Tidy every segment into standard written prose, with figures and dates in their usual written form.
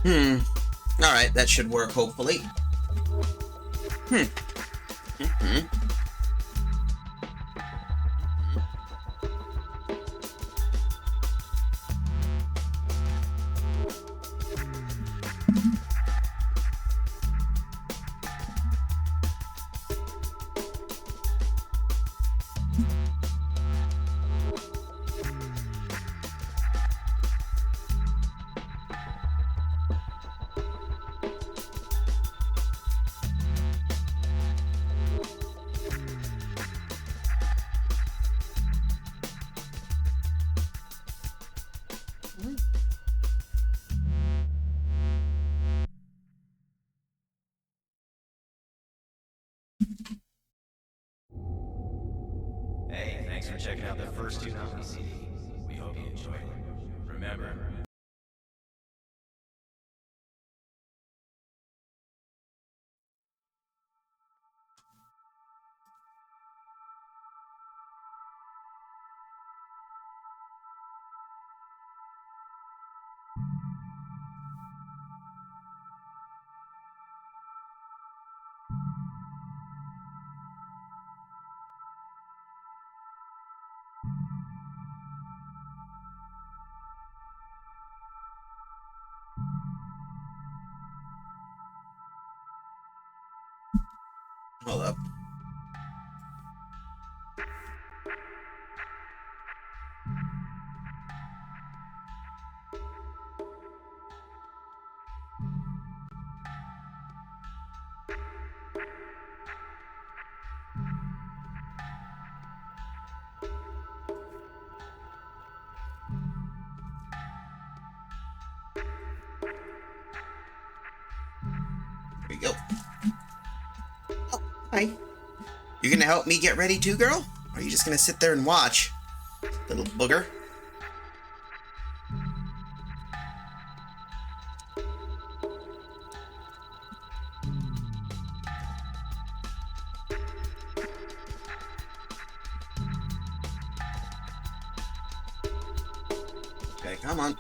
Alright, that should work, hopefully. Hey, thanks for checking out the first 2 Nominee CDs. We hope you enjoyed it. Remember, Hold up. There we go. Oh, hi. You gonna help me get ready too, girl? Or are you just gonna sit there and watch? Little booger. Okay, come on.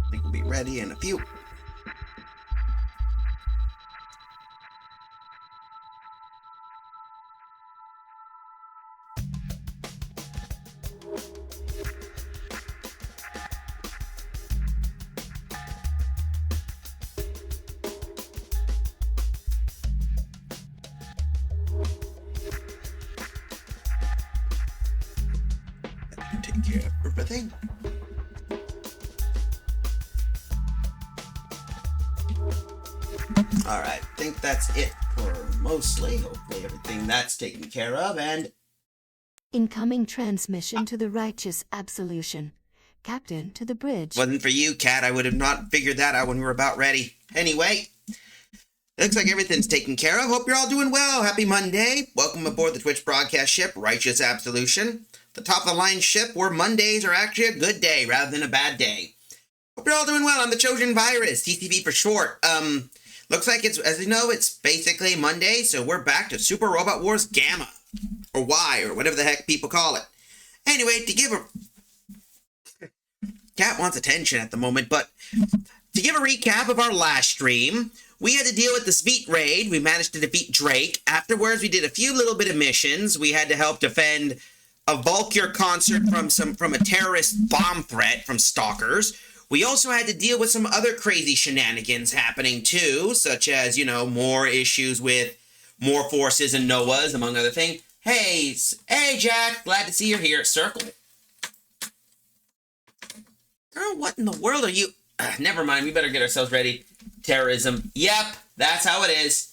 I think we'll be ready in a few. That should take care of everything. Alright, I think that's it for mostly. Hopefully everything that's taken care of, and Incoming transmission to the righteous absolution. Captain to the bridge. wasn't for you, Cat. I would have not figured that out when we were about ready. Anyway, looks like everything's taken care of. Hope you're all doing well. Happy Monday. Welcome aboard the Twitch broadcast ship, Righteous Absolution. The top of the line ship where Mondays are actually a good day rather than a bad day. Hope you're all doing well. I'm the Trojan Virus, TCV for short. Looks like it's, as you know, it's basically Monday, so we're back to Super Robot Wars Gamma. Or Y, or whatever the heck people call it. Anyway, to give a... Cat wants attention at the moment, but to give a recap of our last stream, we had to deal with the Sveet raid. We managed to defeat Drake. Afterwards, we did a few little bit of missions. We had to help defend a Valkyr concert from a terrorist bomb threat from stalkers. We also had to deal with some other crazy shenanigans happening too, such as, you know, more issues with more forces and Noahs, among other things. Hey, Jack, glad to see you're here at Circle. Girl, what in the world are you... never mind, we better get ourselves ready. Terrorism. Yep, that's how it is.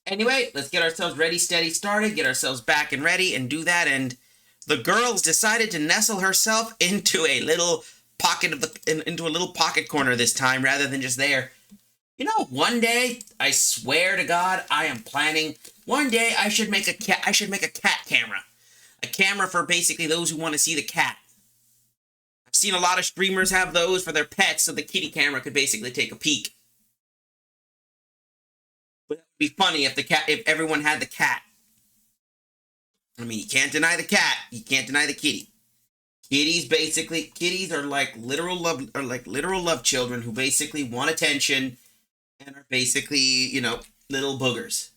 Anyway, let's get ourselves ready, steady, started, get ourselves back and ready, and do that. And the girls decided to nestle herself into a little pocket into a little pocket corner this time, rather than just there. You know, one day, I swear to God, I am planning. One day, I should make a cat. I should make a cat camera, a camera for basically those who want to see the cat. I've seen a lot of streamers have those for their pets, so the kitty camera could basically take a peek. But it would be funny if everyone had the cat. I mean, you can't deny the cat. You can't deny the kitty. Kitties are like literal love children who basically want attention and are basically, you know, little boogers.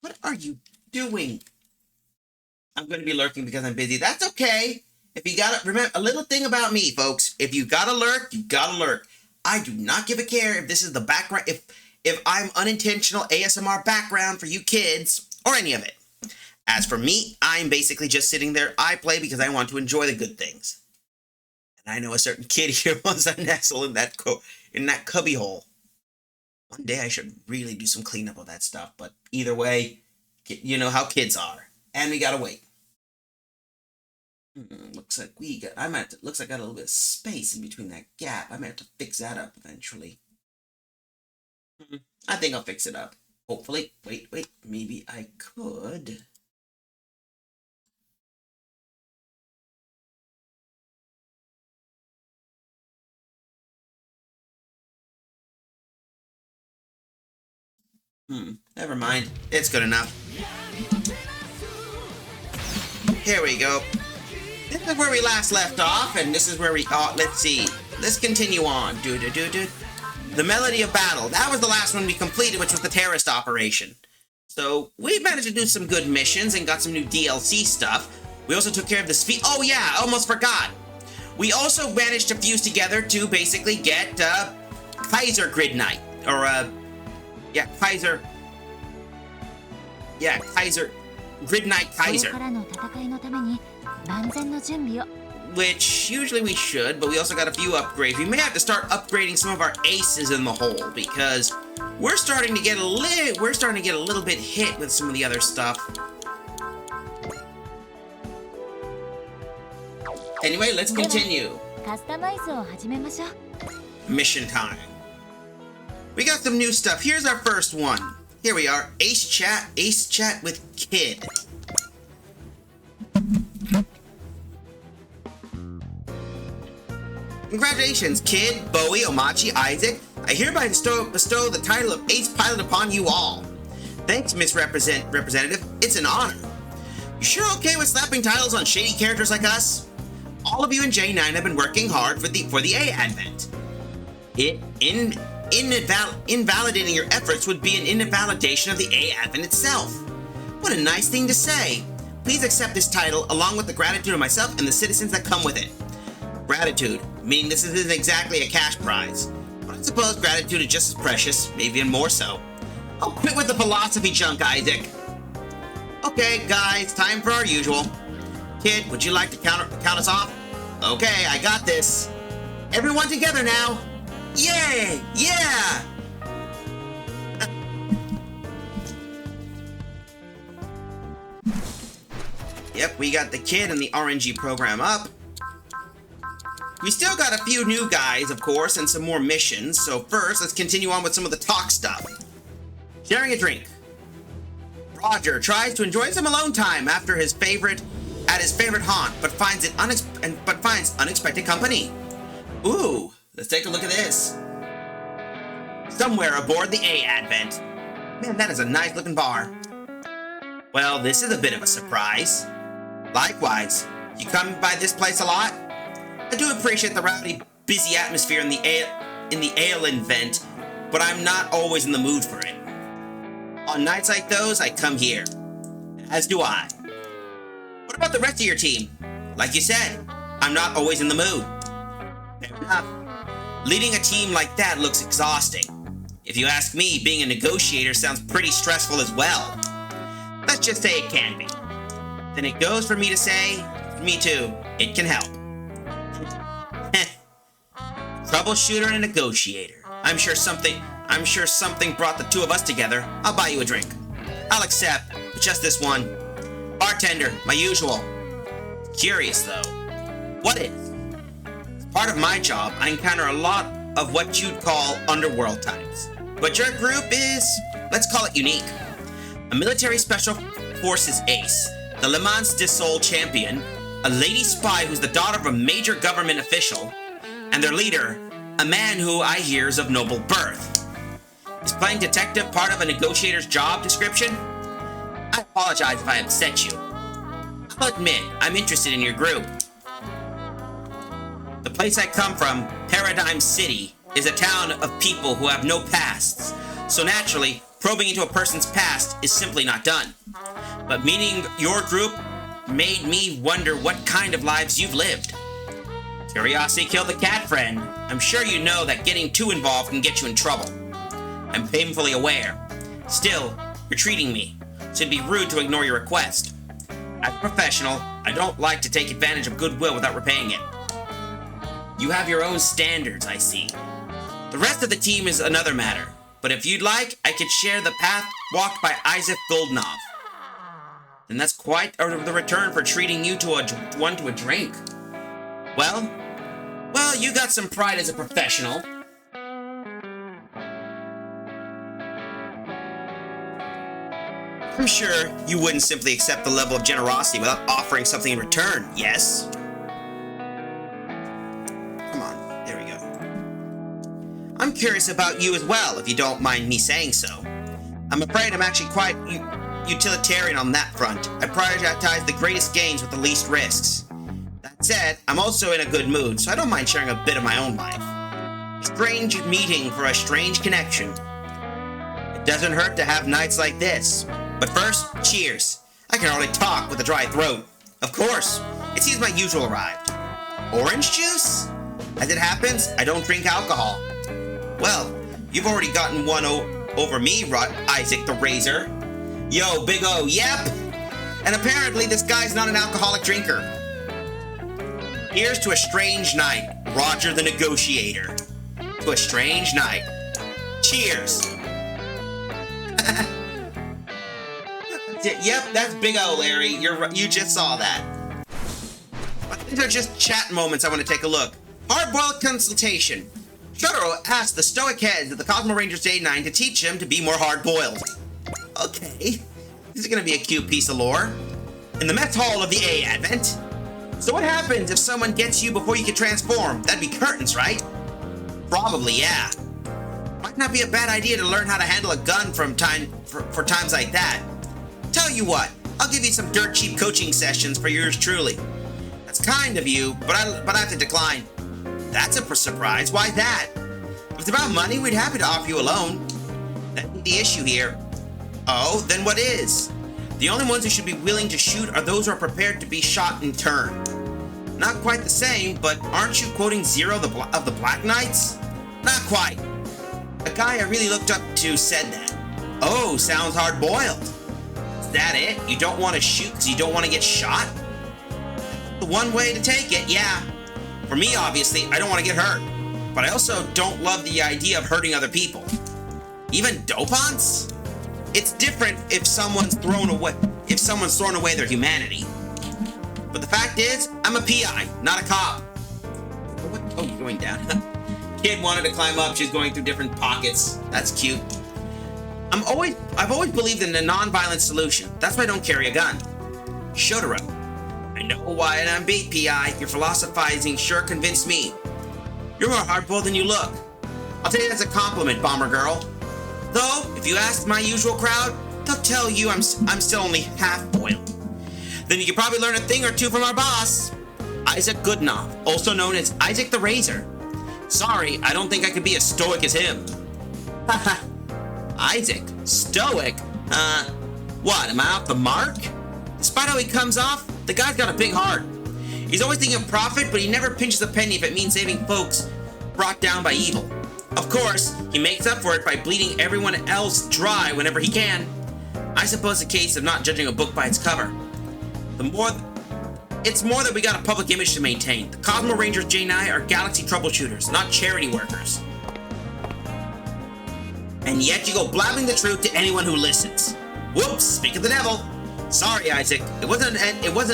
What are you doing? I'm going to be lurking because I'm busy. That's okay. If you gotta remember a little thing about me, folks. If you gotta lurk, you gotta lurk. I do not give a care if this is the background. If I'm unintentional ASMR background for you kids or any of it. As for me, I'm basically just sitting there. I play because I want to enjoy the good things. And I know a certain kid here wants to nestle in that cubby hole. One day I should really do some cleanup of that stuff. But either way, you know how kids are, and we gotta wait. Looks like looks like I got a little bit of space in between that gap. I might have to fix that up eventually. I think I'll fix it up. Hopefully. Wait. Maybe I could. Never mind. It's good enough. Here we go. This is where we last left off, and this is where we... Oh, let's see. Let's continue on. The Melody of Battle. That was the last one we completed, which was the terrorist operation. So, we managed to do some good missions and got some new DLC stuff. We also took care of the speed... Oh, yeah, I almost forgot. We also managed to fuse together to basically get Kaiser Grid Knight. Or, Kaiser... Yeah, Kaiser... Grid Knight Kaiser. Which usually we should, but we also got a few upgrades. We may have to start upgrading some of our aces in the hole because we're starting to get a little bit hit with some of the other stuff. Anyway, let's continue. Mission time. We got some new stuff. Here's our first one. Here we are. Ace chat with Kid. Congratulations, Kid, Bowie, Omachi, Isaac. I hereby bestow the title of Ace Pilot upon you all. Thanks, Miss Representative. It's an honor. You sure okay with slapping titles on shady characters like us? All of you in J9 have been working hard for the A advent. Invalidating your efforts would be an invalidation of the A advent itself. What a nice thing to say. Please accept this title along with the gratitude of myself and the citizens that come with it. Gratitude, meaning this isn't exactly a cash prize. But I suppose gratitude is just as precious, maybe even more so. Oh, quit with the philosophy junk, Isaac. Okay, guys, time for our usual. Kid, would you like to count us off? Okay, I got this. Everyone together now. Yay! Yeah! Yep, we got the Kid and the RNG program up. We still got a few new guys, of course, and some more missions. So first, let's continue on with some of the talk stuff. Sharing a drink. Roger tries to enjoy some alone time after his favorite haunt, but finds unexpected company. Ooh, let's take a look at this. Somewhere aboard the A Advent. Man, that is a nice looking bar. Well, this is a bit of a surprise. Likewise, you come by this place a lot? I do appreciate the rowdy, busy atmosphere in the ale invent, but I'm not always in the mood for it. On nights like those, I come here. As do I. What about the rest of your team? Like you said, I'm not always in the mood. Fair enough. Leading a team like that looks exhausting. If you ask me, being a negotiator sounds pretty stressful as well. Let's just say it can be. then it goes for me to say, me too, it can help. Troubleshooter and a negotiator. I'm sure something brought the two of us together. I'll buy you a drink. I'll accept, but just this one. Bartender, my usual. Curious though. What is? As part of my job, I encounter a lot of what you'd call underworld types. But your group is, let's call it unique. A military special forces ace, the Le Mans de Sol champion, a lady spy who's the daughter of a major government official, and their leader, a man who I hear is of noble birth. Is playing detective part of a negotiator's job description? I apologize if I upset you. I'll admit, I'm interested in your group. The place I come from, Paradigm City, is a town of people who have no pasts, so naturally, probing into a person's past is simply not done. But meeting your group made me wonder what kind of lives you've lived. Curiosity killed the cat, friend. I'm sure you know that getting too involved can get you in trouble. I'm painfully aware. Still, you're treating me, so it'd be rude to ignore your request. As a professional, I don't like to take advantage of goodwill without repaying it. You have your own standards, I see. The rest of the team is another matter, but if you'd like, I could share the path walked by Isaac Goldnov. Then that's quite the return for treating you to a drink. Well, you got some pride as a professional. I'm sure you wouldn't simply accept the level of generosity without offering something in return, yes? Come on, there we go. I'm curious about you as well, if you don't mind me saying so. I'm afraid I'm actually quite utilitarian on that front. I prioritize the greatest gains with the least risks. That said, I'm also in a good mood, so I don't mind sharing a bit of my own life. Strange meeting for a strange connection. It doesn't hurt to have nights like this. But first, cheers. I can hardly talk with a dry throat. Of course, it seems my usual arrived. Orange juice? As it happens, I don't drink alcohol. Well, you've already gotten one over me, Isaac the Razor. Yo, Big O, yep! And apparently this guy's not an alcoholic drinker. Here's to a strange night, Roger the Negotiator. To a strange night. Cheers! Yep, that's Big O, Larry. You just saw that. But these are just chat moments I want to take a look. Hard-boiled consultation. Shotaro asked the stoic heads of the Cosmo Rangers Day 9 to teach him to be more hard-boiled. Okay, this is going to be a cute piece of lore. In the mess hall of the A Advent. So what happens if someone gets you before you can transform? That'd be curtains, right? Probably, yeah. Might not be a bad idea to learn how to handle a gun for times like that. Tell you what, I'll give you some dirt cheap coaching sessions for yours truly. That's kind of you, but I have to decline. That's a surprise. Why that? If it's about money, we'd happy to offer you a loan. That's the issue here. Oh, then what is? The only ones who should be willing to shoot are those who are prepared to be shot in turn. Not quite the same, but aren't you quoting Zero of the Black Knights? Not quite. A guy I really looked up to said that. Oh, sounds hard-boiled. Is that it? You don't want to shoot because you don't want to get shot? The one way to take it, yeah. For me, obviously, I don't want to get hurt. But I also don't love the idea of hurting other people. Even dopants? It's different if someone's thrown away their humanity. But the fact is, I'm a PI, not a cop. Oh, you're going down. Kid wanted to climb up, she's going through different pockets. That's cute. I've always believed in a non-violent solution. That's why I don't carry a gun. Shotaro. I know why I'm beat, PI. Your philosophizing sure convinced me. You're more hardboiled than you look. I'll take it as a compliment, Bomber Girl. Though, if you ask my usual crowd, they'll tell you I'm still only half-boiled. Then you could probably learn a thing or two from our boss, Isaac Goodnoff, also known as Isaac the Razor. Sorry, I don't think I could be as stoic as him. Haha. Isaac? Stoic? What, am I off the mark? Despite how he comes off, the guy's got a big heart. He's always thinking of profit, but he never pinches a penny if it means saving folks brought down by evil. Of course, he makes up for it by bleeding everyone else dry whenever he can. I suppose a case of not judging a book by its cover. It's more that we got a public image to maintain. The Cosmo Rangers J9 are galaxy troubleshooters, not charity workers. And yet you go blabbing the truth to anyone who listens. Whoops, speak of the devil. Sorry, Isaac. It wasn't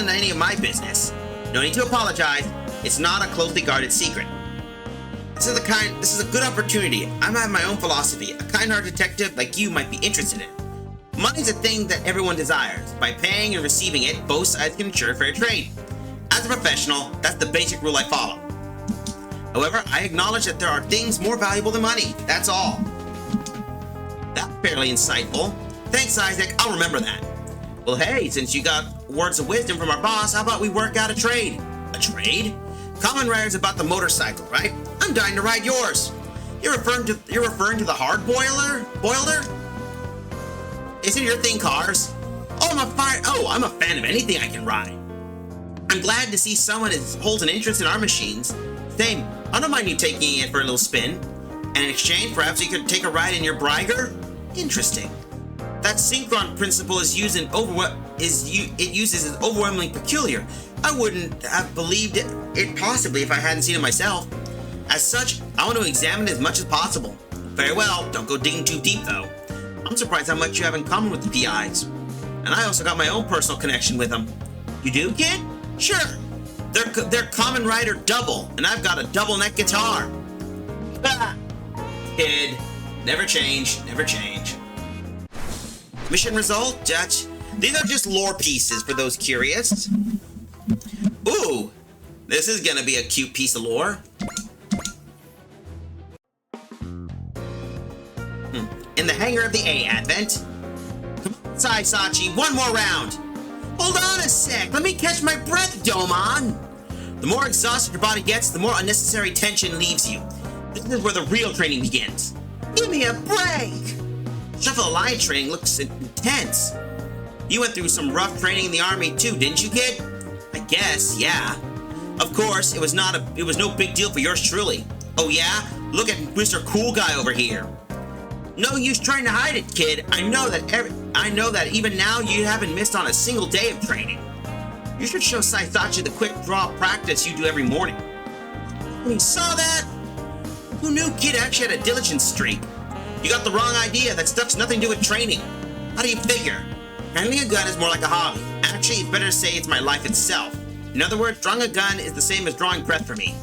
any of my business. No need to apologize. It's not a closely guarded secret. This is a good opportunity. I have my own philosophy. A kind-hearted detective like you might be interested in. Money's a thing that everyone desires. By paying and receiving it, both sides can ensure fair trade. As a professional, that's the basic rule I follow. However, I acknowledge that there are things more valuable than money. That's all. That's fairly insightful. Thanks, Isaac. I'll remember that. Well, hey, since you got words of wisdom from our boss, how about we work out a trade? A trade? Kamen Rider's about the motorcycle, right? I'm dying to ride yours. You're referring to the hard boiler? Isn't your thing cars? I'm a fan of anything I can ride. I'm glad to see someone holds an interest in our machines. Same. I don't mind you taking it for a little spin. And in exchange, perhaps you could take a ride in your Briger? Interesting. That synchron principle is uses is overwhelmingly peculiar. I wouldn't have believed it possibly if I hadn't seen it myself. As such, I want to examine it as much as possible. Very well, don't go digging too deep though. I'm surprised how much you have in common with the PIs. And I also got my own personal connection with them. You do, kid? Sure. They're Kamen Rider double, and I've got a double neck guitar. Kid, never change. Mission result, Dutch. These are just lore pieces for those curious. Ooh, this is gonna be a cute piece of lore. In the hangar of the A Advent. Come on, Sachi, one more round. Hold on a sec, let me catch my breath, Domon. The more exhausted your body gets, the more unnecessary tension leaves you. This is where the real training begins. Give me a break. Shuffle Alliance training looks intense. You went through some rough training in the army too, didn't you, kid? I guess, yeah. Of course, it was no big deal for yours truly. Oh yeah? Look at Mr. Cool Guy over here. No use trying to hide it, kid. I know that even now you haven't missed on a single day of training. You should show Saisachi the quick draw practice you do every morning. When he saw that, who knew kid actually had a diligence streak? You got the wrong idea. That stuff's nothing to do with training. How do you figure? Handling a gun is more like a hobby. Actually, it's better to say it's my life itself. In other words, drawing a gun is the same as drawing breath for me.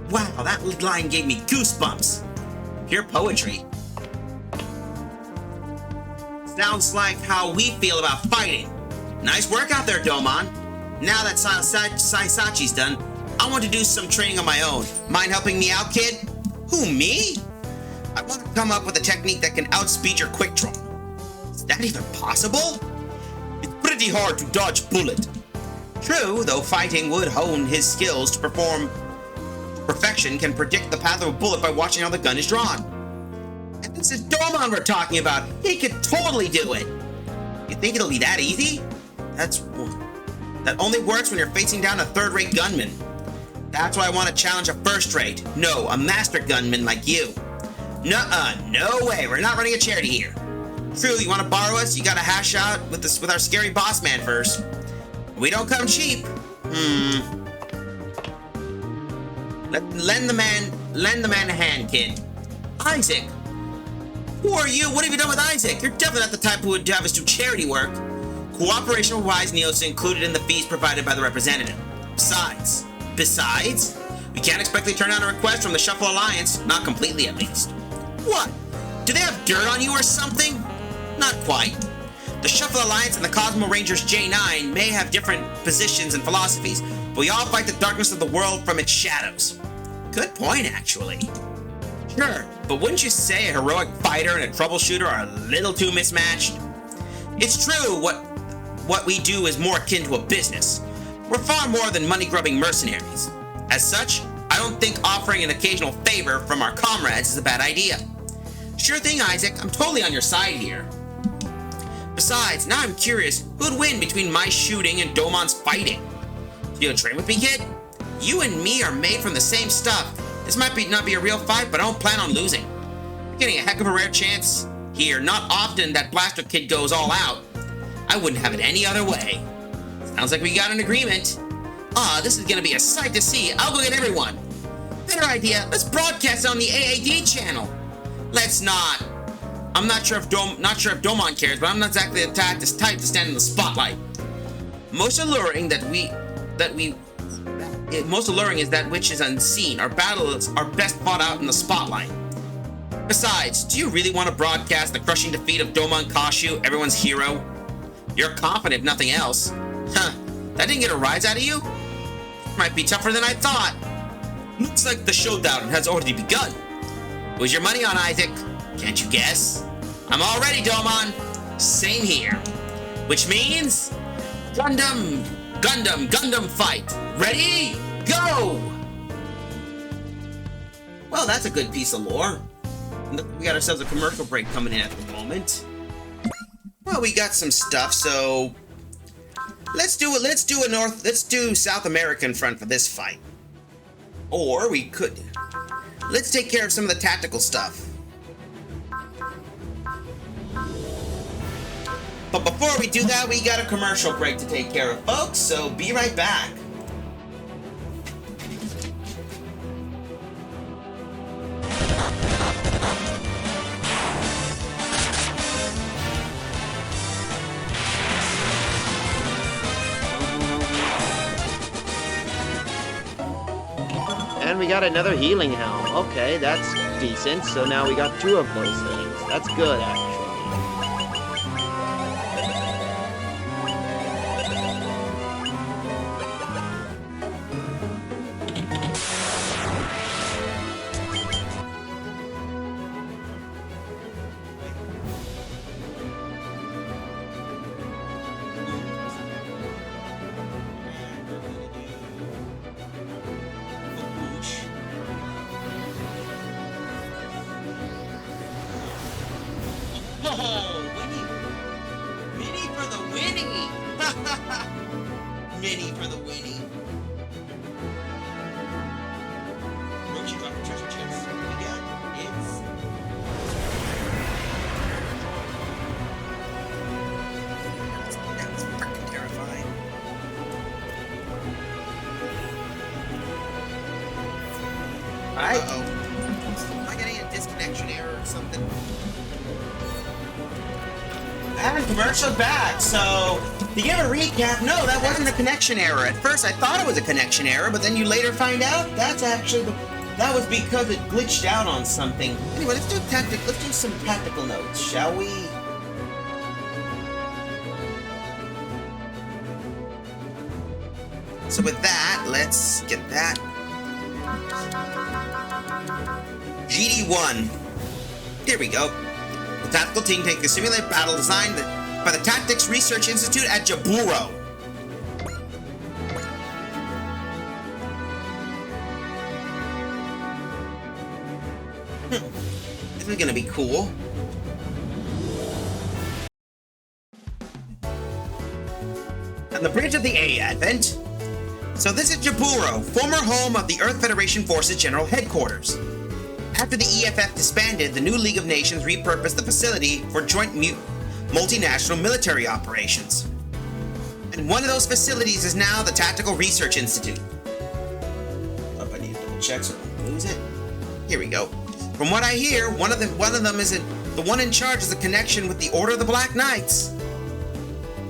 Wow, that line gave me goosebumps. Pure poetry. Sounds like how we feel about fighting. Nice work out there, Domon. Now that Saisachi's done, I want to do some training on my own. Mind helping me out, kid? Who, me? I want to come up with a technique that can outspeed your quick draw. Is that even possible? It's pretty hard to dodge bullet. True, though fighting would hone his skills to perform perfection, can predict the path of a bullet by watching how the gun is drawn. And this is Domon we're talking about. He could totally do it. You think it'll be that easy? That only works when you're facing down a third-rate gunman. That's why I want to challenge a first-rate, no, a master gunman like you. Nuh-uh, no way, we're not running a charity here. True, you want to borrow us? You gotta hash out with our scary boss man first. We don't come cheap. Lend the man a hand, kid. Isaac. Who are you? What have you done with Isaac? You're definitely not the type who would have us do charity work. Cooperation with Wise Neos included in the fees provided by the representative. Besides, we can't expect they turn down a request from the Shuffle Alliance, not completely at least. What? Do they have dirt on you or something? Not quite. The Shuffle Alliance and the Cosmo Rangers J9 may have different positions and philosophies, but we all fight the darkness of the world from its shadows. Good point, actually. Sure, but wouldn't you say a heroic fighter and a troubleshooter are a little too mismatched? It's true, what we do is more akin to a business. We're far more than money-grubbing mercenaries. As such, I don't think offering an occasional favor from our comrades is a bad idea. Sure thing, Isaac. I'm totally on your side here. Besides, now I'm curious, who'd win between my shooting and Domon's fighting? You gonna train with me, kid? You and me are made from the same stuff. This might not be a real fight, but I don't plan on losing. You're getting a heck of a rare chance here. Not often that Blaster Kid goes all out. I wouldn't have it any other way. Sounds like we got an agreement. This is gonna be a sight to see. I'll go get everyone. Better idea, let's broadcast on the AAD channel. Let's not. I'm not sure if Domon cares, but I'm not exactly the type to stand in the spotlight. Most alluring is that which is unseen. Our battles are best fought out in the spotlight. Besides, do you really want to broadcast the crushing defeat of Domon Kashu, everyone's hero? You're confident, if nothing else. Huh, that didn't get a rise out of you? Might be tougher than I thought. Looks like the showdown has already begun. Who's your money on, Isaac? Can't you guess? I'm all ready, Domon. Same here. Which means... Gundam fight. Ready? Go! Well, that's a good piece of lore. We got ourselves a commercial break coming in at the moment. Well, we got some stuff, so... Let's do South American front for this fight. Or we could... Let's take care of some of the tactical stuff. But before we do that, we got a commercial break to take care of, folks, so be right back. And we got another healing helm. Okay, that's decent. So now we got 2 of those things. That's good, actually. Mini for the winning! Mini for the winning. Rochi got the treasure chest. Again, that's freaking terrifying. Alright. Uh-oh. Am I getting a disconnection error or something? And commercial back, so to give a recap, no, that wasn't a connection error. At first I thought it was a connection error, but then you later find out that's actually that was because it glitched out on something. Anyway, let's do some tactical notes, shall we? So with that, let's get that. GD1. Here we go. The tactical team takes a simulated battle designed by the Tactics Research Institute at Jaburo. This is gonna be cool. On the bridge of the A Advent. So this is Jaburo, former home of the Earth Federation Forces General Headquarters. After the EFF disbanded, the new League of Nations repurposed the facility for joint multinational military operations. And one of those facilities is now the Tactical Research Institute. Oh, I need to double check so I don't lose it. Here we go. From what I hear, one of them isn't the one in charge is a connection with the Order of the Black Knights.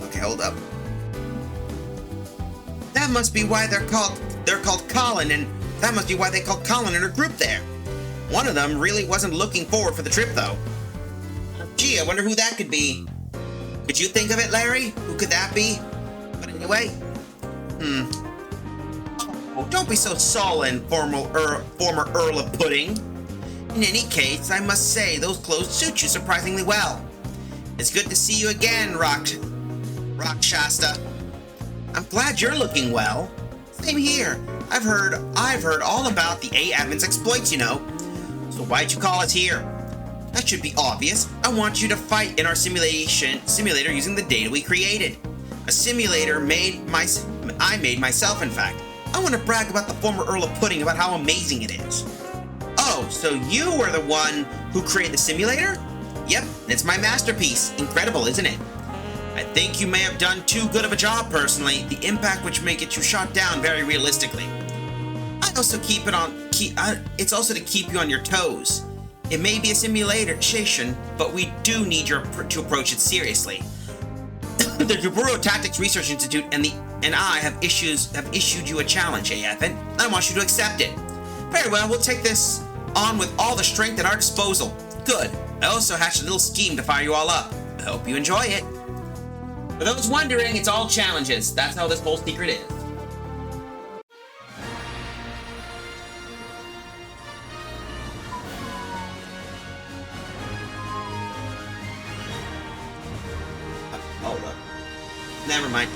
Okay, hold up. That must be why they're called Colin, and that must be why they called Colin and her group there. One of them really wasn't looking forward for the trip, though. Gee, I wonder who that could be. Could you think of it, Larry? Who could that be? But anyway, Oh, don't be so sullen, former Earl of Pudding. In any case, I must say, those clothes suit you surprisingly well. It's good to see you again, Rock Shasta. I'm glad you're looking well. Same here. I've heard all about the A-Admin's exploits, you know. So why'd you call us here? That should be obvious. I want you to fight in our simulator using the data we created. A simulator I made myself, in fact. I want to brag about the former Earl of Pudding about how amazing it is. Oh, so you were the one who created the simulator? Yep, it's my masterpiece. Incredible, isn't it? I think you may have done too good of a job personally. The impact which may get you shot down very realistically. I also keep it on. It's also to keep you on your toes. It may be a simulation, but we do need to approach it seriously. The Jaburo Tactics Research Institute and I have issued you a challenge, Advent. I want you to accept it. Very well, we'll take this on with all the strength at our disposal. Good. I also hatched a little scheme to fire you all up. I hope you enjoy it. For those wondering, it's all challenges. That's how this whole secret is. Hold up. Never mind.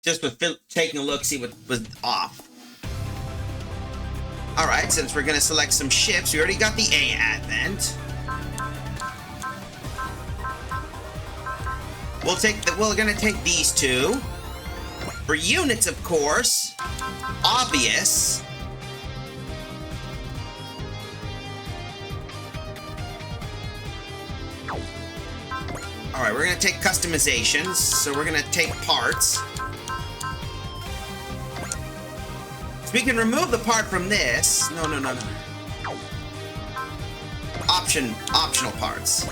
Just with taking a look, see what was off. Alright, since we're gonna select some ships, we already got the A Advent. We're gonna take these two. For units, of course. Obvious. Alright, we're gonna take customizations, so we're gonna take parts. So we can remove the part from this. No. Optional parts.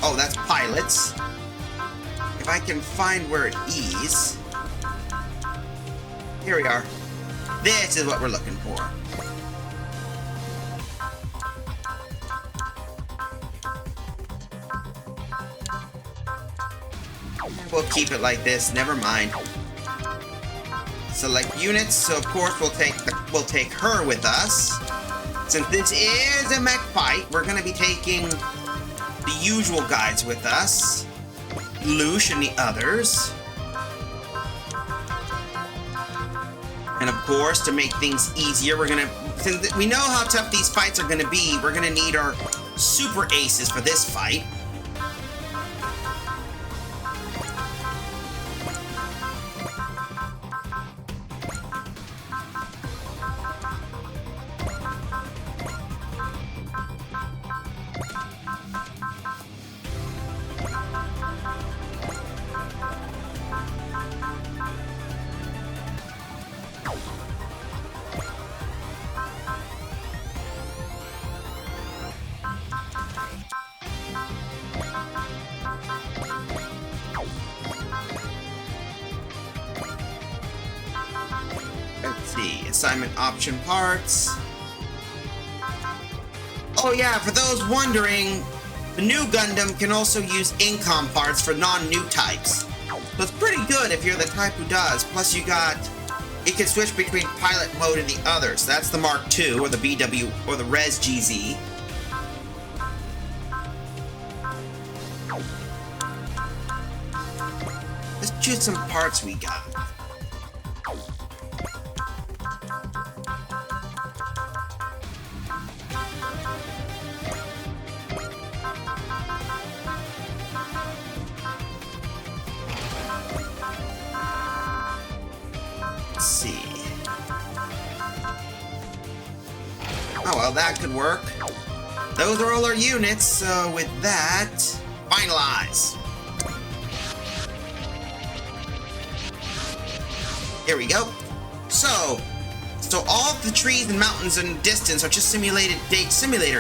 Oh, that's pilots. If I can find where it is. Here we are. This is what we're looking for. We'll keep it like this, never mind. Select units, so of course we'll take her with us. Since this is a mech fight, we're gonna be taking the usual guys with us. Lush and the others. And of course, to make things easier, since we know how tough these fights are gonna be, we're gonna need our super aces for this fight. Assignment option parts. Oh yeah, for those wondering, the new Gundam can also use incom parts for non-new types. So it's pretty good if you're the type who does. Plus it can switch between pilot mode and the others. That's the Mark II, or the BW, or the Res GZ. Let's choose some parts we got. Oh, well, that could work. Those are all our units, so with that, finalize. Here we go. So all of the trees and mountains in the distance are just simulator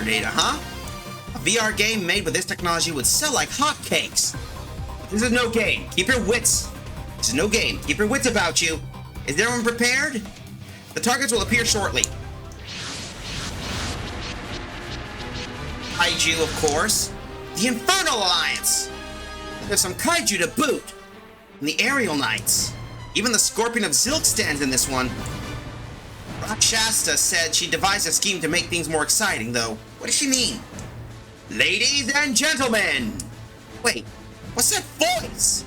data, huh? A VR game made with this technology would sell like hotcakes. This is no game. Keep your wits. This is no game. Keep your wits about you. Is everyone prepared? The targets will appear shortly. Kaiju, of course. The Infernal Alliance. There's some kaiju to boot. And the Aerial Knights. Even the Scorpion of Zilk stands in this one. Rakshasta said she devised a scheme to make things more exciting, though. What does she mean? Ladies and gentlemen! Wait, what's that voice?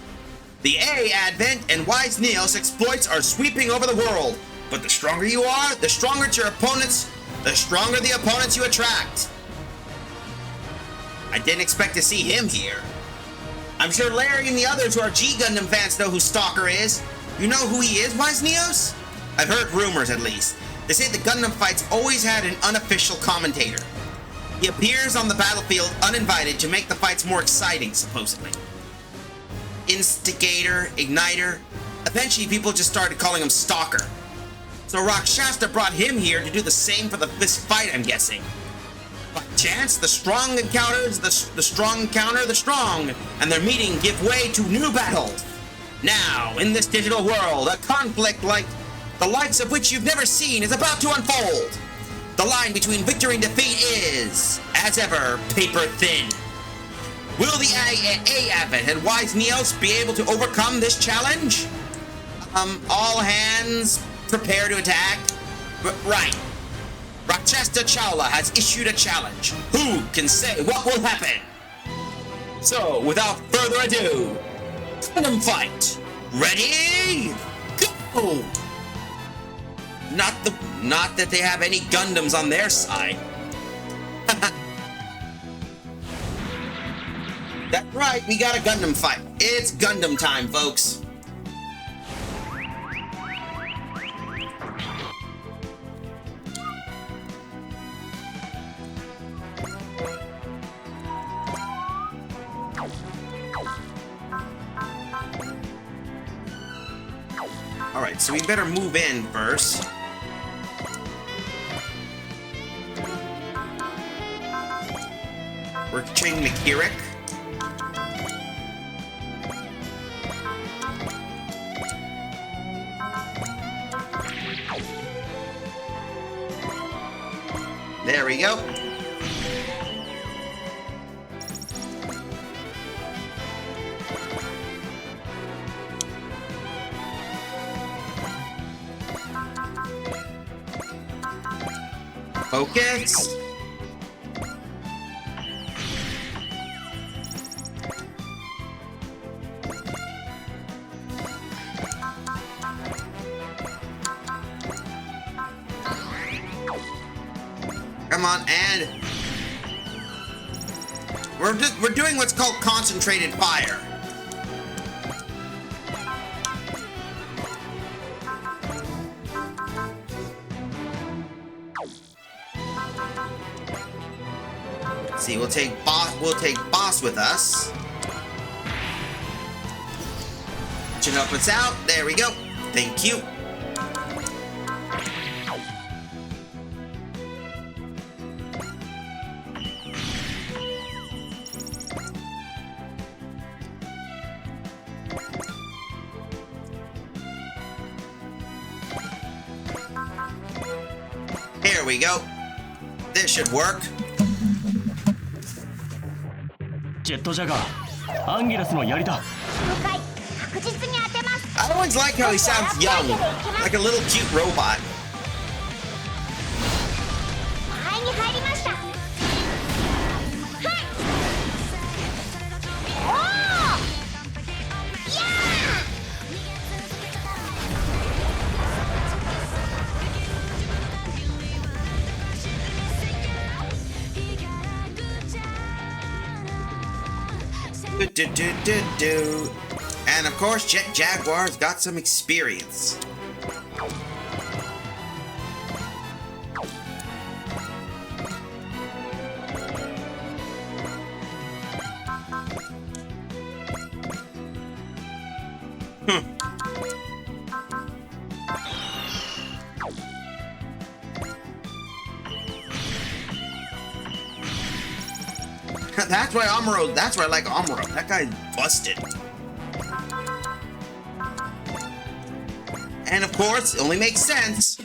The A Advent and Wise Neos exploits are sweeping over the world. But the stronger you are, the stronger your opponents, the stronger the opponents you attract. I didn't expect to see him here. I'm sure Larry and the others who are G Gundam fans know who Stalker is. You know who he is, Wise Neos? I've heard rumors, at least. They say the Gundam fights always had an unofficial commentator. He appears on the battlefield uninvited to make the fights more exciting, supposedly. Instigator, Igniter. Eventually, people just started calling him Stalker. So Rakshasta brought him here to do the same for this fight, I'm guessing. By chance, the strong encounters the strong encounter the strong, and their meeting give way to new battles. Now, in this digital world, a conflict like the likes of which you've never seen is about to unfold. The line between victory and defeat is, as ever, paper thin. Will the Abbott and Wise Neos be able to overcome this challenge? All hands prepare to attack. Right. Rakshasta Chawla has issued a challenge. Who can say what will happen? So, without further ado, Gundam fight. Ready? Go! Not that they have any Gundams on their side. That's right, we got a Gundam fight. It's Gundam time, folks. Alright, so we better move in first. We're changing to Kirik. There we go. Focus. Come on, and we're doing what's called concentrated fire. See, we'll take boss with us. To help us out. There we go. Thank you. Here we go. This should work. ジェットジャガー、アンギラスの槍だ。 I always like how he sounds young, like a little cute robot. Do. And of course, Jet Jaguar's got some experience. That's why I like Amuro. That guy's busted. And of course, it only makes sense.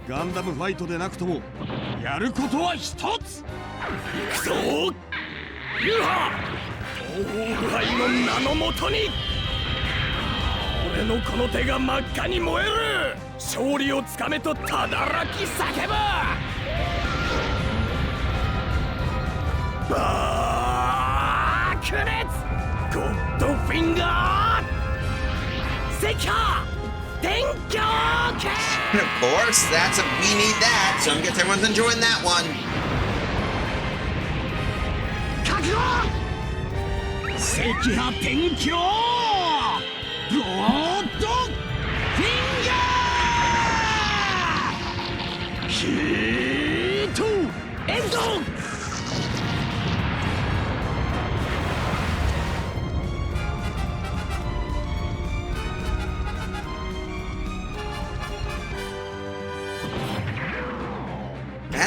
ガンダムファイトでなくともやることは一つ。行くぞ。ユーハ、東方腐敗の名のもとに。俺のこの手が真っ赤に燃える。勝利をつかめとただらき叫ぶ。バークレッツゴッドフィンガー赤波天狂剣 Of course, we need that, so I guess everyone's enjoying that one. 覚悟赤波天狂ゴッドフィンガーヒート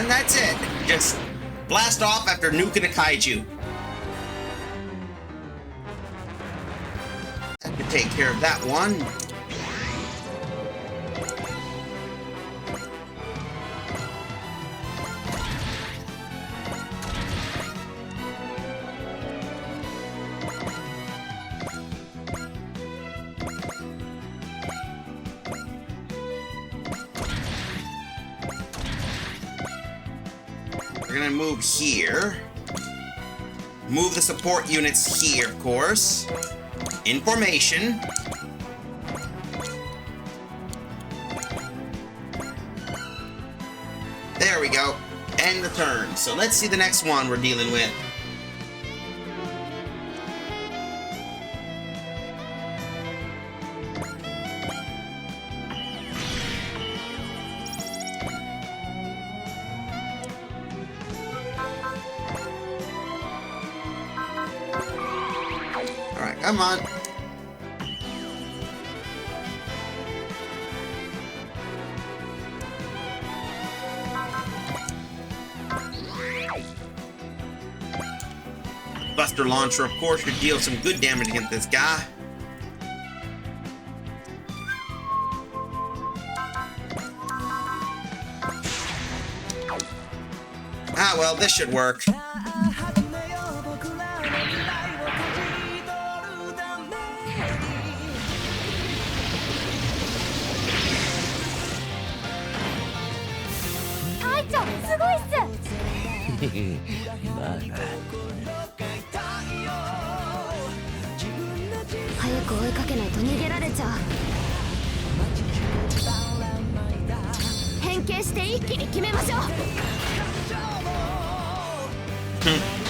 and that's it. Just blast off after nuking a kaiju. That could take care of that one. We're gonna move here. Move the support units here, of course. In formation. There we go. End the turn. So let's see the next one we're dealing with. Alright, come on. Buster Launcher, of course, should deal some good damage against this guy. Ah, well, this should work.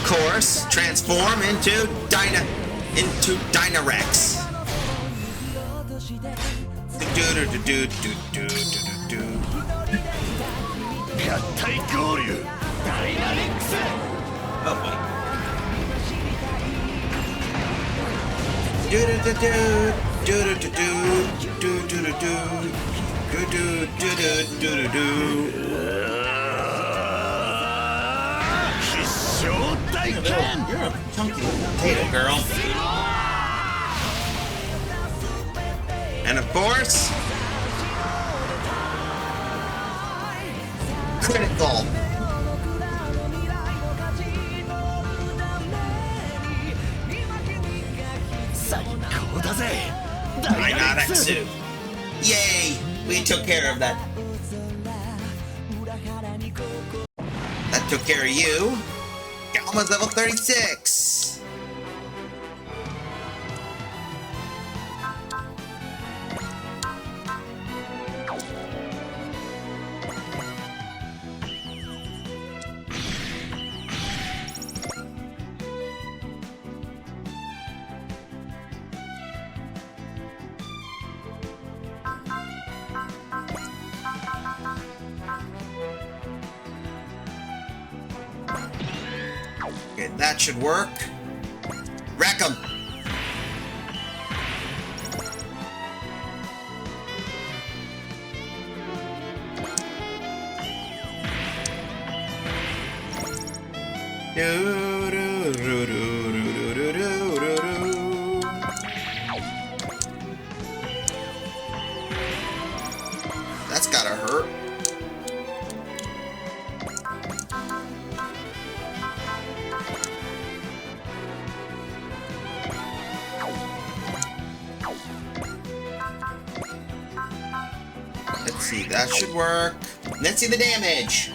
Course, transform into Dynarex. Oh boy. You're a chunky little potato, girl. And of course, critical. Dynarex. Yay! We took care of that. That took care of you. Galma's level 36. Okay, that should work. Wreck 'em. That's gotta hurt. Let's see, that should work. Let's see the damage.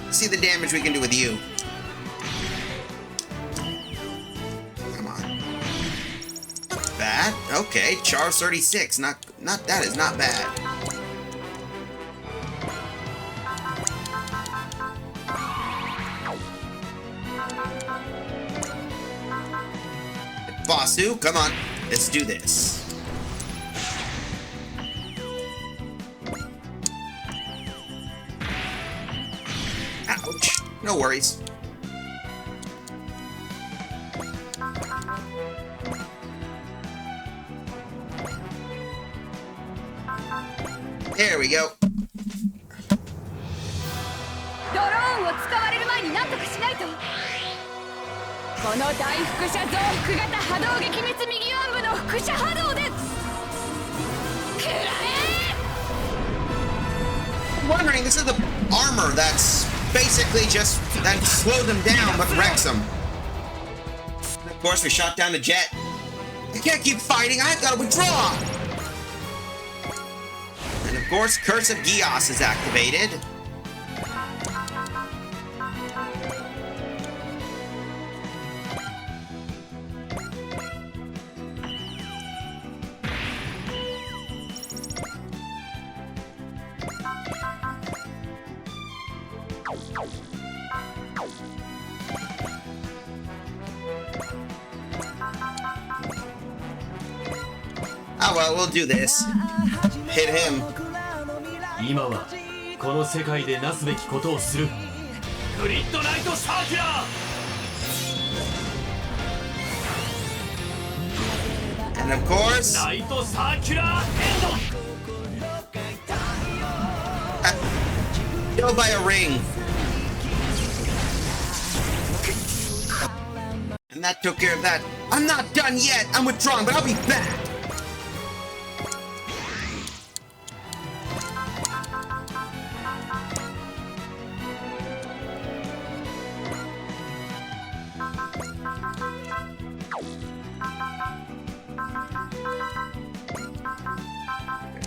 Let's see the damage we can do with you. Come on. Bad. Okay, Char 36. Not that is not bad. Bossu, come on. Let's do this. No worries. There we go. ドローンを使われる前に何とかしないと。この大輻射増幅型波動撃滅右腕部の輻射波動で食らえ。 Wondering, this is the armor that's basically just that slows them down but wrecks them. Of course, we shot down the jet. I can't keep fighting. I've got to withdraw. And of course, Curse of Gios is activated. Oh well, we'll do this. Hit him. 今はこの世界でなすべきことをする。グリッドナイトサーキュラー。 And of course, ナイトサーキュラーエンド。 killed by a ring. And that took care of that. I'm not done yet. I'm withdrawing, but I'll be back.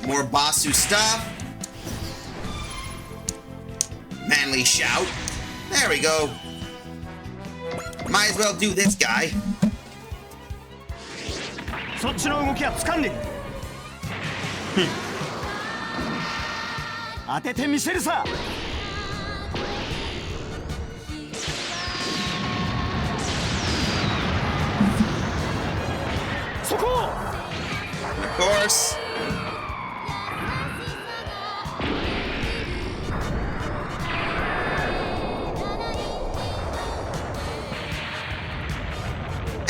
More Basu stuff. Manly shout. There we go. Might as well do this guy. そっちの動きは掴んでいる。当ててみせるさ。そこ。 Of course.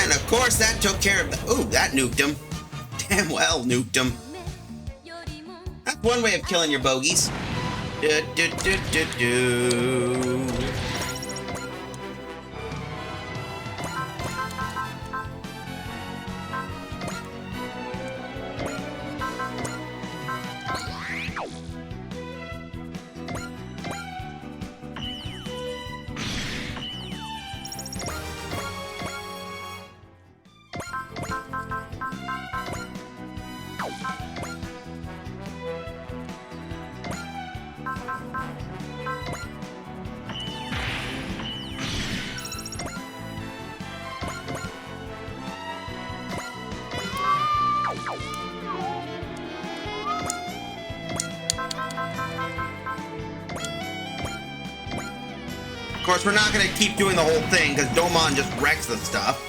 And of course that took care of the. Ooh, that nuked him. Damn well nuked him. That's one way of killing your bogeys. Do, do, do, do, do. Of course, we're not going to keep doing the whole thing because Domon just wrecks the stuff.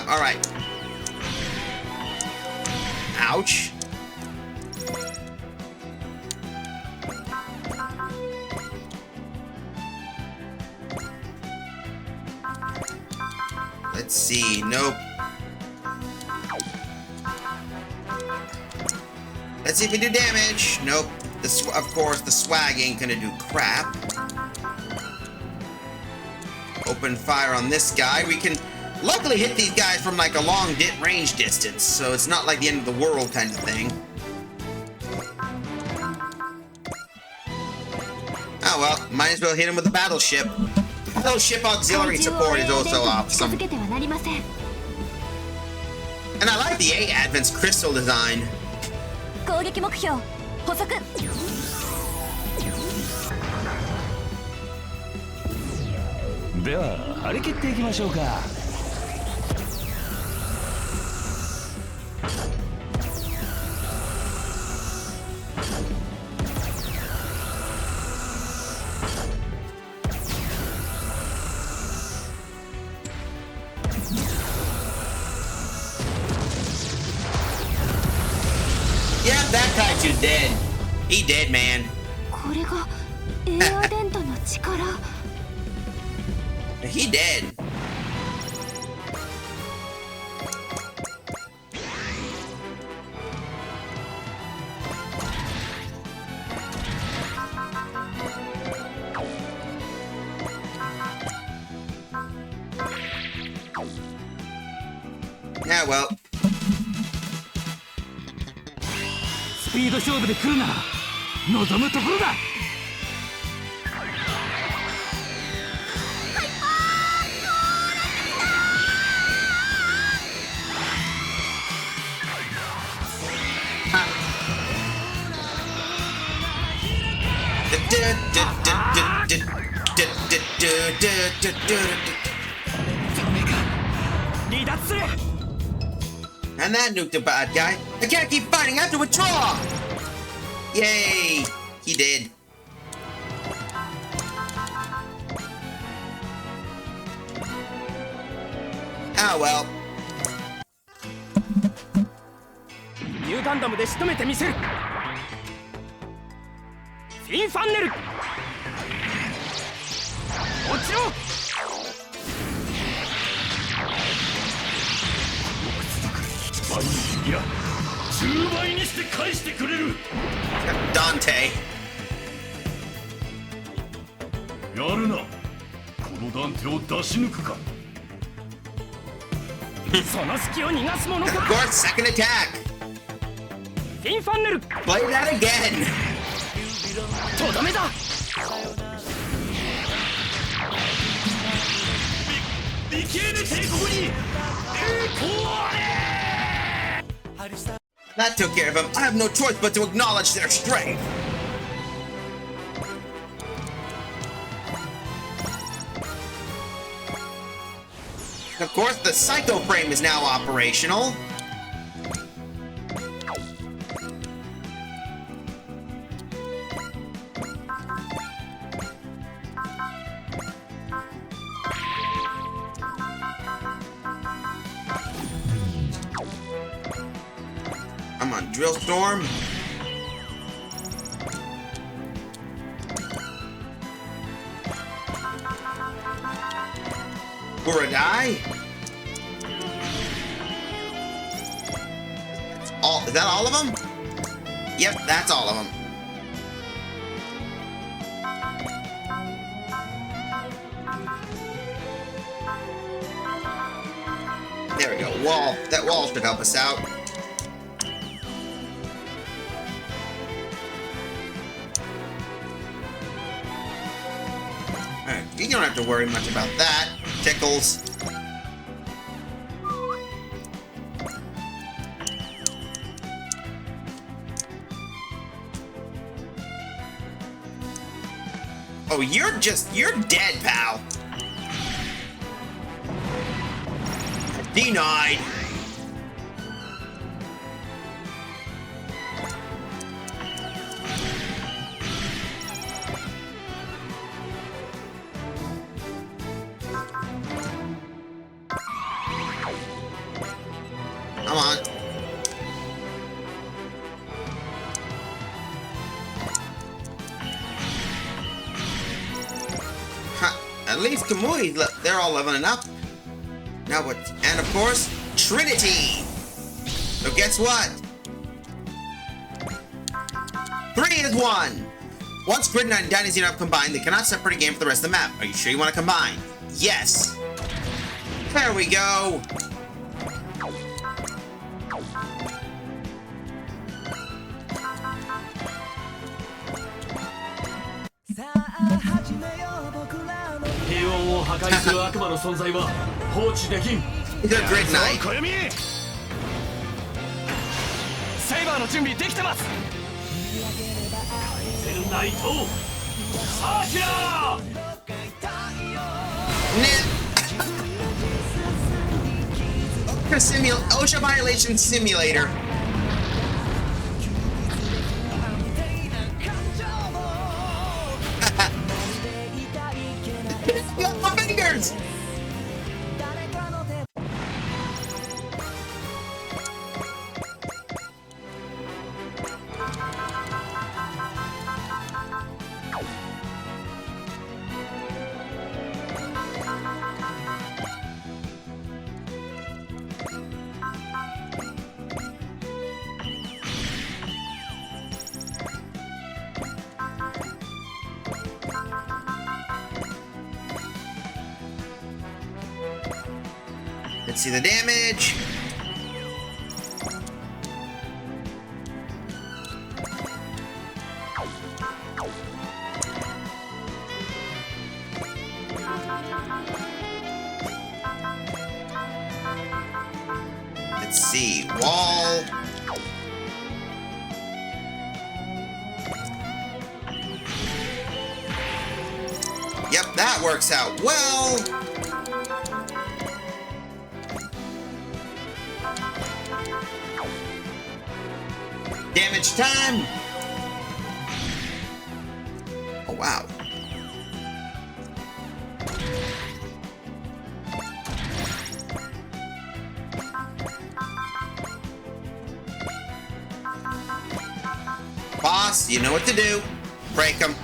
All right. Ouch. Let's see. Nope. Let's see if we do damage. Nope. Of course, the swag ain't gonna do crap. Open fire on this guy. We can luckily hit these guys from like a long range distance, so it's not like the end of the world kind of thing. Oh well, might as well hit him with a battleship. Battleship auxiliary support is also awesome. And I like the A Advent's crystal design. 攻撃目標捕捉。では張り切っていきましょうか。that Kaiju dead. He dead, man. これがエアデントの力 He dead. Yeah, well. スピード勝負で来るなら望むところだ。離脱する。 And that nuked the bad guy. I can't keep fighting. I have to withdraw. Yay! He did. Oh well. ニューガンダムで仕留めてみせる。フィンファンネル。落ちろ。 いや10倍にして返してくれる。 Dante. やるな。このダンテを出し抜くか。その隙を逃がすもの Of か。 course, second attack. フィンファンネル。 Play that again. とどめだ。 理系で帝国に栄光あれ。 That took care of him. I have no choice but to acknowledge their strength. Of course, the Psycho Frame is now operational. I'm on Drill Storm. Buradai? Is that all of them? Yep, that's all of them. There we go. Wall. That wall should help us out. Alright, you don't have to worry much about that. Tickles. Oh, you're dead, pal. Denied. Come on. At least Kamui, they're all leveling up. Now what? And of course, Trinity. So guess what? 3 is 1. Once Grid and Dynasty have combined, they cannot separate a game for the rest of the map. Are you sure you want to combine? Yes. There we go. The Grid Knight. セイバーの準備できてます。ナイトサーキュラー。 OSHA violation simulator. Got my fingers. Let's see the damage. Let's see, wall. Yep, that works out well. Damage time. Oh, wow. Boss, you know what to do. Break them.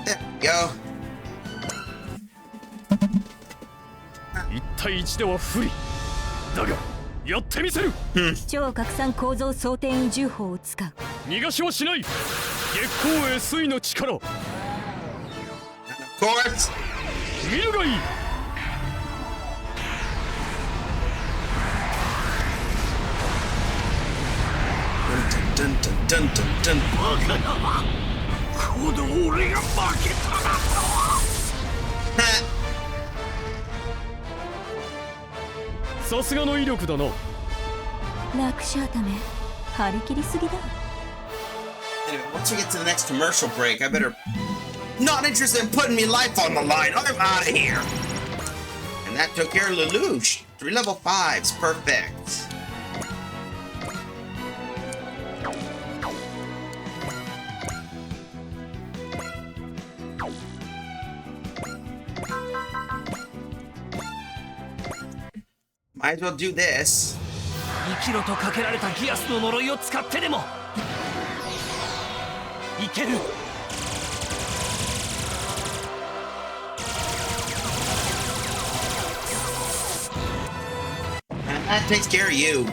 There we go. 1対1では不利だがやってみせる超拡散構造装填移重砲を使う逃がしはしない月光へ水の力 Of course. 見るがいい Dun, dun, dun, dun, dun, dun. この俺が負けたな Ha. さすがの威力だな楽勝ため張り切りすぎだ Anyway, once we get to the next commercial break, I better... Not interested in putting me life on the line. I'm out of here. And that took care of Lelouch. 3 level 5s. Perfect. Might as well do this. 2キロとかけられたギアスの呪いを使ってでもいける And that takes care of you.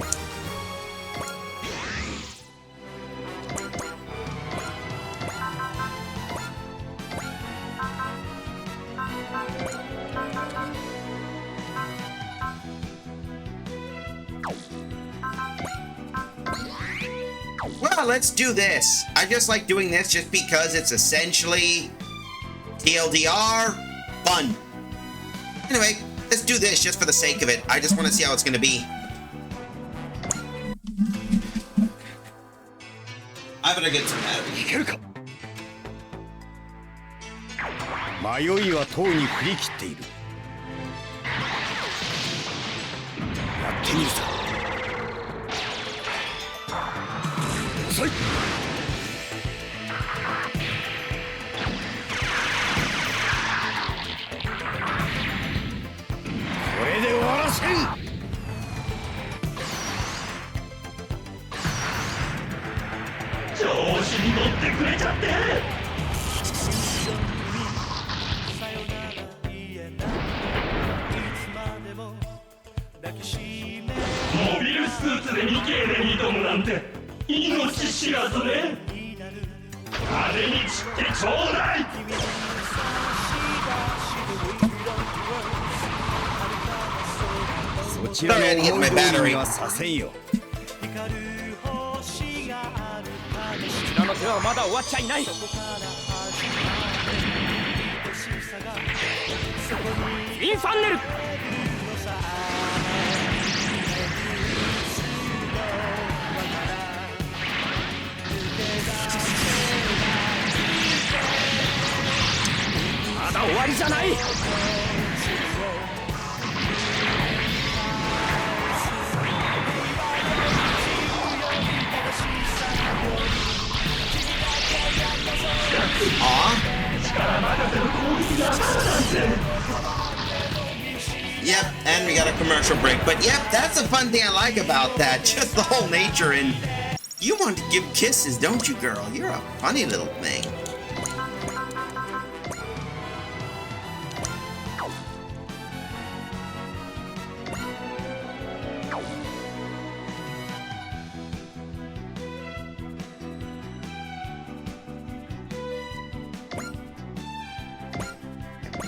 Well, let's do this. I just like doing this just because it's essentially TLDR fun. Anyway, let's do this just for the sake of it. I just want to see how it's going to be. I better get some battery. いけるか迷いはとうに振り切っているやってみるさ遅いこれで終わらせる調子に乗ってくれちゃってモビルスーツで2系で挑むなんて命知らずね風に散ってちょうだいそちらの思い通りにはさせんよあの手はまだ終わっちゃいないインファンネルまだ終わりじゃない Yep, and we got a commercial break. But yep, that's a fun thing I like about that. Just the whole nature and... You want to give kisses, don't you, girl? You're a funny little thing.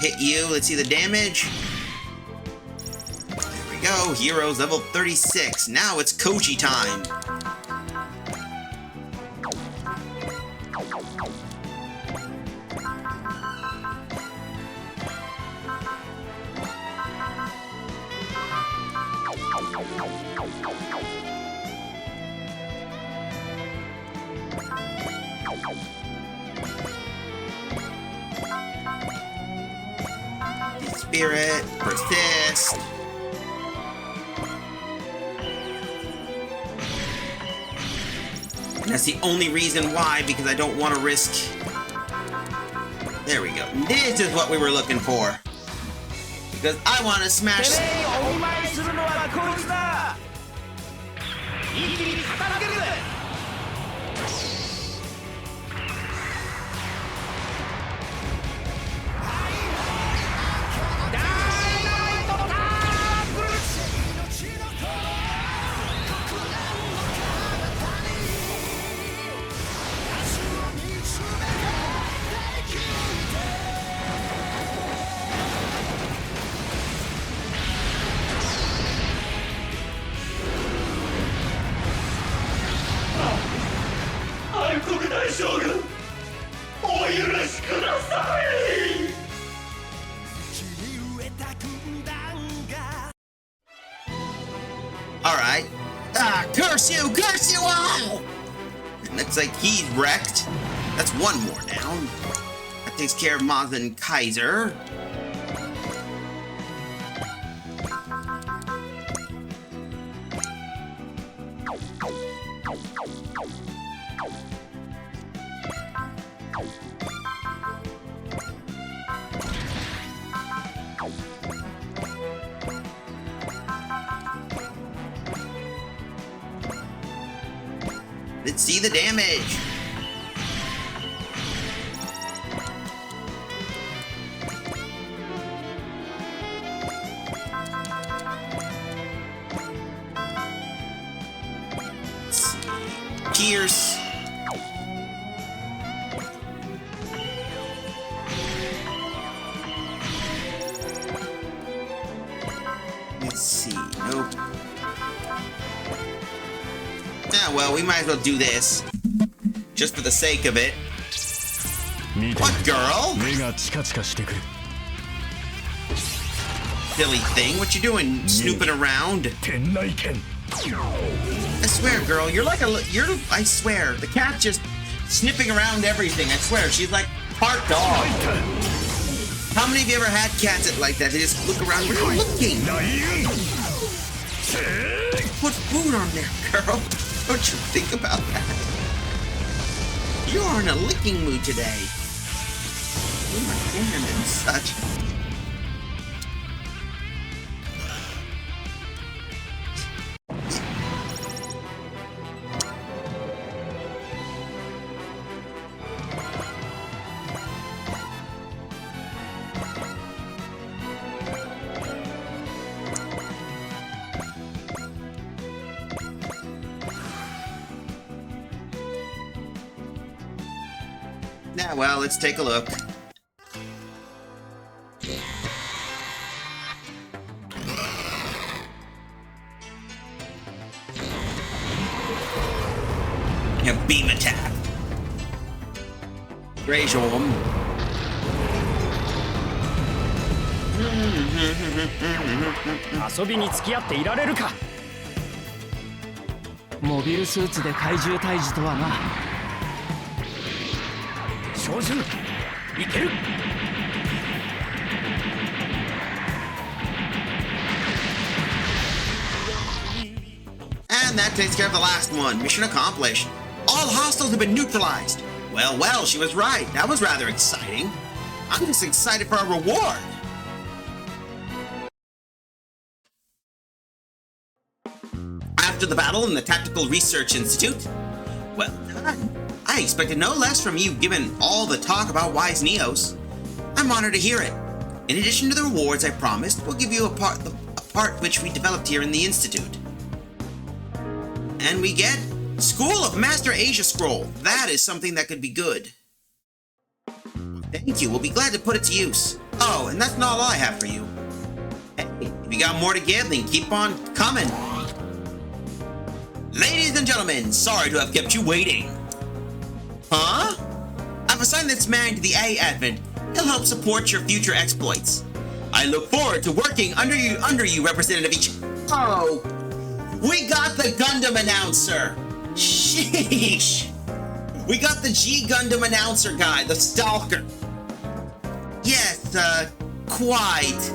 hit you. Let's see the damage. There we go. Heroes level 36. Now it's Koji time. Spirit, persist. And that's the only reason why, because I don't want to risk. There we go. This is what we were looking for. Because I want to smash. Alright. Curse you all! And looks like he's wrecked. That's one more down. That takes care of Maz and Kaiser. Let's see the damage. Let's see. Pierce. Let's see. Nope. Yeah, well, we might as well do this. Just for the sake of it. What, girl? Silly thing. What you doing? Snooping around? I swear, girl, you're like I swear, the cat's just sniffing around everything. I swear, she's like part dog. How many of you ever had cats that like that? They just look around. What are you looking? Put food on there, girl. Don't you think about that? You're in a licking mood today. Oh my hand and such. Yeah, well, let's take a look. Yeah, beam attack. Graze him. And that takes care of the last one. Mission accomplished. All hostiles have been neutralized. Well, well, she was right. That was rather exciting. I'm just excited for our reward. After the battle in the Tactical Research Institute, well done. I expected no less from you given all the talk about Wise Neos. I'm honored to hear it. In addition to the rewards I promised, we'll give you a part which we developed here in the Institute. And we get School of Master Asia Scroll. That is something that could be good. Thank you. We'll be glad to put it to use. Oh, and that's not all I have for you. Hey, if you got more to give, then keep on coming. Ladies and gentlemen, sorry to have kept you waiting. Huh? I've assigned this man to the A Advent. He'll help support your future exploits. I look forward to working under you, Representative Each. Oh, we got the Gundam announcer. Sheesh. We got the G Gundam announcer guy, the Stalker. Yes, quite.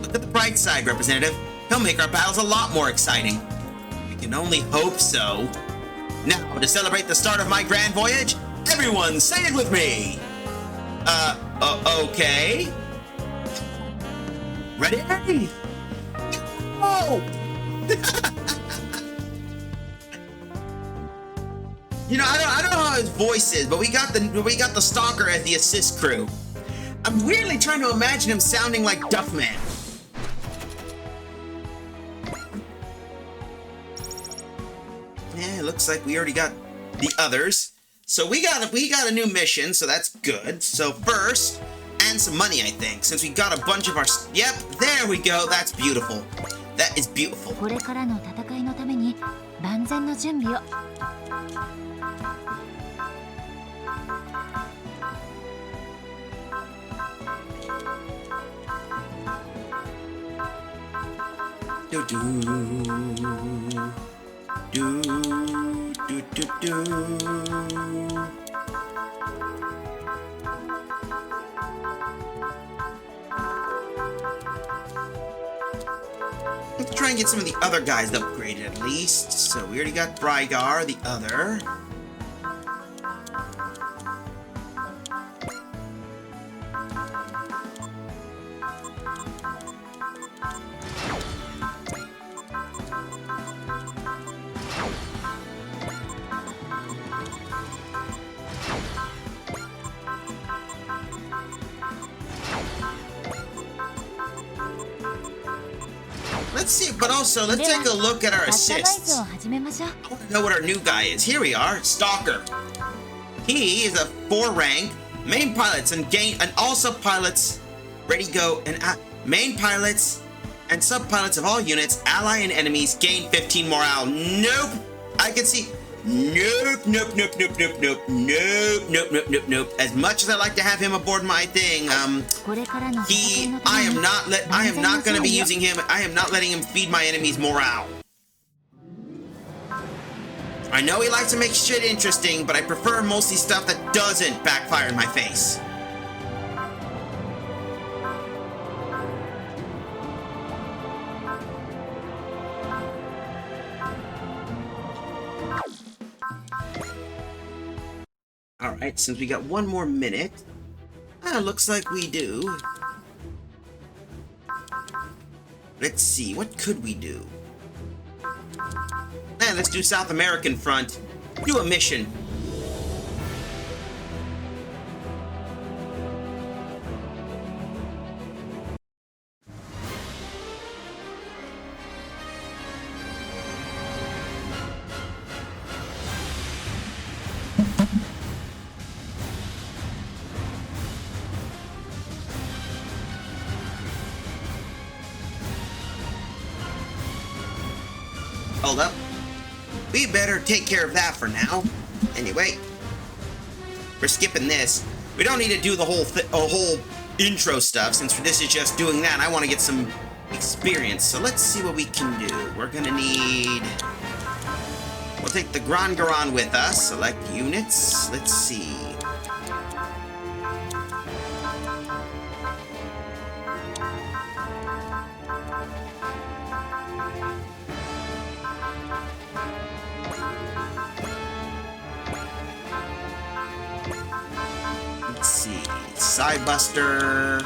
Look at the bright side, Representative. He'll make our battles a lot more exciting. We can only hope so. Now, to celebrate the start of my grand voyage, everyone say it with me. Okay. Ready? Oh! You know, I don't know how his voice is, but we got the Stalker as the assist crew. I'm weirdly trying to imagine him sounding like Duffman. Yeah, it looks like we already got the others. So we got a new mission, so that's good. So first, and some money, I think, since we got a bunch of our. Yep, there we go. That's beautiful. That is beautiful. これからの戦いのために万全の準備を。Do do do do do do. Let's try and get some of the other guys upgraded at least. So we already got Brygar, the other. Let's see, but also let's take a look at our assists. I want to know what our new guy is. Here we are, Stalker. He is a 4-rank main pilots and all sub-pilots ready go and main pilots and sub-pilots of all units, ally and enemies gain 15 morale. Nope. I can see. Nope. As much as I like to have him aboard my thing, I am not going to be using him. I am not letting him feed my enemies morale. I know he likes to make shit interesting, but I prefer mostly stuff that doesn't backfire in my face. Alright, since we got one more minute, looks like we do. Let's see, what could we do? Let's do South American front. Do a mission. Hold up. We better take care of that for now. Anyway, we're skipping this. We don't need to do the whole intro stuff, since this is just doing that. I want to get some experience. So let's see what we can do. We're gonna need. We'll take the Gran Garan with us. Select units. Let's see. Let's see. Sidebuster.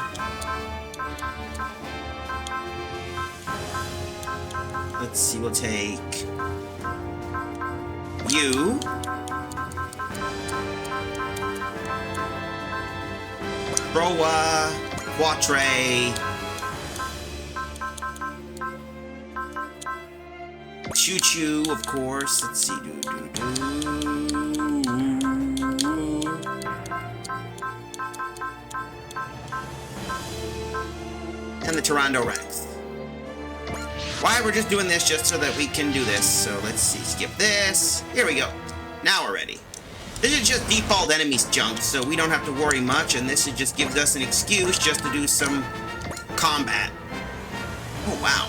Let's see, we'll take you. Proa, Quatre, Choo Choo, of course. Let's see. and the Tyrando Rex. Why we're just doing this just so that we can do this. So let's see, skip this. Here we go. Now we're ready. This is just default enemies junk, so we don't have to worry much, and this just gives us an excuse just to do some combat. Oh, wow.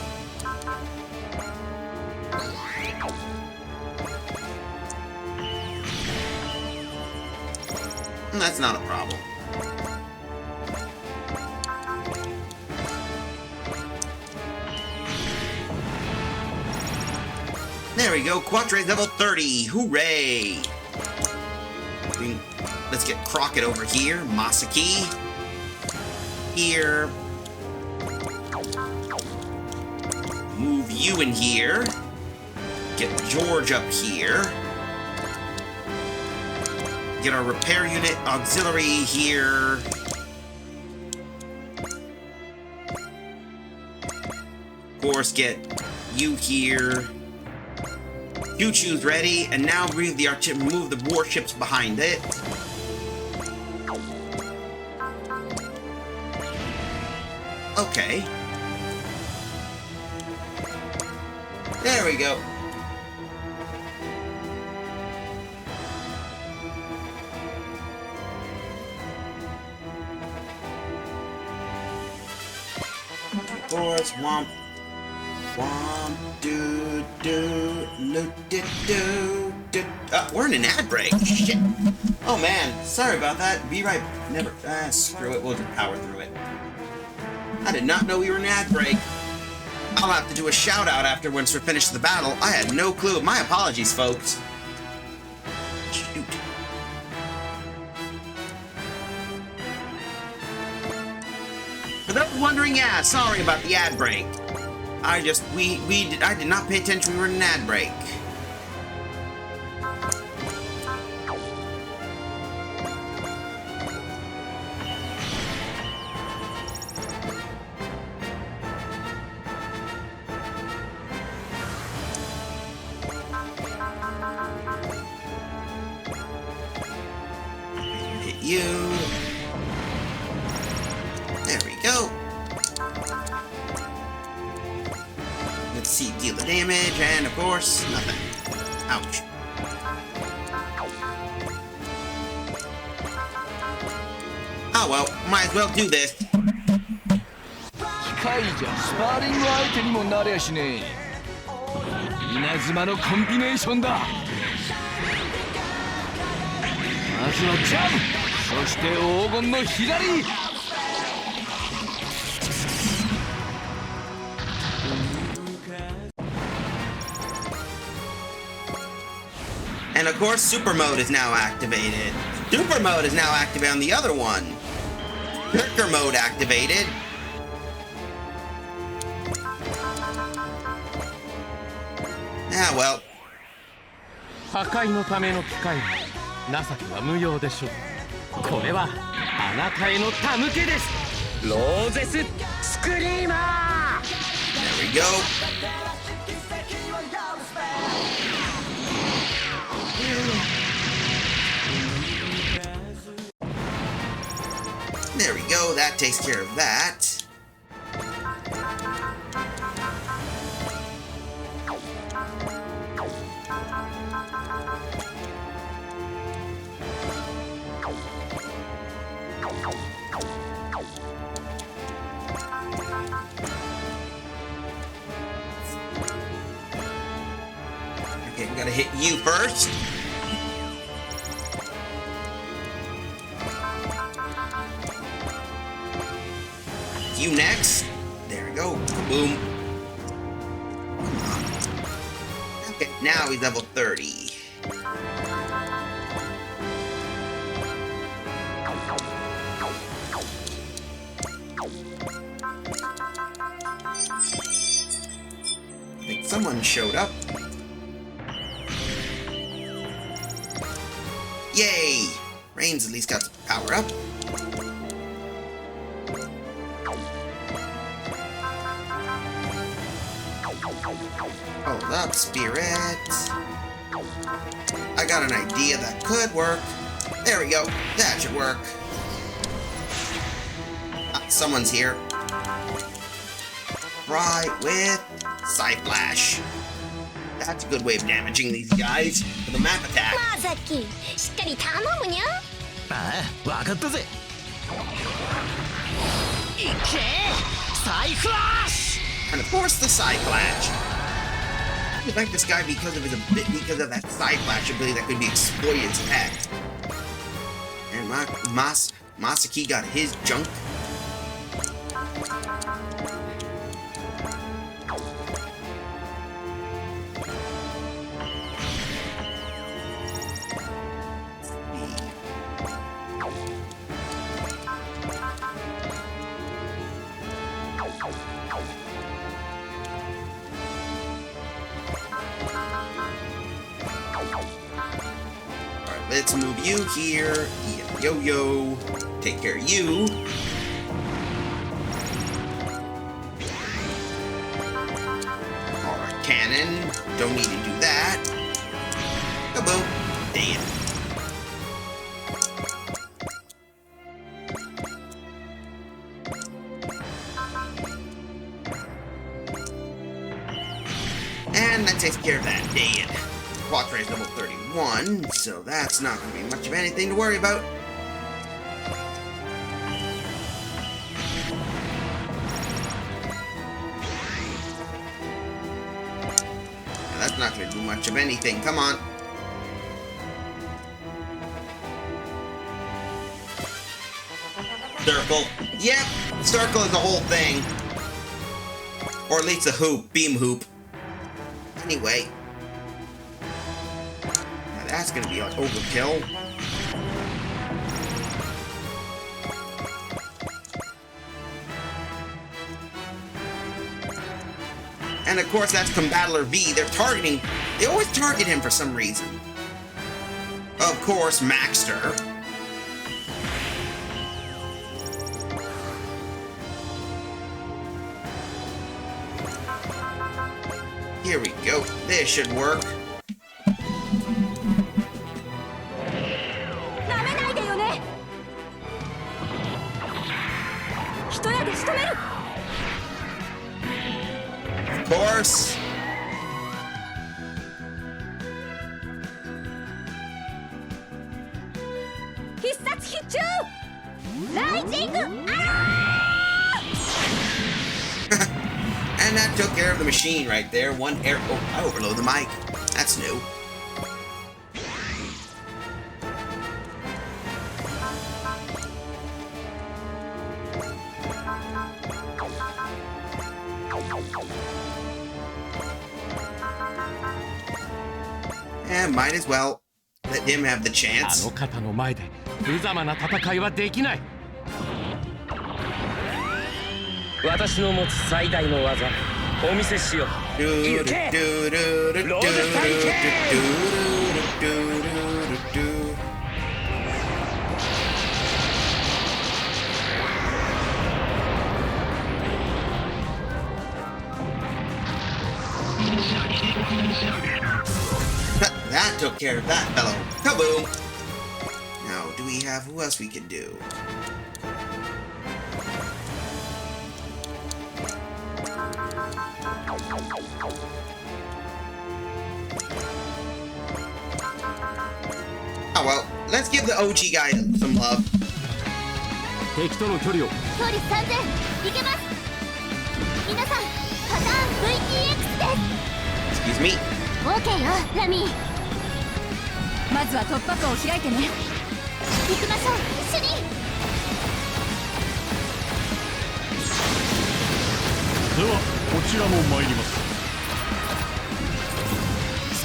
That's not a problem. There we go, Quatrace level 30. Hooray! Let's get Crockett over here. Masaki. Here. Move you in here. Get George up here. Get our repair unit auxiliary here. Of course, get you here. Choo-choo's ready, and now move the warships behind it. Okay. There we go. Of course, womp. Womp, do, do, lo, do, do, do. We're in an ad break. Shit. Oh man, sorry about that. Be right. Never. Screw it. We'll just power through it. I did not know we were in an ad break. I'll have to do a shout out after once we're finished the battle. I had no clue. My apologies, folks. Shoot. For those wondering, yeah, sorry about the ad break. I did not pay attention. We were in an ad break. Hit you. There we go. Let's see, deal the damage, and of course, nothing. Ouch. Oh well, might as well do this. 機械じゃスパーリング相手にもなりゃしねえ。稲妻のコンビネーションだ。まずはジャブ、そして黄金の左。And of course, Super Mode is now activated. Super Mode is now activated on the other one. Perker Mode activated. Ah, well. 破壊のための機械は情けは無用でしょう。これはあなたへの手向けです。ローゼススクリーマー。 There we go. There we go, that takes care of that. Okay, we gotta hit you first. You next. There we go. Boom. Okay, now he's level 30. I think someone showed up. Yay! Rain's at least got some power up. Hold up, Spirit. I got an idea that could work. There we go. That should work. Ah, someone's here. Fry with Side Flash. That's a good way of damaging these guys with a map attack. まあさっきしっかり頼むにゃ。ああ、わかったぜ。いけ、サイフラッシュ。 And of course, the Side Flash. I like this guy because of that Side Flash ability that could be exploited as heck. And Masaki got his junk. Let's move you here. Yo-yo. Take care of you. Alright, cannon. Don't need to do that. Kaboom. Damn. And that takes care of that. Damn. Quattro is level 31, so that's not going to be much of anything to worry about. Now, that's not going to do much of anything. Come on. Circle. Yep, circle is the whole thing. Or at least a hoop, beam hoop. Anyway. That's gonna be like overkill. And of course that's Combattler V. They always target him for some reason. Of course, Maxter. Here we go. This should work. Of course. And that took care of the machine right there. One air. Oh, I overload the mic. That's new. And might as well let him have the chance. あの方の前で無様な戦いはできない。私の持つ最大の技、お見せしよう。行け！ローゼスタイケ！That took care of that fellow. Kaboom! Now, do we have who else we can do? Oh well, let's give the OG guy some love. 敵との距離を。距離3000いけます。皆さん、パターン VTX です。 Excuse me. OK よ、ラミー。まずは突破口を開いてね。行きましょう、主任。ではこちらも参ります。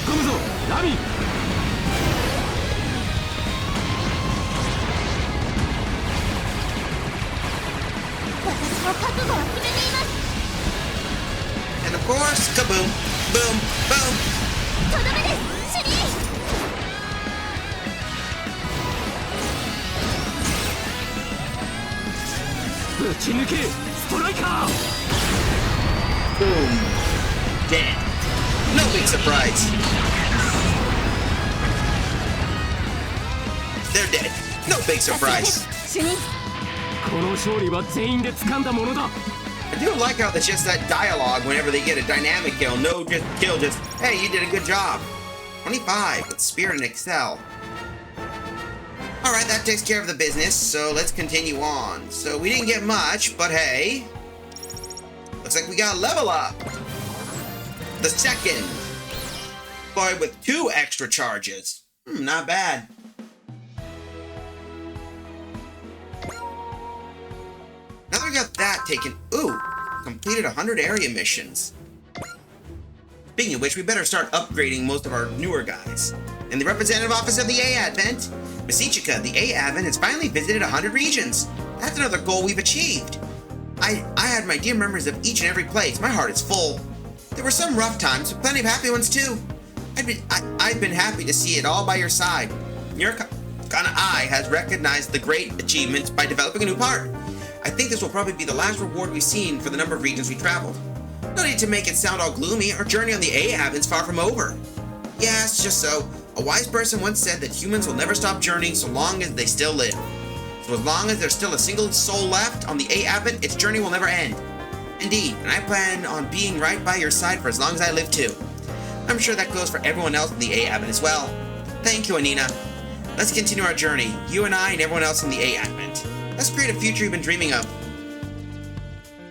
突っ込むぞ、ラミー。私も覚悟は決めています。 And of course, kaboom, boom, boom. とどめです、主任。ぶち抜け、ストライカー。Boom. Dead. No big surprise. They're dead. No big surprise. 主任。この勝利は全員で掴んだものだ。I do like how there's just that dialogue whenever they get a dynamic kill. No just kill, just, hey, you did a good job. 25 with Spirit and Excel. Alright, that takes care of the business, so let's continue on. So we didn't get much, but hey. Looks like we got a level up. The second. Deployed with 2 extra charges. Not bad. Now that we got that taken, ooh, completed 100 area missions. Speaking of which, we better start upgrading most of our newer guys. In the representative office of the A-Advent, Masichika, the A-Advent has finally visited 100 regions. That's another goal we've achieved. I had my dear memories of each and every place. My heart is full. There were some rough times, but plenty of happy ones too. I've been happy to see it all by your side. Your Kana Eye has recognized the great achievements by developing a new part. I think this will probably be the last reward we've seen for the number of regions we traveled. No need to make it sound all gloomy. Our journey on the A-Advent's far from over. Yes, just so. A wise person once said that humans will never stop journeying so long as they still live. So as long as there's still a single soul left on the A-Advent, its journey will never end. Indeed, and I plan on being right by your side for as long as I live too. I'm sure that goes for everyone else in the A-Advent as well. Thank you, Anina. Let's continue our journey, you and I and everyone else in the A-Advent. Let's create a future you've been dreaming of.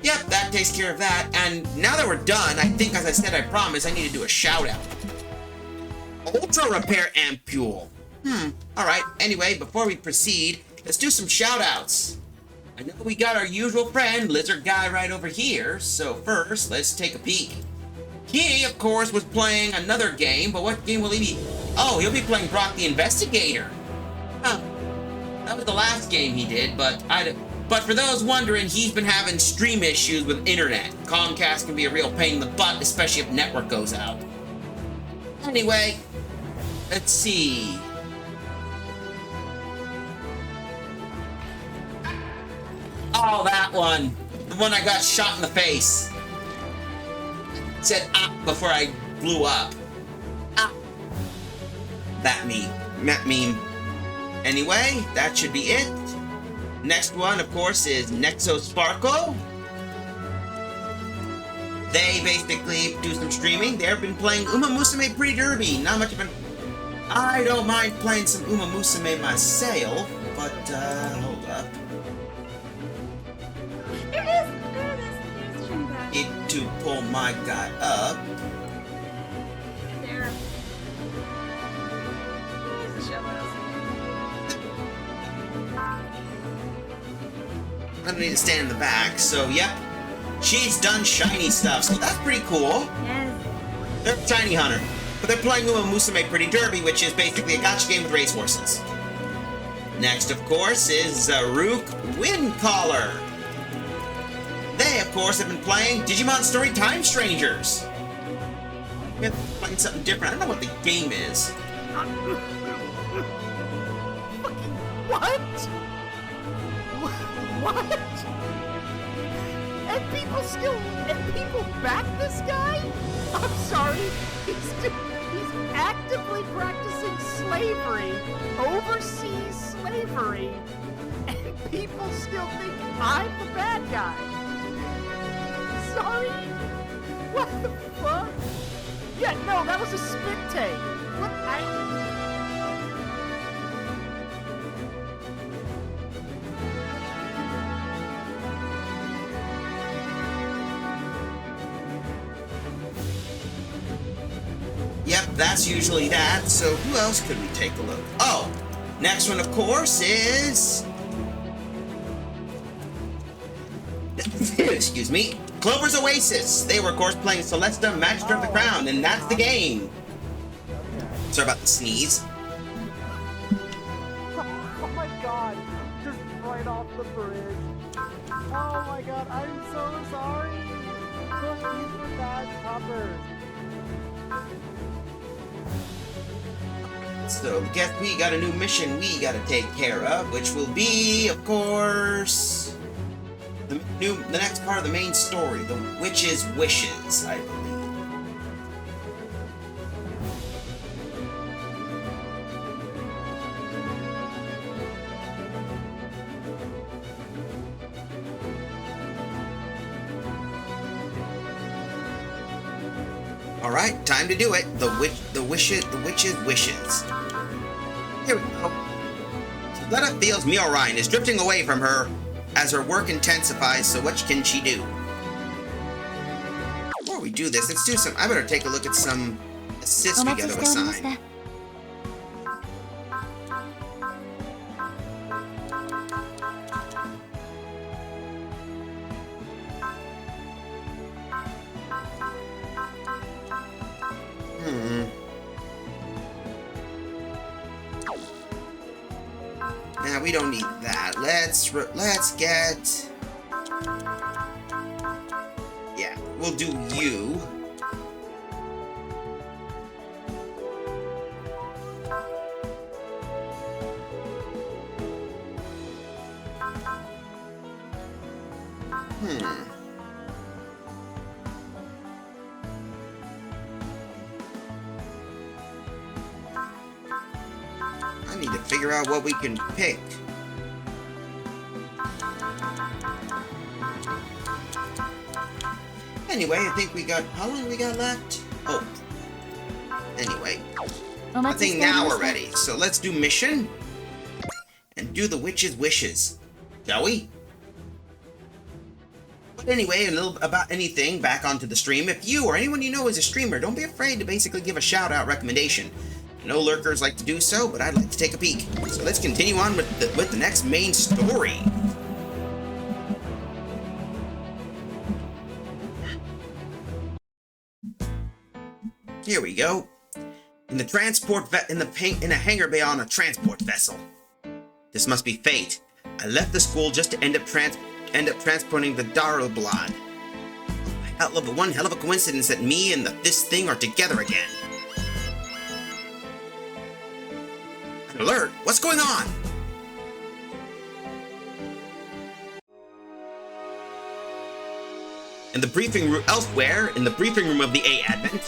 Yep, that takes care of that. And now that we're done, I think, as I said, I promised, I need to do a shout-out. Ultra Repair Ampule. Alright, anyway, before we proceed, let's do some shout-outs. I know we got our usual friend, Lizard Guy, right over here, so first, let's take a peek. He, of course, was playing another game, but what game will he be? Oh, he'll be playing Brock the Investigator. Huh. That was the last game he did, but for those wondering, he's been having stream issues with internet. Comcast can be a real pain in the butt, especially if network goes out. Anyway, let's see. Oh, that one. The one I got shot in the face. It said before I blew up. That meme. Anyway, that should be it. Next one, of course, is Nexo Sparkle. They basically do some streaming. They've been playing Uma Musume Pretty Derby. Not much of an... I don't mind playing some Uma Musume myself, but, hold up. There it is. Need to pull my guy up. There. I don't need to stand in the back, so yep. She's done shiny stuff, so that's pretty cool. Yes. They're Shiny Hunter, but they're playing Uma Musume Pretty Derby, which is basically a gacha game with racehorses. Next, of course, is Zaruk Windcaller. They, of course, have been playing Digimon Story Time Strangers. They're playing something different. I don't know what the game is. What? What? And people back this guy? I'm sorry. He's actively practicing slavery, overseas slavery, and people still think I'm the bad guy. Sorry? What the fuck? Yeah, no, that was a spit take. What? Yep, that's usually that, so who else could we take a look? Oh, next one, of course, is... Excuse me. Clover's Oasis. They were, of course, playing Celesta, Magister of the Crown, and that's the game. Sorry about the sneeze. Oh my god, just right off the bridge. Oh my god, I'm so sorry. These were bad puppers. So, guess we got a new mission we gotta take care of, which will be, of course, the next part of the main story, the Witch's Wishes, I believe. All right, time to do it. The witch's wishes. Here we go. Letta feels Mio Ryan is drifting away from her as her work intensifies, so what can she do? Before we do this, let's do some... I better take a look at some assists we got to assign. Now we don't need that. Let's get. Yeah, we'll do you. I need to figure out what we can pick. Anyway, I think we got... How long we got left? Oh. Anyway. I think now we're ready. So let's do mission. And do the witch's wishes. Shall we? But anyway, a little about anything back onto the stream. If you or anyone you know is a streamer, don't be afraid to basically give a shout-out recommendation. I know lurkers like to do so, but I'd like to take a peek. So let's continue on with the next main story. Here we go. In the in a hangar bay on a transport vessel. This must be fate. I left the school just to end up transporting the Darulblad. One hell of a coincidence that me and this thing are together again. Alert! What's going on? In the briefing room elsewhere, in the briefing room of the A Advent.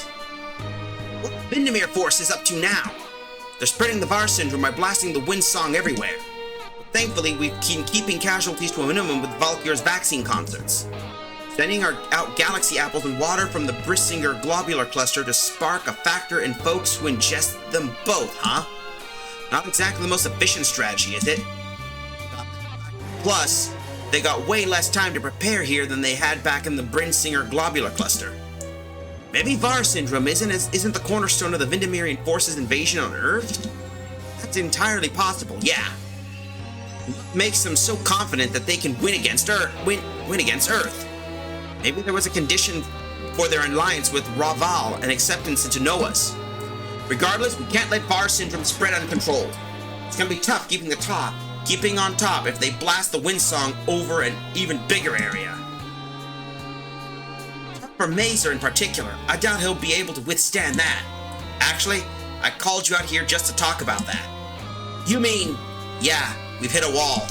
What Vindemir force is up to now? They're spreading the Var syndrome by blasting the wind song everywhere. But thankfully, we've been keeping casualties to a minimum with Valkyr's vaccine concerts. Sending out galaxy apples and water from the Brissinger globular cluster to spark a factor in folks who ingest them both, huh? Not exactly the most efficient strategy, is it? Plus, they got way less time to prepare here than they had back in the Brinsinger globular cluster. Maybe Var syndrome isn't the cornerstone of the Vindemirian forces' invasion on Earth? That's entirely possible, yeah. What makes them so confident that they can win against Earth? Maybe there was a condition for their alliance with Raval and acceptance into Noah's. Regardless, we can't let Var syndrome spread uncontrolled. It's gonna be tough keeping on top if they blast the wind song over an even bigger area. For Mazer in particular, I doubt he'll be able to withstand that. Actually, I called you out here just to talk about that. You mean, yeah, we've hit a wall.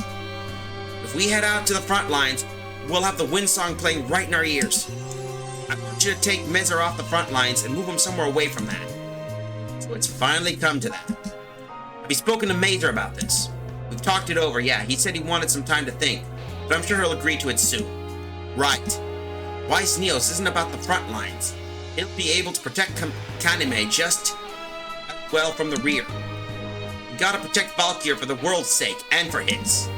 If we head out to the front lines, we'll have the wind song playing right in our ears. I want you to take Mazer off the front lines and move him somewhere away from that. So it's finally come to that. Have you spoken to Mazer about this? We've talked it over, yeah. He said he wanted some time to think, but I'm sure he'll agree to it soon. Right. Weiss Neos isn't about the front lines. He'll be able to protect Kanime just as well from the rear. We gotta protect Valkyr for the world's sake, and for his.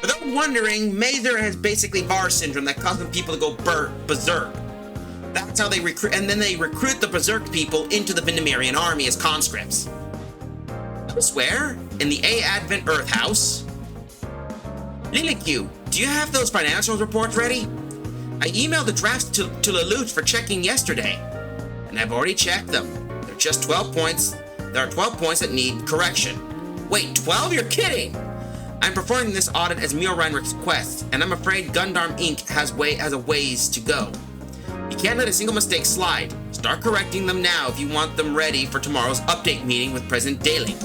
For those wondering, Mazer has basically Var syndrome that causes people to go berserk. That's how they recruit, and then they recruit the berserk people into the Vindemirian army as conscripts. Elsewhere, in the A Advent Earth House. Liliq, do you have those financial reports ready? I emailed the drafts to Lelouch for checking yesterday, and I've already checked them. They're just 12 points. There are 12 points that need correction. Wait, 12? You're kidding! I'm performing this audit as Mioran requests, and I'm afraid Gundam Inc. has a ways to go. You can't let a single mistake slide. Start correcting them now if you want them ready for tomorrow's update meeting with President Daly.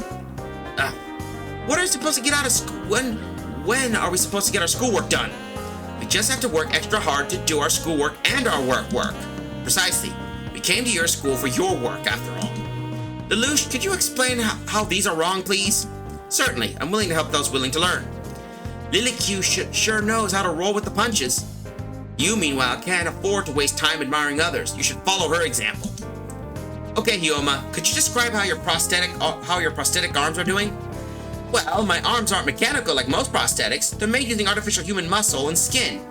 What are we supposed to get out of school? When are we supposed to get our schoolwork done? We just have to work extra hard to do our schoolwork and our work. Precisely. We came to your school for your work, after all. Lelouch, could you explain how these are wrong, please? Certainly. I'm willing to help those willing to learn. Liliq sure knows how to roll with the punches. You, meanwhile, can't afford to waste time admiring others. You should follow her example. Okay, Hyoma, could you describe how your prosthetic arms are doing? Well, my arms aren't mechanical like most prosthetics. They're made using artificial human muscle and skin.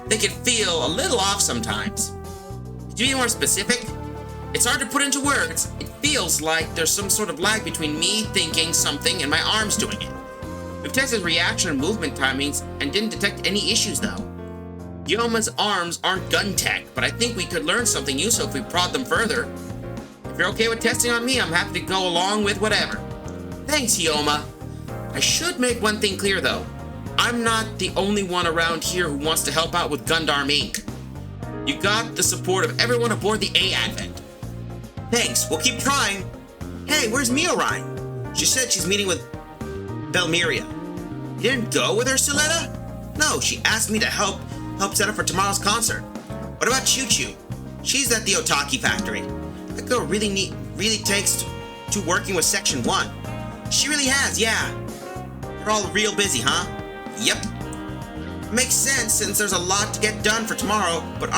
They can feel a little off sometimes. Could you be more specific? It's hard to put into words. It feels like there's some sort of lag between me thinking something and my arms doing it. We've tested reaction and movement timings and didn't detect any issues though. Hyoma's arms aren't gun tech, but I think we could learn something useful if we prod them further. If you're okay with testing on me, I'm happy to go along with whatever. Thanks, Hyoma. I should make one thing clear though. I'm not the only one around here who wants to help out with Gundam Inc. You got the support of everyone aboard the A Advent. Thanks, we'll keep trying. Hey, where's Miorine? She said she's meeting with Belmiria. You didn't go with her, Suletta? No, she asked me to help set up for tomorrow's concert. What about Choo Choo? She's at the Otaki factory. That girl really takes to working with Section 1. She really has, yeah. You're all real busy, huh? Yep. Makes sense since there's a lot to get done for tomorrow, but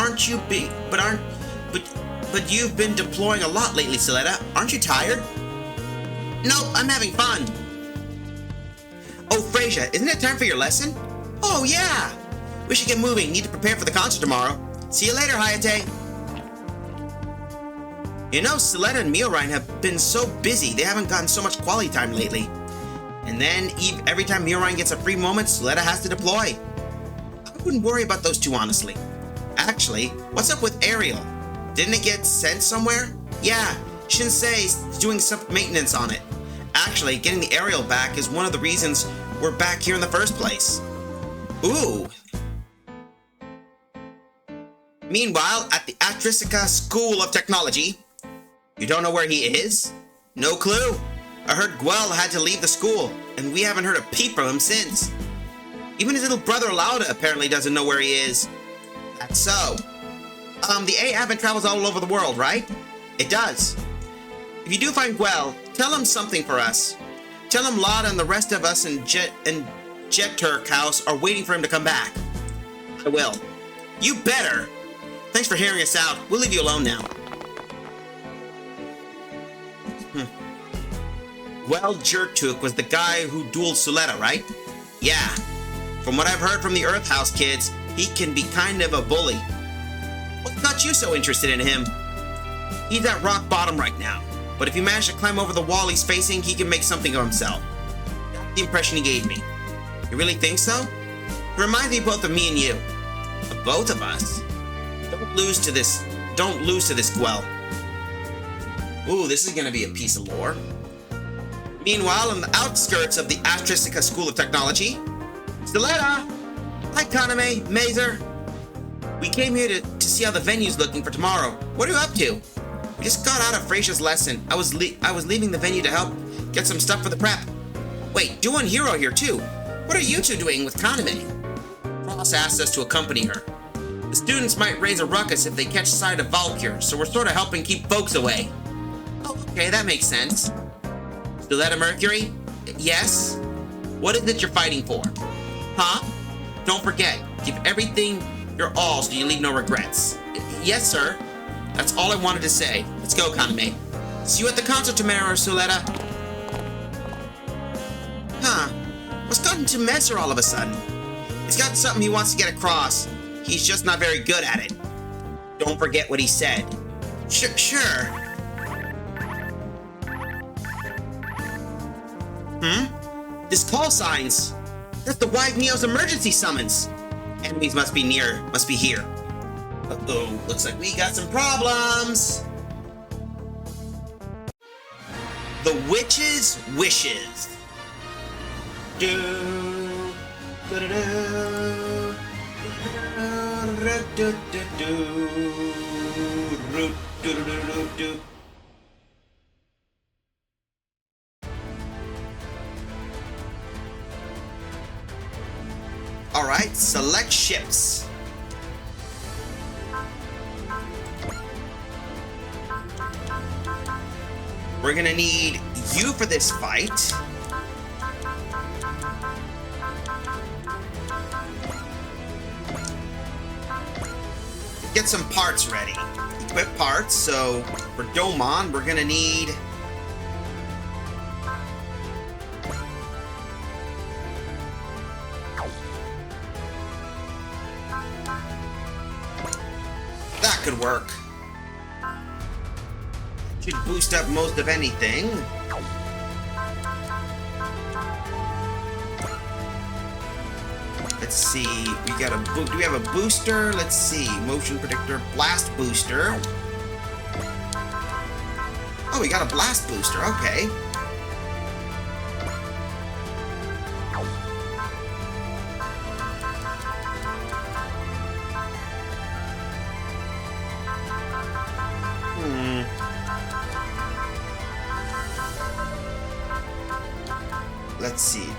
you've been deploying a lot lately, Suletta. Aren't you tired? Nope, I'm having fun. Oh, Freysia, isn't it time for your lesson? Oh, yeah. We should get moving. Need to prepare for the concert tomorrow. See you later, Hayate. You know, Suletta and Miorine have been so busy, they haven't gotten so much quality time lately. And then, every time Miorine gets a free moment, Suletta has to deploy. I wouldn't worry about those two, honestly. Actually, what's up with Ariel? Didn't it get sent somewhere? Yeah, Shinsei's doing some maintenance on it. Actually, getting the Ariel back is one of the reasons we're back here in the first place. Ooh. Meanwhile, at the Atricica School of Technology, you don't know where he is? No clue. I heard Guel had to leave the school, and we haven't heard a peep from him since. Even his little brother Lauda apparently doesn't know where he is. That's so. The A Advent travels all over the world, right? It does. If you do find Guel, tell him something for us. Tell him Lauda and the rest of us in Jet Turk House are waiting for him to come back. I will. You better. Thanks for hearing us out. We'll leave you alone now. Well, Jertuk was the guy who dueled Suletta, right? Yeah. From what I've heard from the Earth House kids, he can be kind of a bully. What got you so interested in him? He's at rock bottom right now, but if you manage to climb over the wall he's facing, he can make something of himself. That's the impression he gave me. You really think so? It reminds me both of me and you. Of both of us. Don't lose to this Guel. Ooh, this is gonna be a piece of lore. Meanwhile, on the outskirts of the Atricica School of Technology, Suletta! Hi, Kaname, Mazer. We came here to see how the venue's looking for tomorrow. What are you up to? We just got out of Freysia's lesson. I was leaving the venue to help get some stuff for the prep. Wait, Duo and Hero here too. What are you two doing with Kaname? Ross asked us to accompany her. The students might raise a ruckus if they catch sight of Valkyr, so we're sort of helping keep folks away. Oh, okay, that makes sense. Suletta Mercury? Yes? What is it you're fighting for? Huh? Don't forget, give everything your all so you leave no regrets. Yes, sir. That's all I wanted to say. Let's go, Kaname. See you at the concert tomorrow, Suletta. Huh. What's gotten to Messer all of a sudden? He's got something he wants to get across. He's just not very good at it. Don't forget what he said. Sure. This call signs. That's the Wide Neo's emergency summons. Enemies must be here. Uh-oh, looks like we got some problems. The Witch's Wishes. Alright, select ships. We're gonna need you for this fight. get some parts ready. Equip parts. So for Domon, we're gonna need. That could work. Should boost up most of anything. Let's see. We got a do we have a booster? Let's see. Motion predictor, blast booster. Oh, we got a blast booster. Okay. Let's see.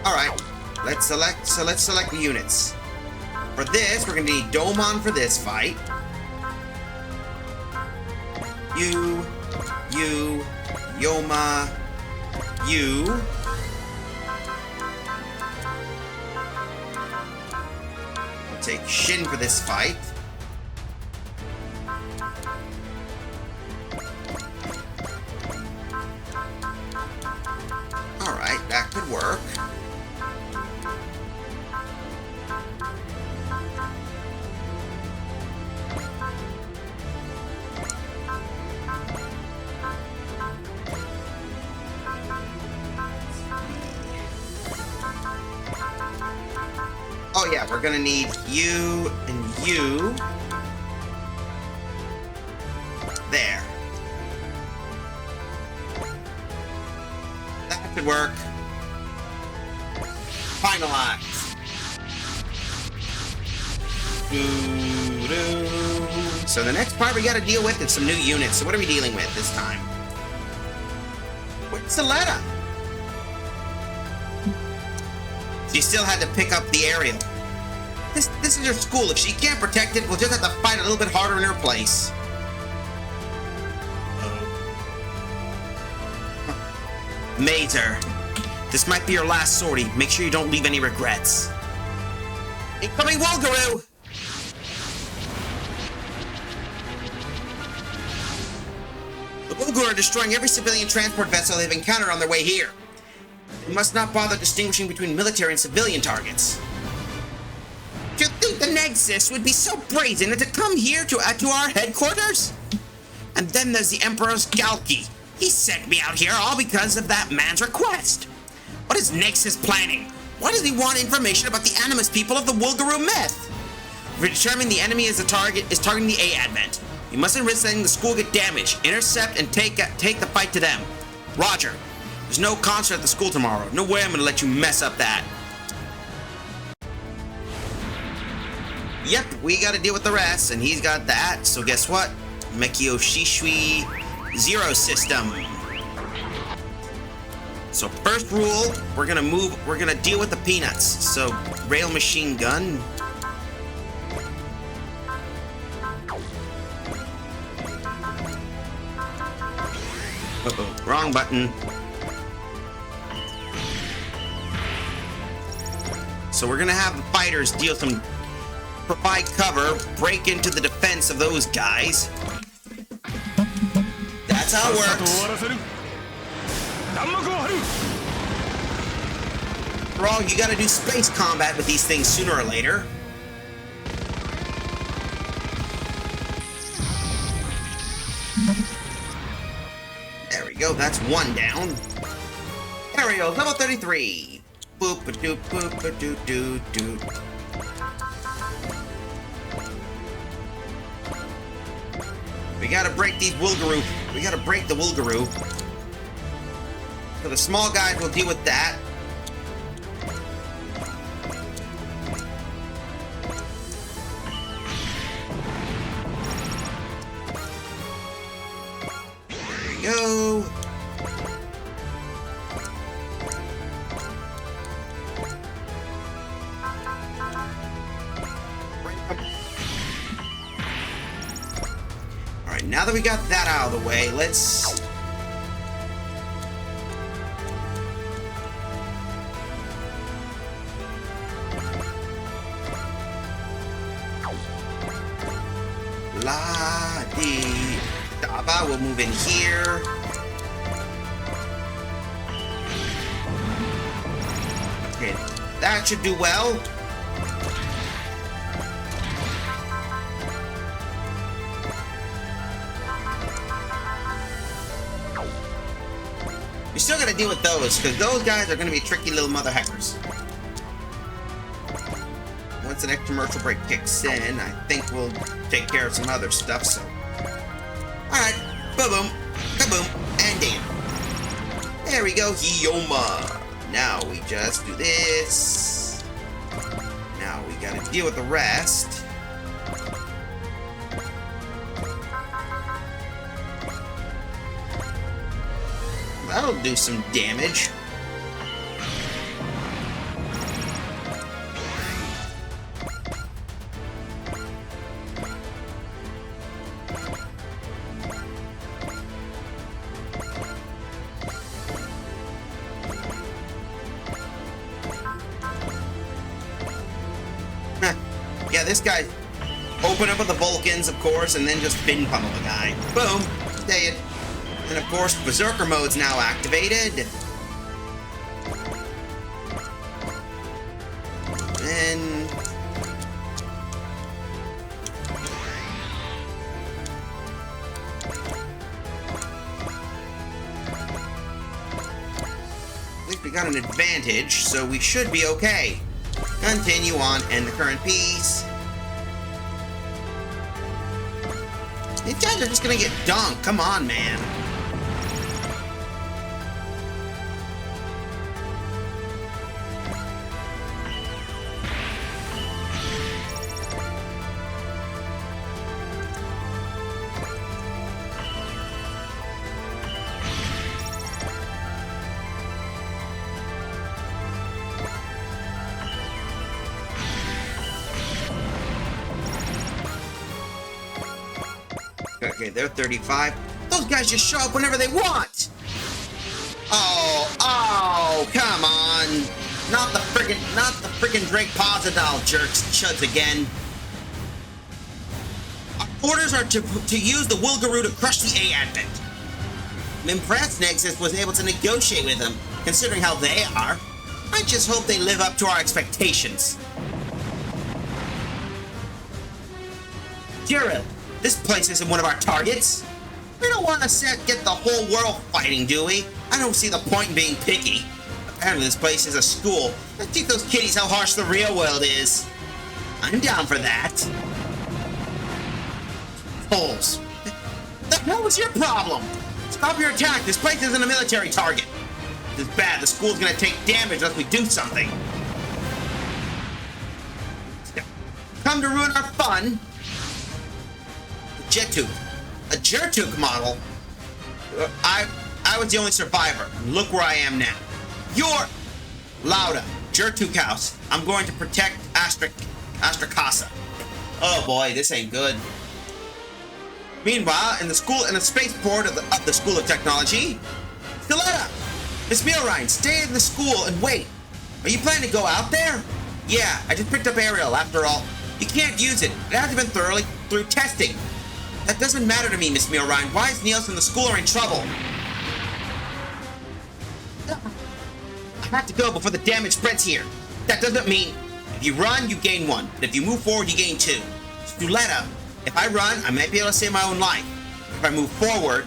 Alright, let's select the units. For this, we're gonna need Domon for this fight. You, Yoma, you. We'll take Shin for this fight. Alright, that could work. Oh yeah, we're gonna need you and you. There. That could work. Finalize. So the next part we gotta deal with is some new units. So what are we dealing with this time? Where's Soletta? She still had to pick up the aerial. This is her school. If she can't protect it, we'll just have to fight a little bit harder in her place. Mater, this might be your last sortie. Make sure you don't leave any regrets. Incoming Wolgaroo! The Wolgaroo are destroying every civilian transport vessel they've encountered on their way here. They must not bother distinguishing between military and civilian targets. Do you think the Nexus would be so brazen to come here to our headquarters? And then there's the Emperor's Galki. He sent me out here all because of that man's request. What is Nexus planning? Why does he want information about the Animus people of the Wolgaroo myth? If we determine the enemy is targeting the A-Advent, we mustn't risk letting the school get damaged. Intercept and take the fight to them. Roger. There's no concert at the school tomorrow. No way I'm gonna let you mess up that. Yep, we gotta deal with the rest, and he's got that, so guess what? Mekio Shishui Zero System. So first rule, we're gonna deal with the peanuts. So rail machine gun. Uh-oh, wrong button. So we're gonna have the fighters provide cover, break into the defense of those guys. That's how it works. After all, you gotta do space combat with these things sooner or later. There we go, that's one down. Aerial, level 33. Boop-a-doop, boop-a-doo-doo-doo. We gotta break these Wolgaroo. We gotta break the Wolgaroo. So the small guys will deal with that. There we go. Alright, now that we got that out of the way, let's... La-dee-da-ba, we'll move in here. Okay, that should do well. We still gotta deal with those, because those guys are gonna be tricky little mother heckers. Once the next commercial break kicks in, I think we'll take care of some other stuff, so... Alright, boom, kaboom, and damn. There we go, Hiyoma. Now we just do this. Now we gotta deal with the rest. That'll do some damage. Yeah, this guy open up with the Vulcans, of course, and then just fin pummel the guy. Boom, dead. And of course, Berserker mode's now activated. And... at least we got an advantage, so we should be okay. Continue on, end the current piece. These guys are just gonna get dunked. Come on, man. Okay, they're 35. Those guys just show up whenever they want. Oh, come on. Not the friggin' Drake Posital jerks chuds again. Our orders are to use the Wilgaroo to crush the A-Advent. I'm impressed Nexus was able to negotiate with them, considering how they are. I just hope they live up to our expectations. Kira, this place isn't one of our targets. We don't want to get the whole world fighting, do we? I don't see the point in being picky. Apparently this place is a school. Let's teach those kiddies how harsh the real world is. I'm down for that. Holes. The hell was your problem? Stop your attack. This place isn't a military target. This is bad. The school's gonna take damage unless we do something. Come to ruin our fun. Jetuk. A Jertuk model? I was the only survivor. Look where I am now. You're... Lauda. Jertuk House. I'm going to protect Astrakasa. Oh boy, this ain't good. Meanwhile, in the spaceport of the School of Technology... Stiletta! Miss Milrine, stay in the school and wait. Are you planning to go out there? Yeah, I just picked up Ariel, after all. You can't use it. It hasn't been thoroughly through testing. That doesn't matter to me, Miss Milrine. Wise Niels and the school are in trouble. I have to go before the damage spreads here. That doesn't mean if you run, you gain 1. But if you move forward, you gain 2. Stuletta, if I run, I might be able to save my own life. If I move forward,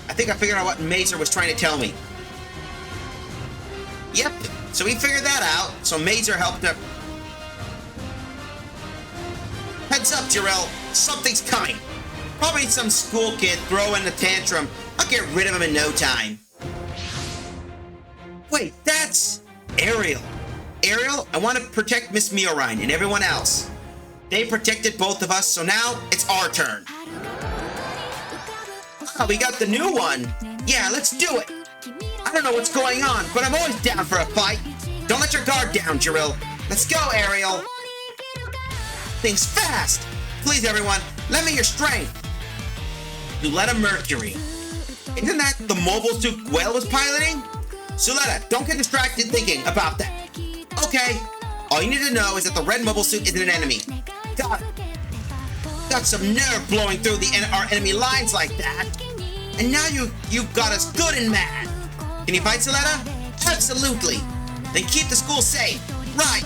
I think I figured out what Mazer was trying to tell me. Yep, so we figured that out. So Mazer helped her. Heads up, Jirel. Something's coming. Probably some school kid throwing a tantrum. I'll get rid of him in no time. Wait, that's Ariel. Ariel, I want to protect Miss Milrine and everyone else. They protected both of us, so now it's our turn. Oh, we got the new one. Yeah, let's do it. I don't know what's going on, but I'm always down for a fight. Don't let your guard down, Jiril. Let's go, Ariel. Things fast. Please, everyone, lend me your strength. Suletta Mercury. Isn't that the mobile suit Whale was piloting? Suletta, don't get distracted thinking about that. Okay, all you need to know is that the red mobile suit isn't an enemy. Got some nerve blowing through our enemy lines like that. And now you've got us good and mad. Can you fight, Suletta? Absolutely. Then keep the school safe. Right.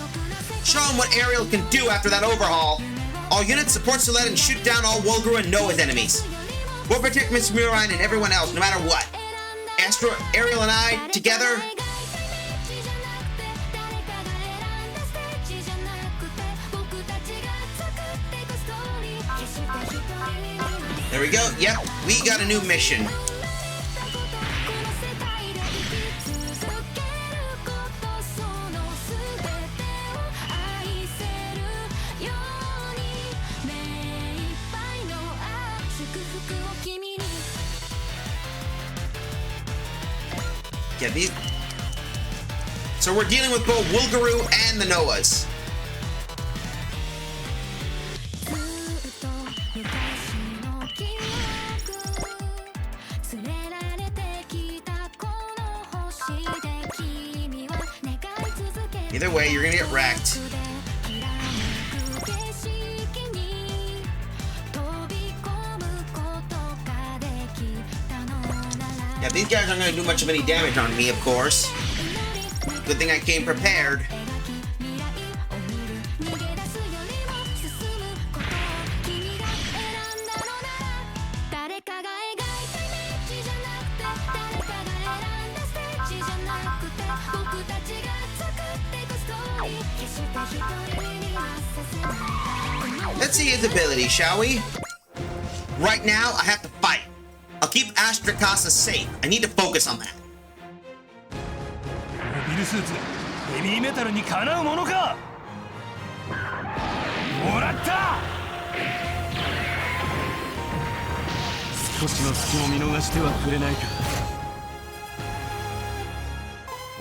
Show them what Ariel can do after that overhaul. All units support Suletta and shoot down all Wolguru and Noah's enemies. We'll protect Miss Murine and everyone else, no matter what. Astro, Ariel, and I, together... There we go. Yep, we got a new mission. Yeah, these... So we're dealing with both Wolguru and the Noahs. Either way, you're gonna get wrecked. Yeah, these guys aren't gonna do much of any damage on me, of course. Good thing I came prepared. Let's see his ability, shall we? Right now, I have to fight. I'll keep Astrakasa safe. I need to focus on that. モビルスーツヘビーメタルにかなうものか。もらった。少しの隙も見逃してはくれないか。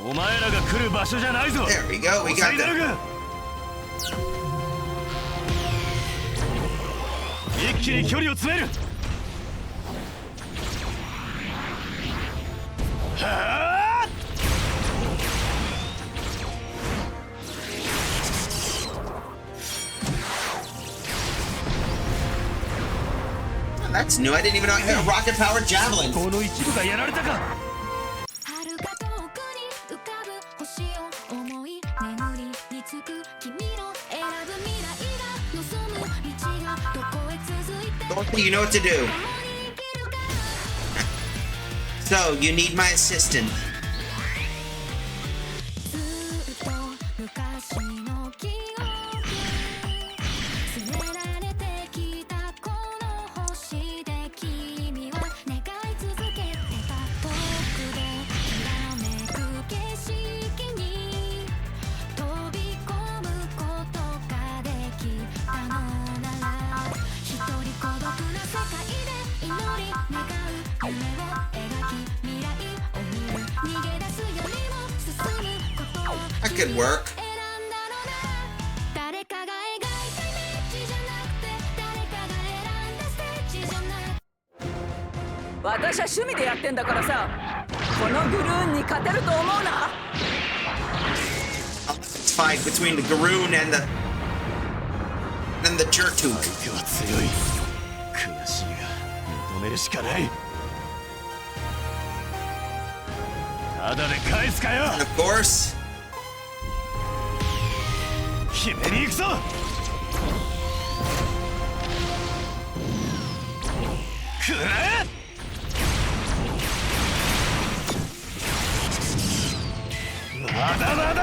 お前らが来る場所じゃないぞ。There we go. We got that. 一気に距離を詰める。はあ。That's new. I didn't even know I had a rocket-powered javelin. この一部がやられたか。You know what to do. So, you need my assistant. That could work. 私は趣味でやってんだからさ、このグルーンに勝てると思うな。Let's fight between the Garoon and the Jertooth. 相手は強い。悔しいが認めるしかない。ただで返すかよ。And of course. 決めに行くぞ。くらえ。まだまだ。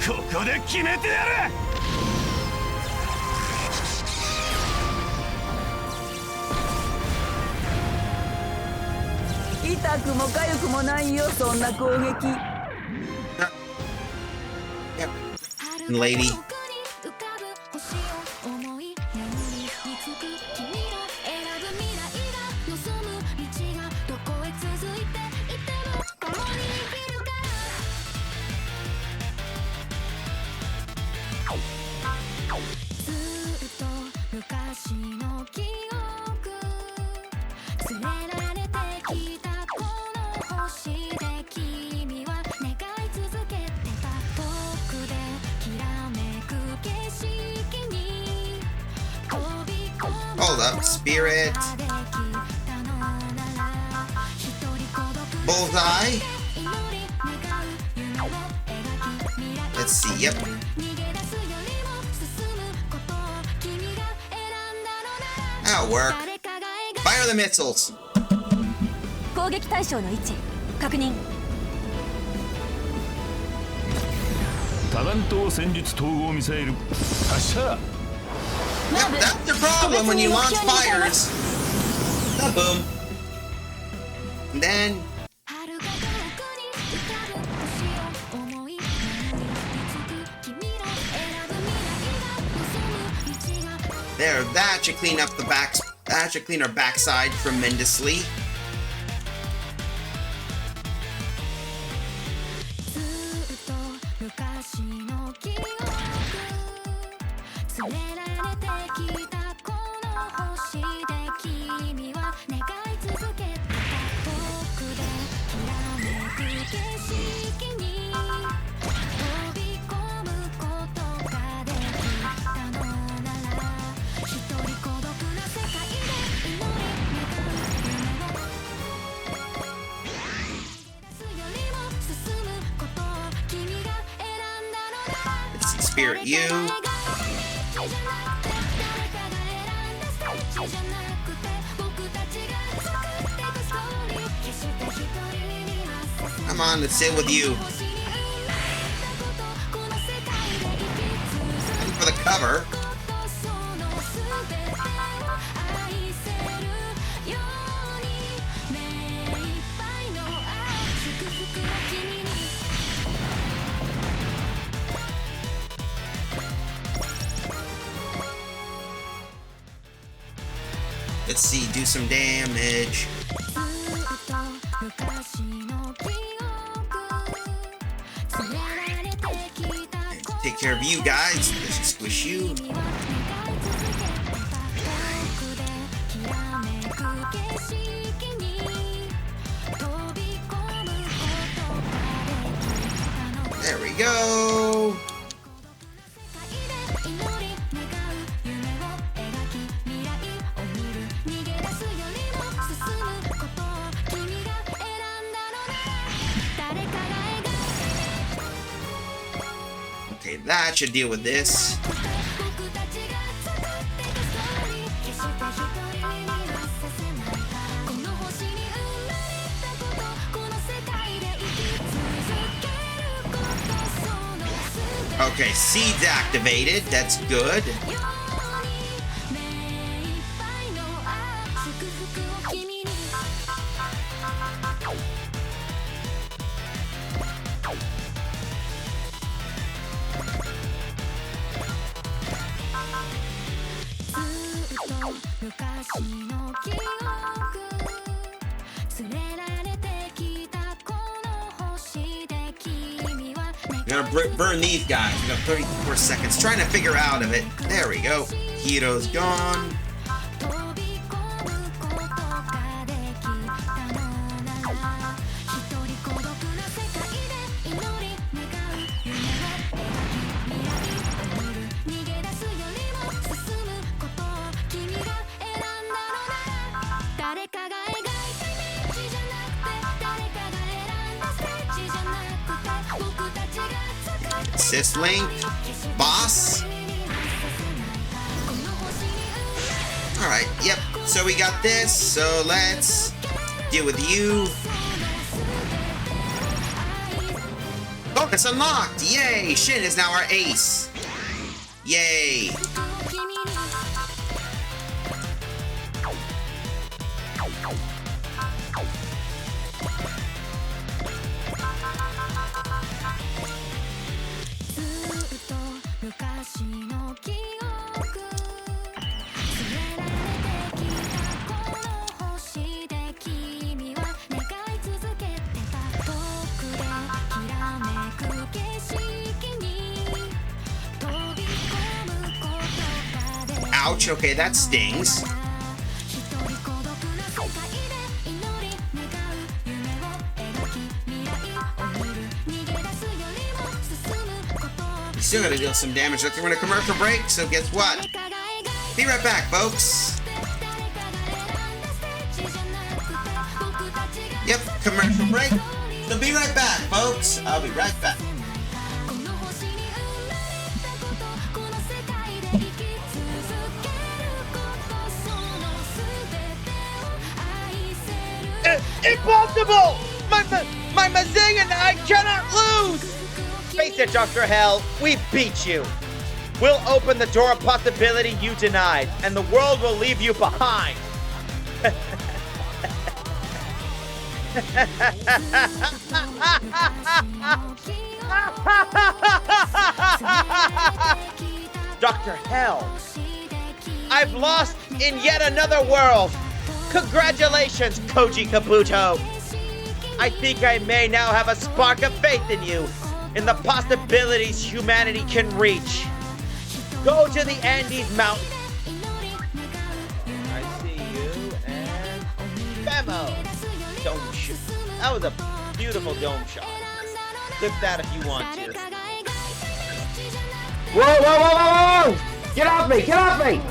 ここで決めてやる。痛くも痒くもないよ、そんな攻撃。Lady. Hold up, Spirit. Bullseye. Let's see, yep. That'll work. Fire the missiles. 攻撃対象の位置確認。多弾頭戦術統合ミサイル発射。 Yep, that's the problem when you launch fires. Boom. And then there, that should clean up the back. That should clean our backside tremendously. Spirit you. Come on, let's sit with you. And for the cover. Let's see, do some damage. Take care of you guys. Let's just squish you. There we go. Okay, that should deal with this. Okay, seeds activated. That's good. We're gonna burn these guys. We got 34 seconds trying to figure out of it. There we go. Hiro's gone. Syslink, boss. All right, yep. So we got this. So let's deal with you. Oh, it's unlocked! Yay! Shin is now our ace. Yay! Ouch, okay, that stings. You still gotta deal some damage. Look, we're in a commercial break, so guess what? Be right back, folks. Yep, commercial break. So be right back, folks. I'll be right back. Impossible! My Mazing and I cannot lose! Face it, Dr. Hell, we beat you. We'll open the door of possibility you denied, and the world will leave you behind. Dr. Hell, I've lost in yet another world. Congratulations, Koji Kabuto. I think I may now have a spark of faith in you, in the possibilities humanity can reach. Go to the Andes Mountain. I see you, and Bemo. Dome shot. That was a beautiful dome shot. Clip that if you want to. Whoa, whoa, whoa, whoa, whoa! Get off me! Get off me!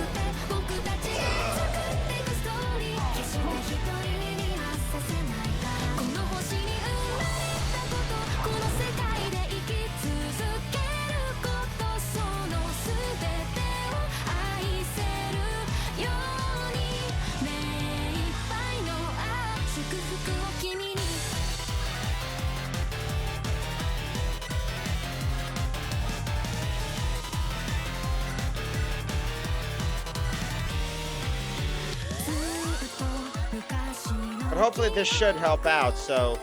But hopefully this should help out, so...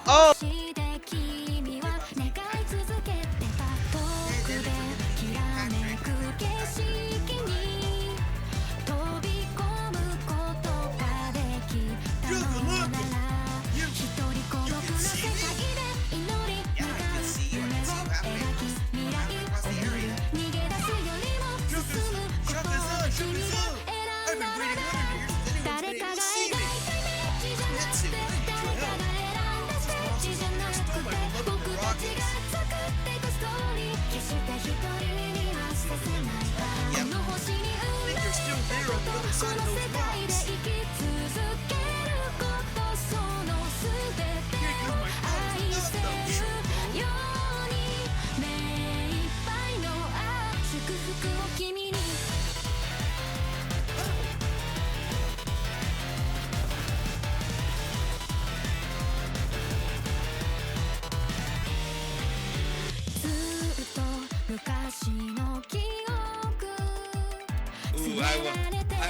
Oh!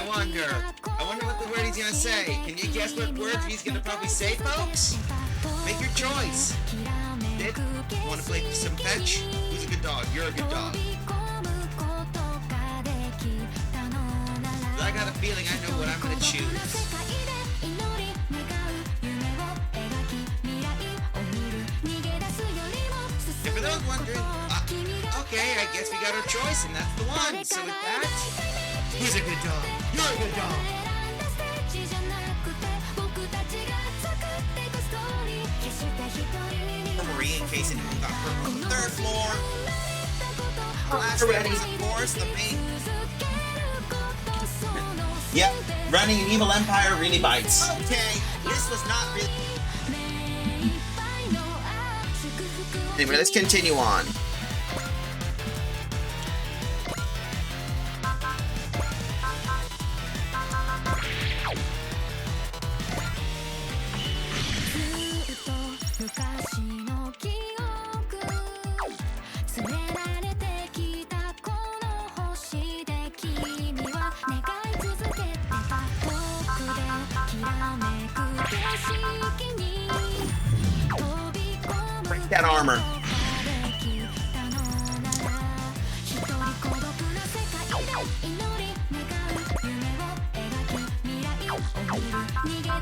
I wonder what the word he's gonna say. Can you guess what words he's gonna probably say, folks? Make your choice. Did want to play some fetch? Who's a good dog? You're a good dog. I got a feeling I know what I'm gonna choose. And for those wondering, okay, I guess we got our choice, and that's the one. So with that, who's a good dog? You're a good dog. For Marie, in case anyone got hurt on the third floor. Last ready, of course, the main. Yep, running an evil empire really bites. Okay, this was not really. Anyway, let's continue on. Break that armor.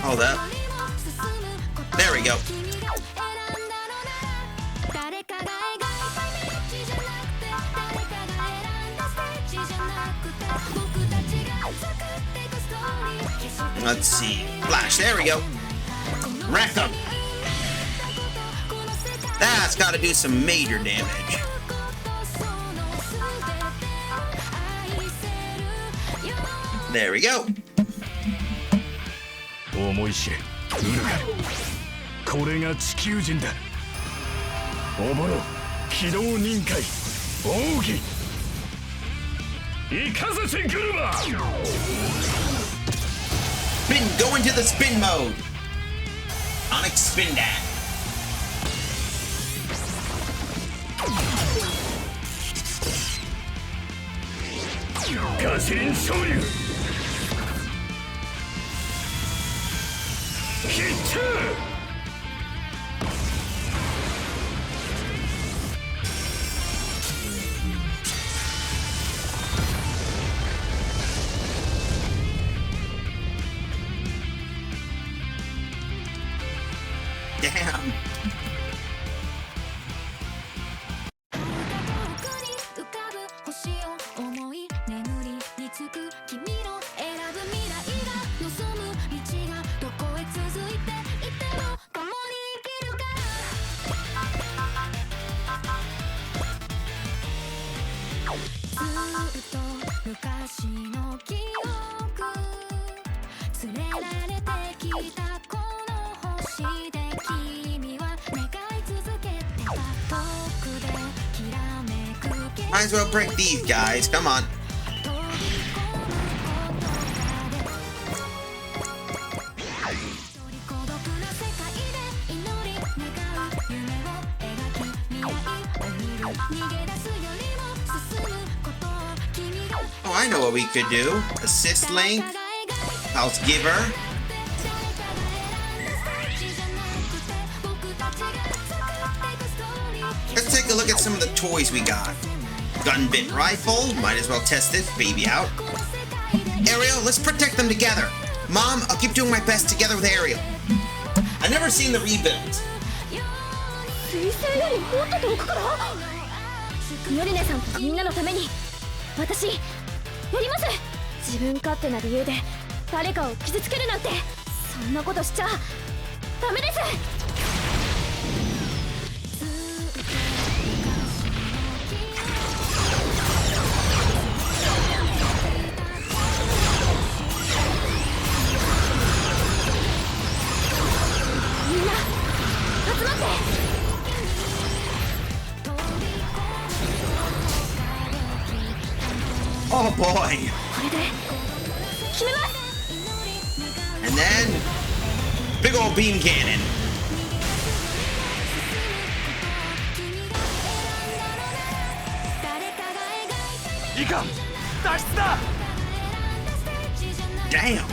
Oh, that. There we go. Let's see. Flash. There we go. Wreck him. That's got to do some major damage. There we go. 思い知れウルガル、これが地球人だ。おぼろ機動忍界奥義イカズチ車。 Spin, go into the spin mode. Onyx spin that. Gasoline Shoryu. Hit. Damn. Might as well break these guys. Come on. Oh, I know what we could do. Assist link. House giver. Let's take a look at some of the toys we got. Gun bit rifle. Might as well test this baby out. Ariel, let's protect them together. Mom, I'll keep doing my best together with Ariel. I've never seen the rebuild. ミオリネさんとみんなのために私やります。自分勝手な理由で誰かを傷つけるなんてそんなことしちゃダメです。みんな集まって。 Oh boy! And then, big old beam cannon. Damn!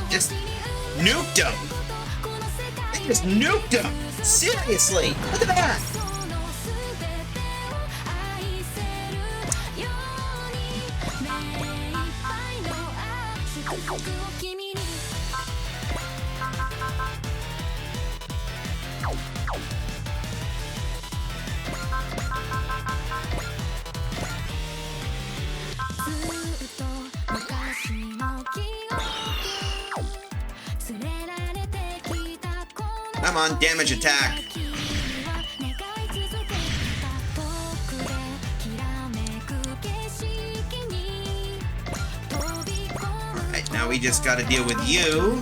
Just nuked him! They just nuked him! Seriously! Look at that! Come on, damage attack. Alright, now we just gotta deal with you.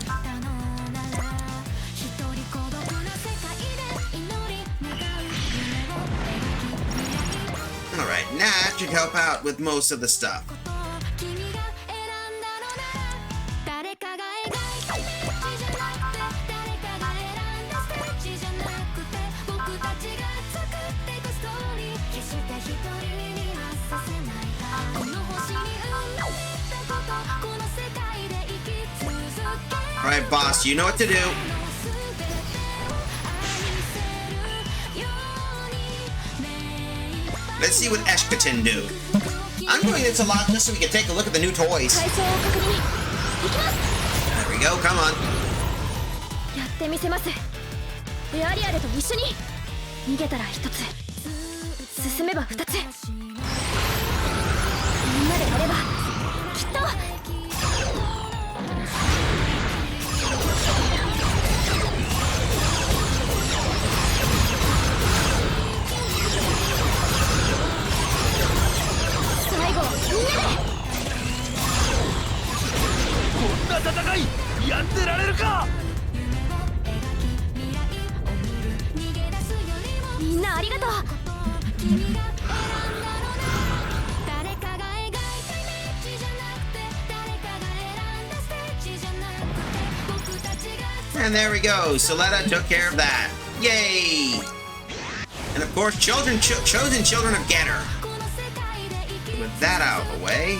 Alright, Nat should help out with most of the stuff. Alright, boss, you know what to do. Let's see what Eshkatan do. I'm doing this a lot just so we can take a look at the new toys. There we go, come on. やってみせます。エアリアルと一緒に逃げたら一つ、進めば二つ。までやればきっと。最後はみんなで。こんな戦いやってられるか。みんなありがとう。And there we go. Soletta took care of that. Yay! And of course, chosen children of Getter. With that out of the way.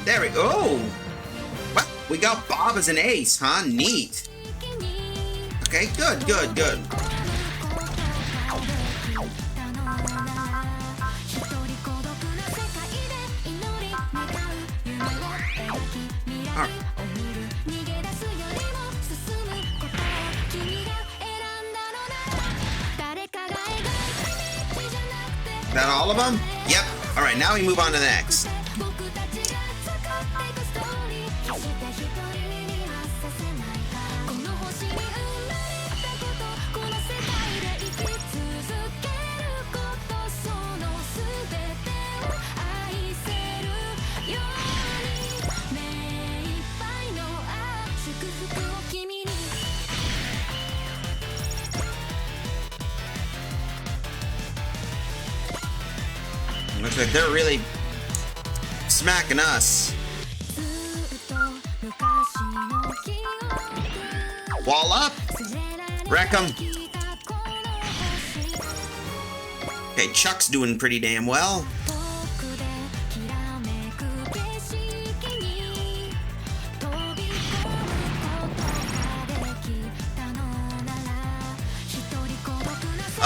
There we go. Oh! Well, we got Bob as an ace, huh? Neat. Okay, good, good, good. All right. That all of them? Yep. All right, now we move on to the next. Looks like they're really smacking us. Wall up. Wreck 'em. Okay, Chuck's doing pretty damn well.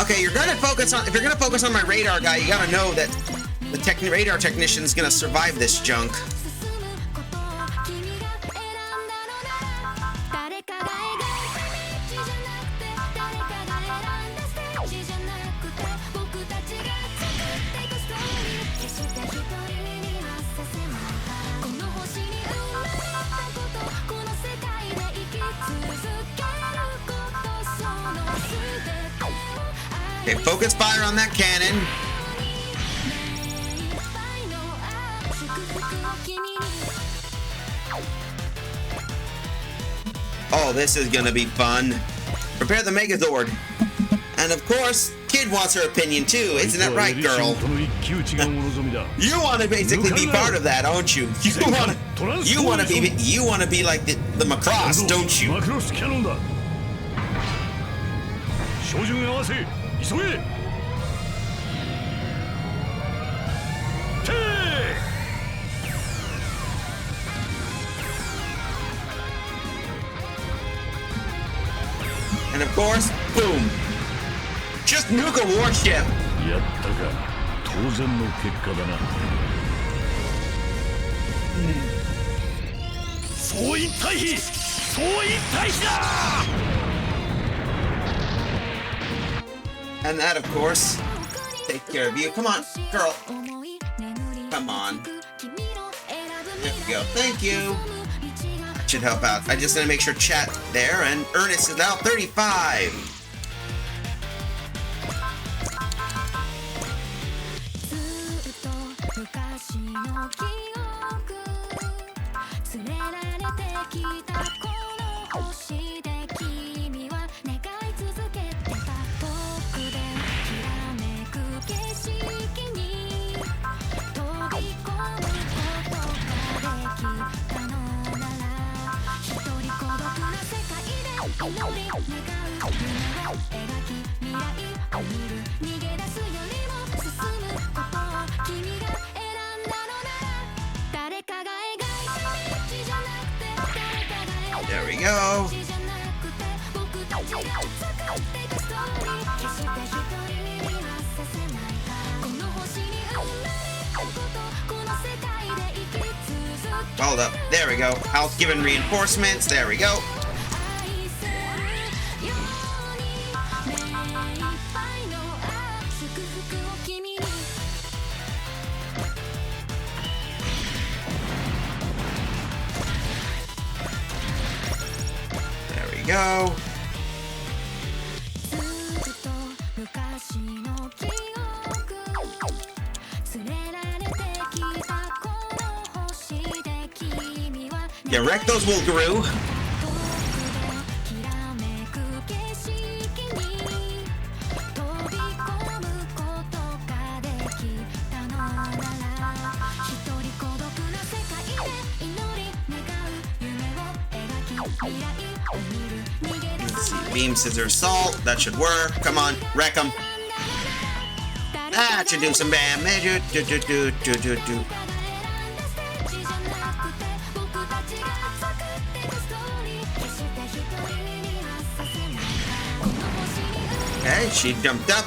Okay, if you're gonna focus on my radar guy, you gotta know that the radar technician is gonna survive this junk. Okay, focus fire on that cannon. Oh, this is gonna be fun. Prepare the Megazord. And of course, Kid wants her opinion too. Isn't that right, girl? You want to basically be part of that, don't you? You want to be like the Macross, don't you? And of course, boom. Just nuke a warship. And that, of course, take care of you. Come on, girl. Come on. There we go. Thank you. That should help out. I just want to make sure chat there. And Ernest is now 35. There we go. Hold up. There we go. House giving reinforcements. There we go. There we go. Yeah, wreck those Wolgaroo. Let's see, beam, scissors, salt. That should work. Come on, wreck them. That should do some damage. Do. Okay, she jumped up.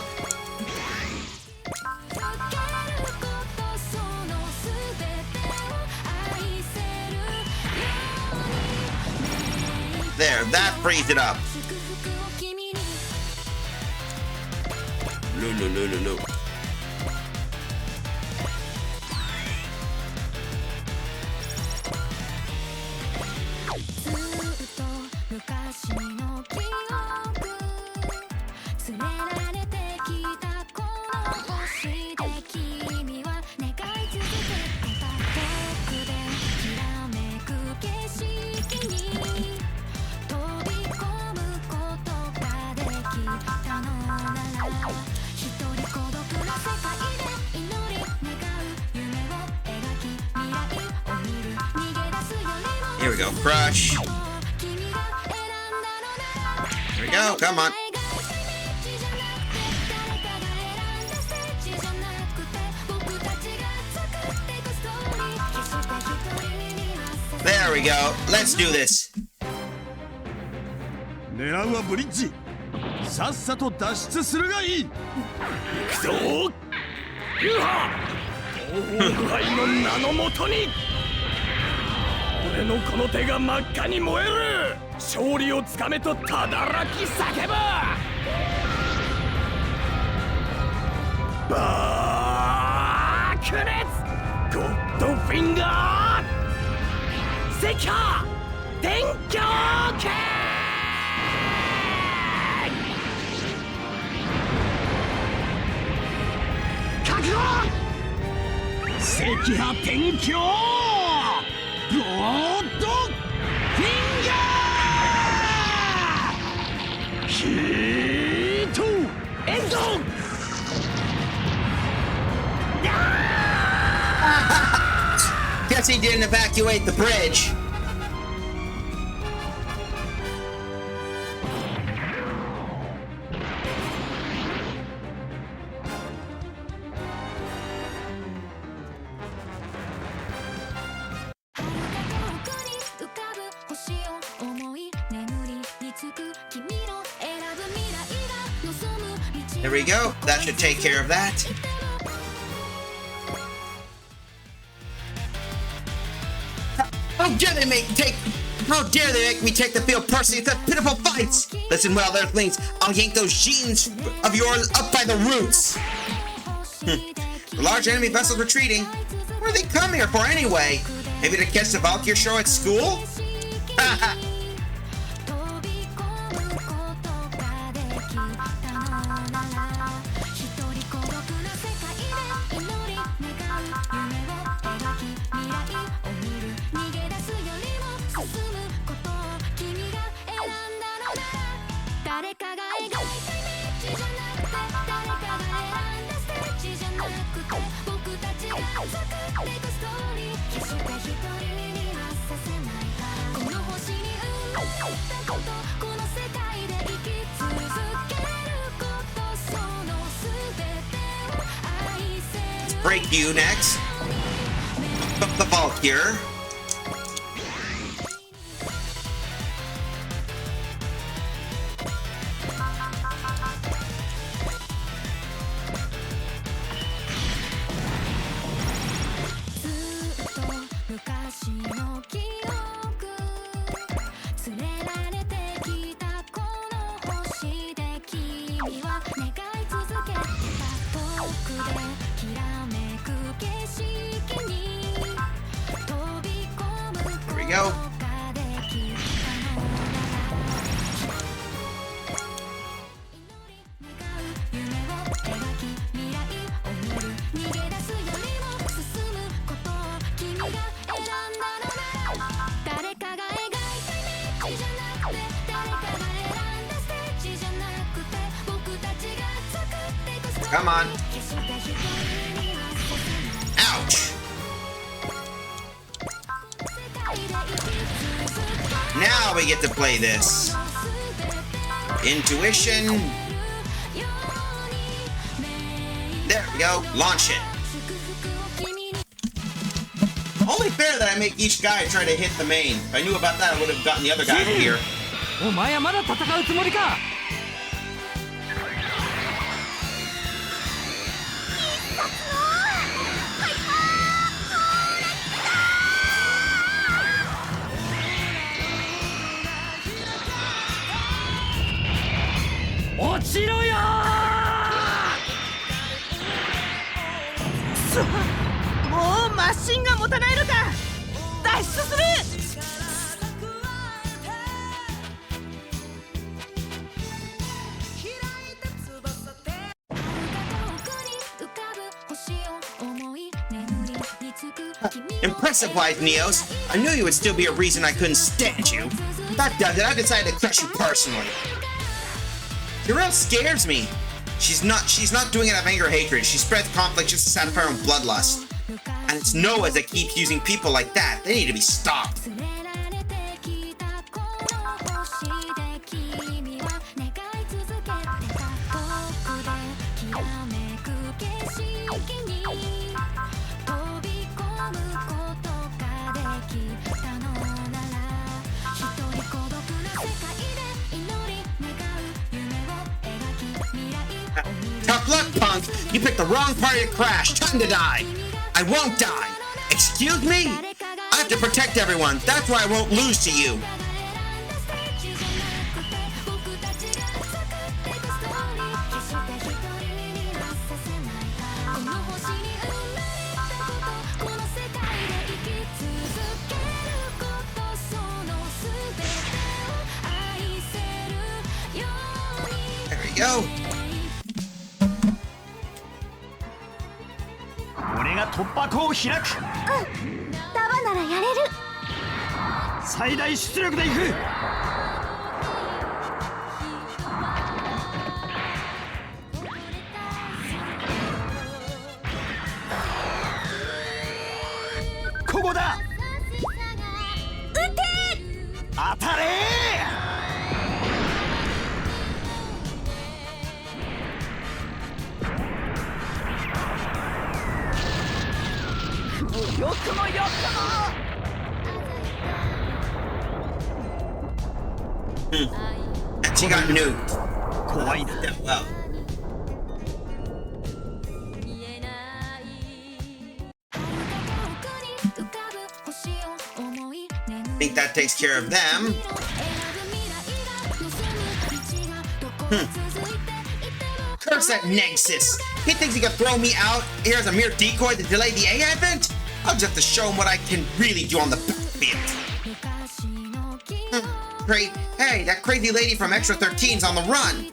There, that frees it up. No. Here we go, crush. Here we go, come on. There we go, let's do this. 狙うはブリッジ。さっさと脱出するがいい。行くぞ。ユーハ。東方腐敗の名のもとに。俺のこの手が真っ赤に燃える。勝利をつかめとただらき叫ぶ。バークレツ。ゴッドフィンガー。赤波。天狂剣。赤波天狂ゴッドフィンガーヒートエンドGuess he didn't evacuate the bridge. There we go. That should take care of that. How dare they make me take the field personally? It's such pitiful fights. Listen well, Earthlings. I'll yank those genes of yours up by the roots. The large enemy vessel's retreating. What do they come here for anyway? Maybe to catch the Valkyr show at school? Haha. Break you next. The Valkyr. go. Come on. Ouch. Now we get to play this. Intuition. There we go. Launch it. Only fair that I make each guy try to hit the main. If I knew about that, I would have gotten the other guy here. お前はまだ戦うつもりか。落ちろよー。もうマシンが持たないのか。脱出する。Impressive, wise Neos. I knew you would still be a reason I couldn't stand you. That does it. I decided to crush you personally. Jarrell scares me. She's not doing it out of anger or hatred. She spreads conflict just to satisfy her own bloodlust. And it's Noah that keeps using people like that. They need to be stopped. Tough luck, punk! You picked the wrong party to crash. Time to die. I won't die. Excuse me? I have to protect everyone. That's why I won't lose to you. There we go. 俺が突破口を開く。ダバならやれる。最大出力でいく。ここだ。撃て。当たれ。よくもよくも。She got nuked. 怖いな。Well. Think that takes care of them. Curse that Nexus! He thinks he can throw me out here as a mere decoy to delay the A advent? I'll just have to show him what I can really do on the battlefield. Great. Hey, that crazy lady from Extra 13's on the run.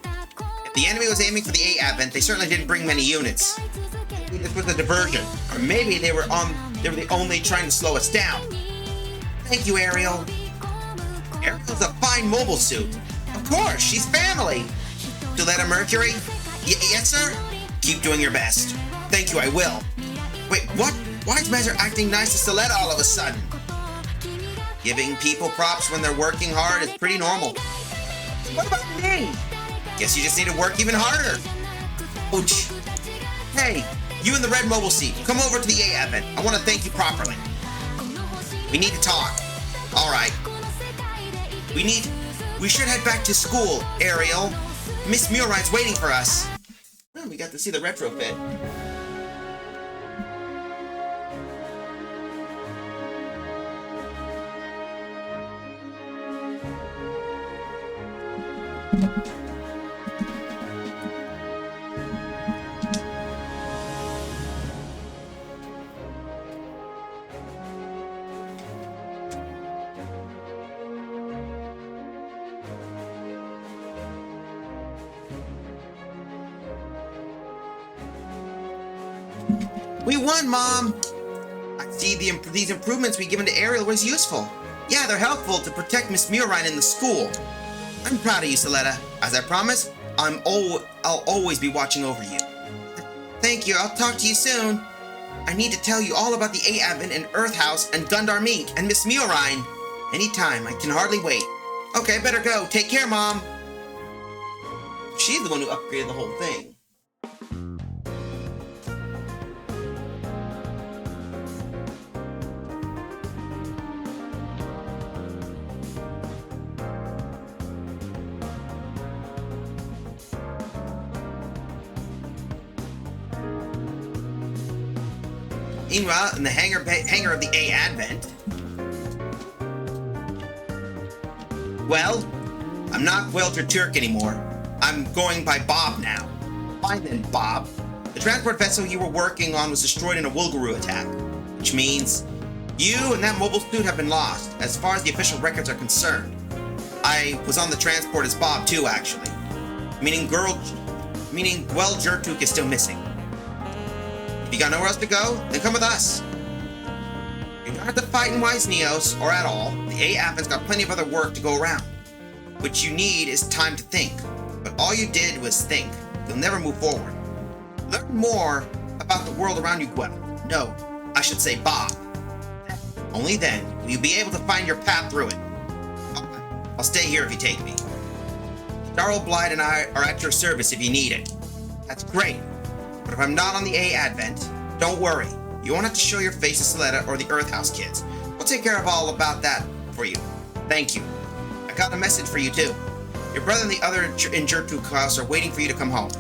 If the enemy was aiming for the A advent, they certainly didn't bring many units. Maybe this was a diversion, or maybe they were the only trying to slow us down. Thank you, Ariel. Ariel's a fine mobile suit. Of course, she's family. Duletta Mercury? Yes, sir? Keep doing your best. Thank you, I will. Wait, what? Why is Measure acting nice to Soletta all of a sudden? Giving people props when they're working hard is pretty normal. What about me? Guess you just need to work even harder. Ouch. Hey, you in the red mobile seat, come over to the A advent. I want to thank you properly. We need to talk. All right. We should head back to school, Ariel. Miss Murrine's waiting for us. Oh, we got to see the retrofit. won, Mom! I see these improvements we given to Ariel was useful. Yeah, they're helpful to protect Miss Murine in the school. I'm proud of you, Soletta. As I promised, I'll always be watching over you. Thank you, I'll talk to you soon. I need to tell you all about the A Advent and Earth House and Gundar Mink and Miss Murine. Anytime, I can hardly wait. Okay, better go. Take care, Mom. She's the one who upgraded the whole thing. Meanwhile, in the hangar of the A Advent. Well, I'm not Welter Turk anymore. I'm going by Bob now. Fine then, Bob. The transport vessel you were working on was destroyed in a Wulgaroo attack, which means you and that mobile suit have been lost, as far as the official records are concerned. I was on the transport as Bob too, actually. Meaning Gwel Jertuk is still missing. If you got nowhere else to go, then come with us. You don't have to fight in Wise Neos, or at all. The A Advent's got plenty of other work to go around. What you need is time to think. But all you did was think. You'll never move forward. Learn more about the world around you, Gwel. No, I should say Bob. Only then will you be able to find your path through it. I'll stay here if you take me. Darrell Blythe and I are at your service if you need it. That's great. But if I'm not on the A Advent, don't worry. You won't have to show your face to Soletta or the Earth House kids. We'll take care of all about that for you. Thank you. I got a message for you too. Your brother and the other in Jertuk House are waiting for you to come home.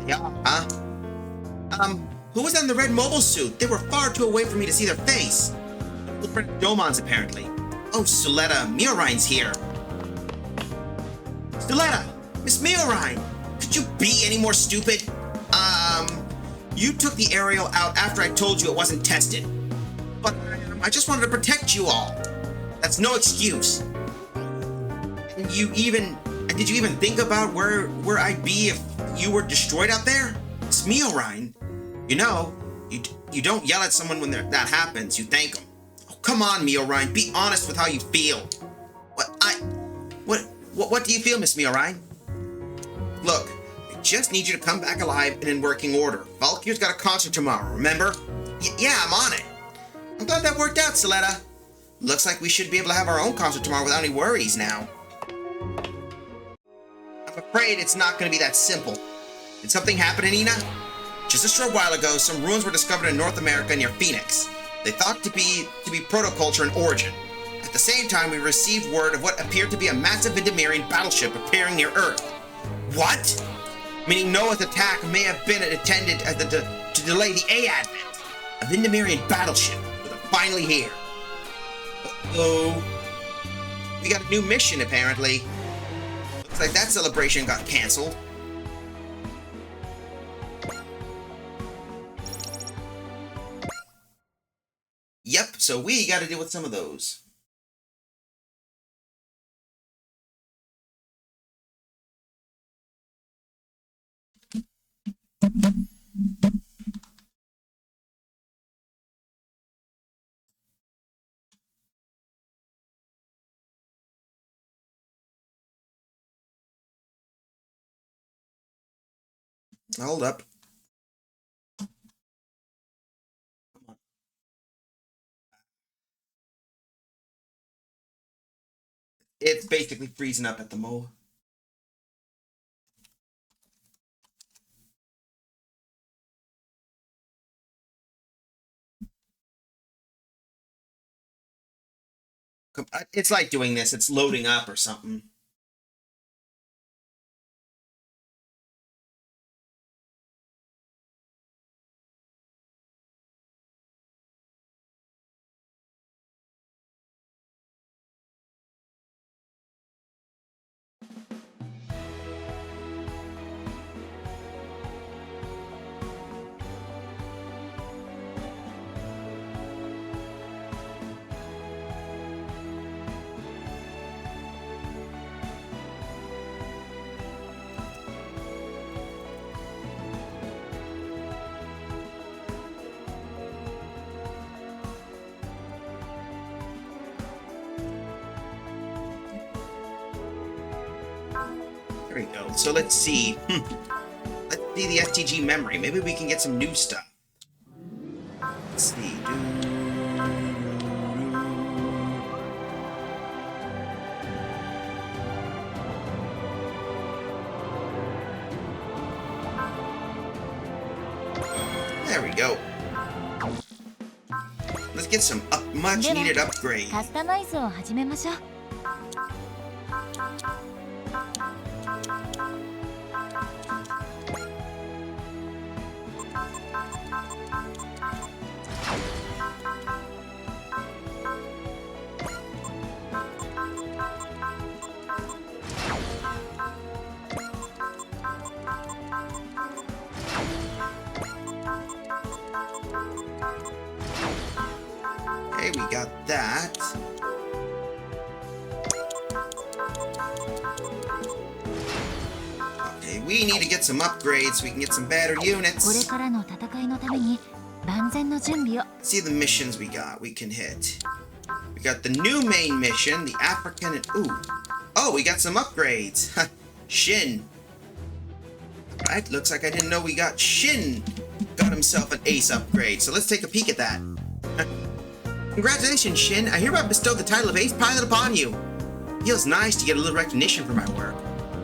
Yeah, huh? Who was in the red mobile suit? They were far too away for me to see their face. Look for Domons, apparently. Oh, Soletta, Murine's here. Soletta! Miss Murine! Could you be any more stupid? You took the aerial out after I told you it wasn't tested. But I just wanted to protect you all. That's no excuse. And did you even think about where I'd be if you were destroyed out there? Miss Murine, you know, you don't yell at someone when that happens, you thank them. Oh, come on, Murine, be honest with how you feel. What do you feel, Miss Murine? Look, I just need you to come back alive and in working order. Valkyr's got a concert tomorrow, remember? Yeah, I'm on it. I'm glad that worked out, Soletta. Looks like we should be able to have our own concert tomorrow without any worries now. I'm afraid it's not going to be that simple. Did something happen in Ina? Just a short while ago, some ruins were discovered in North America near Phoenix. They thought to be protoculture in origin. At the same time, we received word of what appeared to be a massive Vindimirian battleship appearing near Earth. What? Meaning Noah's attack may have been intended as to delay the A Advent. A Vindimirian battleship with a finally here. Uh-oh. We got a new mission, apparently. Looks like that celebration got cancelled. Yep, so we gotta deal with some of those. Hold up. It's basically freezing up at the moment. It's like doing this. It's loading up or something. There we go. So let's see. Let's see the STG memory. Maybe we can get some new stuff. Let's see. There we go. Let's get some much needed upgrades. カスタマイズを始めましょう。Okay, we got that. Okay, we need to get some upgrades so we can get some better これ units. からの戦いのために万全の準備を。 See the missions we can hit. We got the new main mission, the African and oh, we got some upgrades. Shin. Right, looks like I didn't know we got Shin. Got himself an ace upgrade, so let's take a peek at that. Congratulations, Shin. I hereby bestow the title of Ace Pilot upon you. Feels nice to get a little recognition for my work.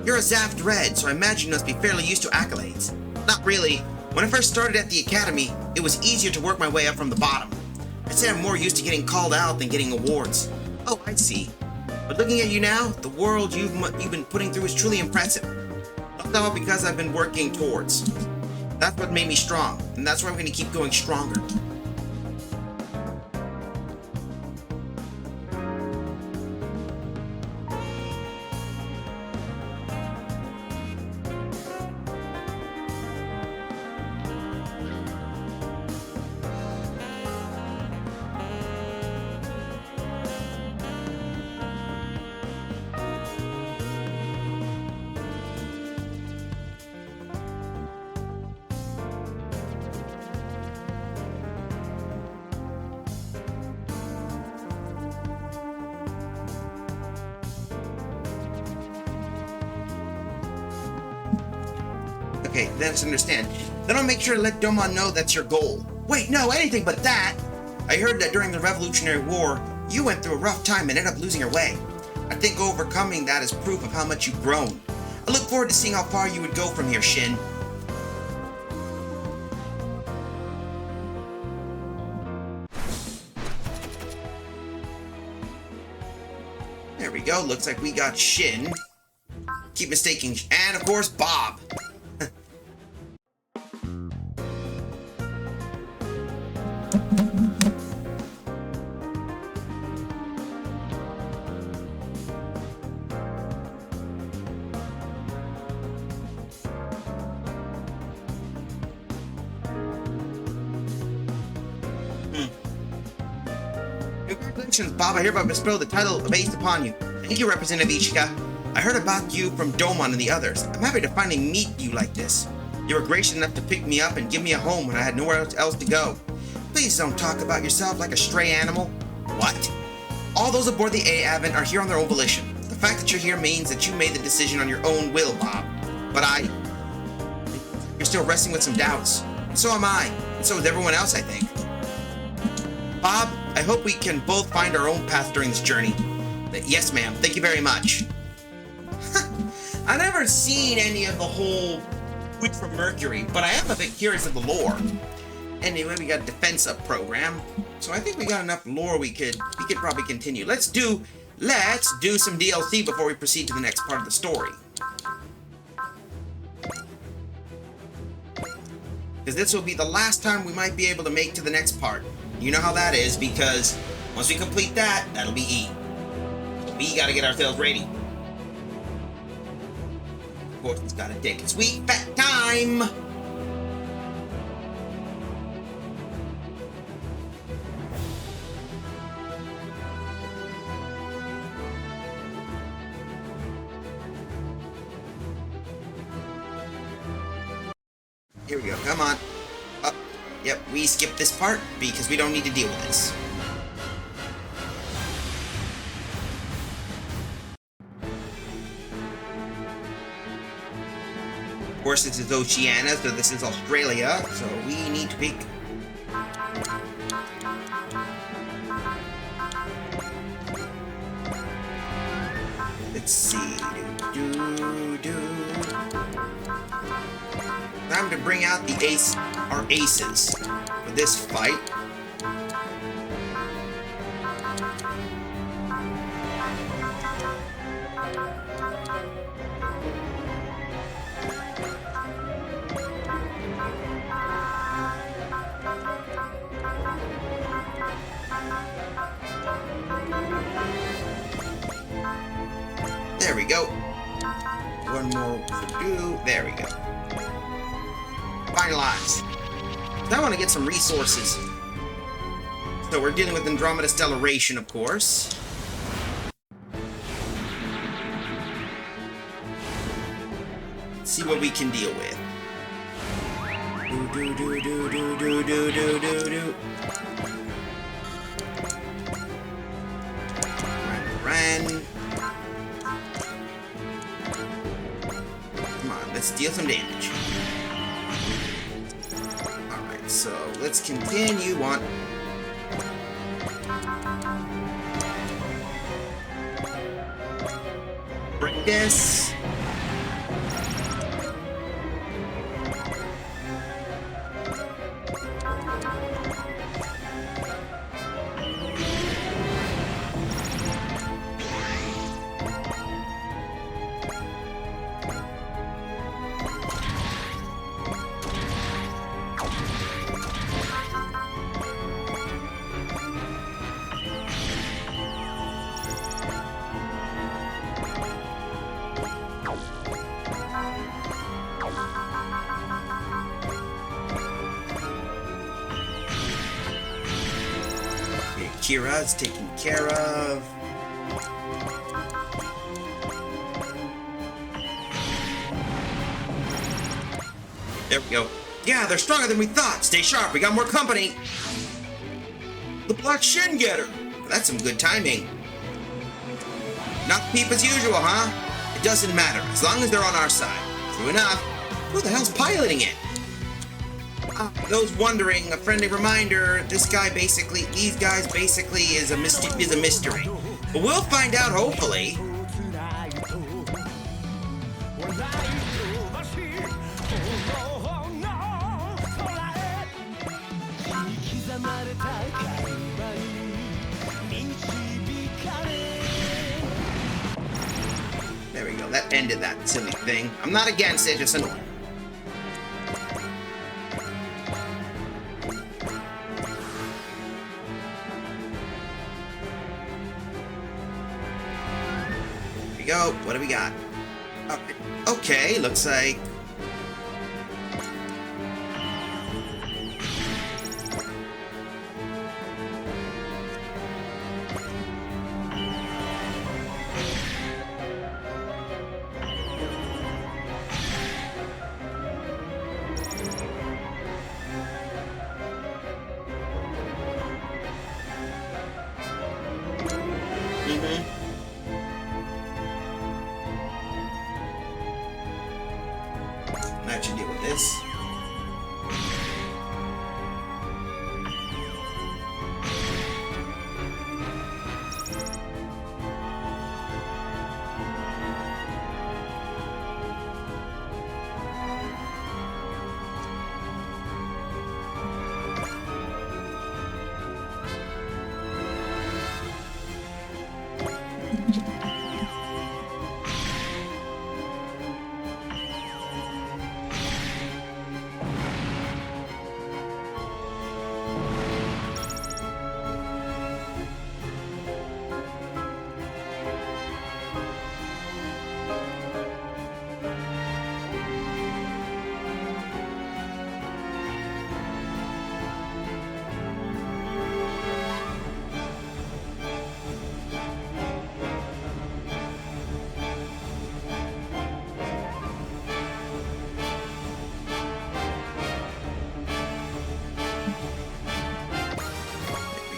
You're a Zaft Red, so I imagine you must be fairly used to accolades. Not really. When I first started at the academy, it was easier to work my way up from the bottom. I'd say I'm more used to getting called out than getting awards. Oh, I see. But looking at you now, the world you've been putting through is truly impressive. Not all because I've been working towards. That's what made me strong, and that's why I'm going to keep going stronger. Okay, let's understand. Then I'll make sure to let Domon know that's your goal. Wait, no, anything but that! I heard that during the Revolutionary War, you went through a rough time and ended up losing your way. I think overcoming that is proof of how much you've grown. I look forward to seeing how far you would go from here, Shin. There we go, looks like we got Shin. Keep mistaking, and of course, Bob. Congratulations, Bob. I hereby bestow the title of Ace upon you. Thank you, Representative Ichika. I heard about you from Domon and the others. I'm happy to finally meet you like this. You were gracious enough to pick me up and give me a home when I had nowhere else to go. Please don't talk about yourself like a stray animal. What? All those aboard the A-Avent are here on their own volition. The fact that you're here means that you made the decision on your own will, Bob. But you're still wrestling with some doubts. And so am I. And so is everyone else, I think. Bob, I hope we can both find our own path during this journey. Yes, ma'am. Thank you very much. I've never seen any of the whole Witch from Mercury, but I am a bit curious of the lore. Anyway, we got a defense up program, so I think we got enough lore we could probably continue. Let's do some DLC before we proceed to the next part of the story. Because this will be the last time we might be able to make to the next part. You know how that is, because once we complete that, that'll be E. So we gotta get ourselves ready. Of course, it's gotta take a sweet fat time! Here we go, come on. Yep, we skipped this part because we don't need to deal with this. course, this is Oceania, so this is Australia, so we need to pick. Let's see. Time to bring out our aces for this fight. There we go. One more to do. There we go. Finalized. Now I want to get some resources. So we're dealing with Andromeda Stellation, of course. Let's see what we can deal with. Ran. Come on, let's deal some damage. Alright, so let's continue on. Break this. Kira's taken care of. There we go. Yeah, they're stronger than we thought. Stay sharp, we got more company. The Black Shin Getter. That's some good timing. Not the peep as usual, huh? It doesn't matter, as long as they're on our side. True enough. Who the hell's piloting it? Those wondering, a friendly reminder, these guys basically is a mystery. But we'll find out, hopefully. There we go, that ended that silly thing. I'm not against it, just annoying. Go. What do we got? Okay, looks like. That should deal with this.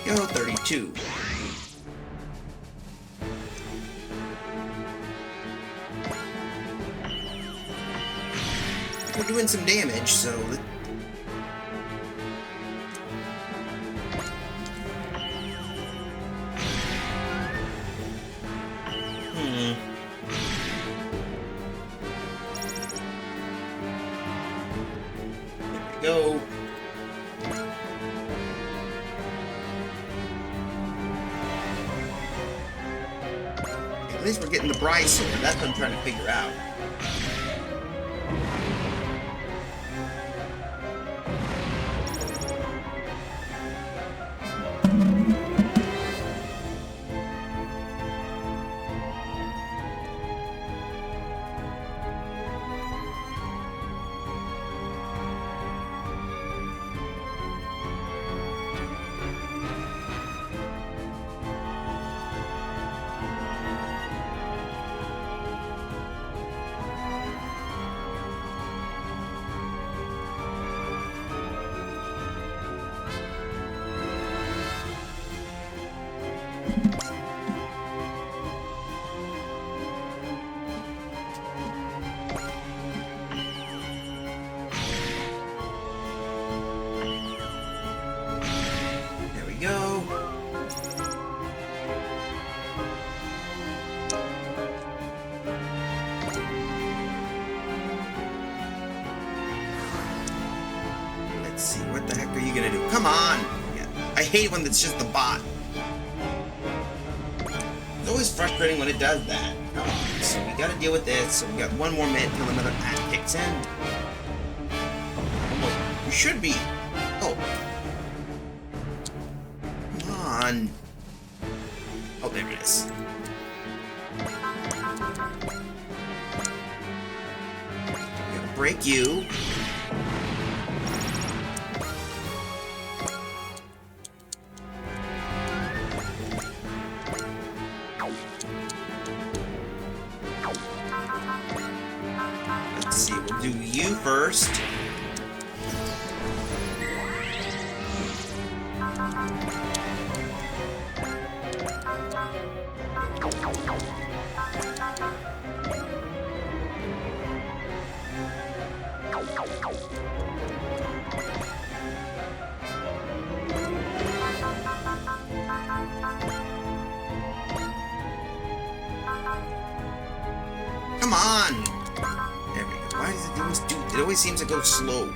Go 32. We're doing some damage, so... Go. At least we're getting the bride sword. That's what I'm trying to figure out. Go. Let's see, what the heck are you gonna do? Come on! Yeah. I hate when it's just the bot. It's always frustrating when it does that. Come on, so we gotta deal with this. So we got one more minute until another act kicks in. Almost. We should be. Oh. On. Oh, there it is. Gotta break you. Let's see, we'll do you first. Come on! There we go. Why does it always do? It always seems to go slow. There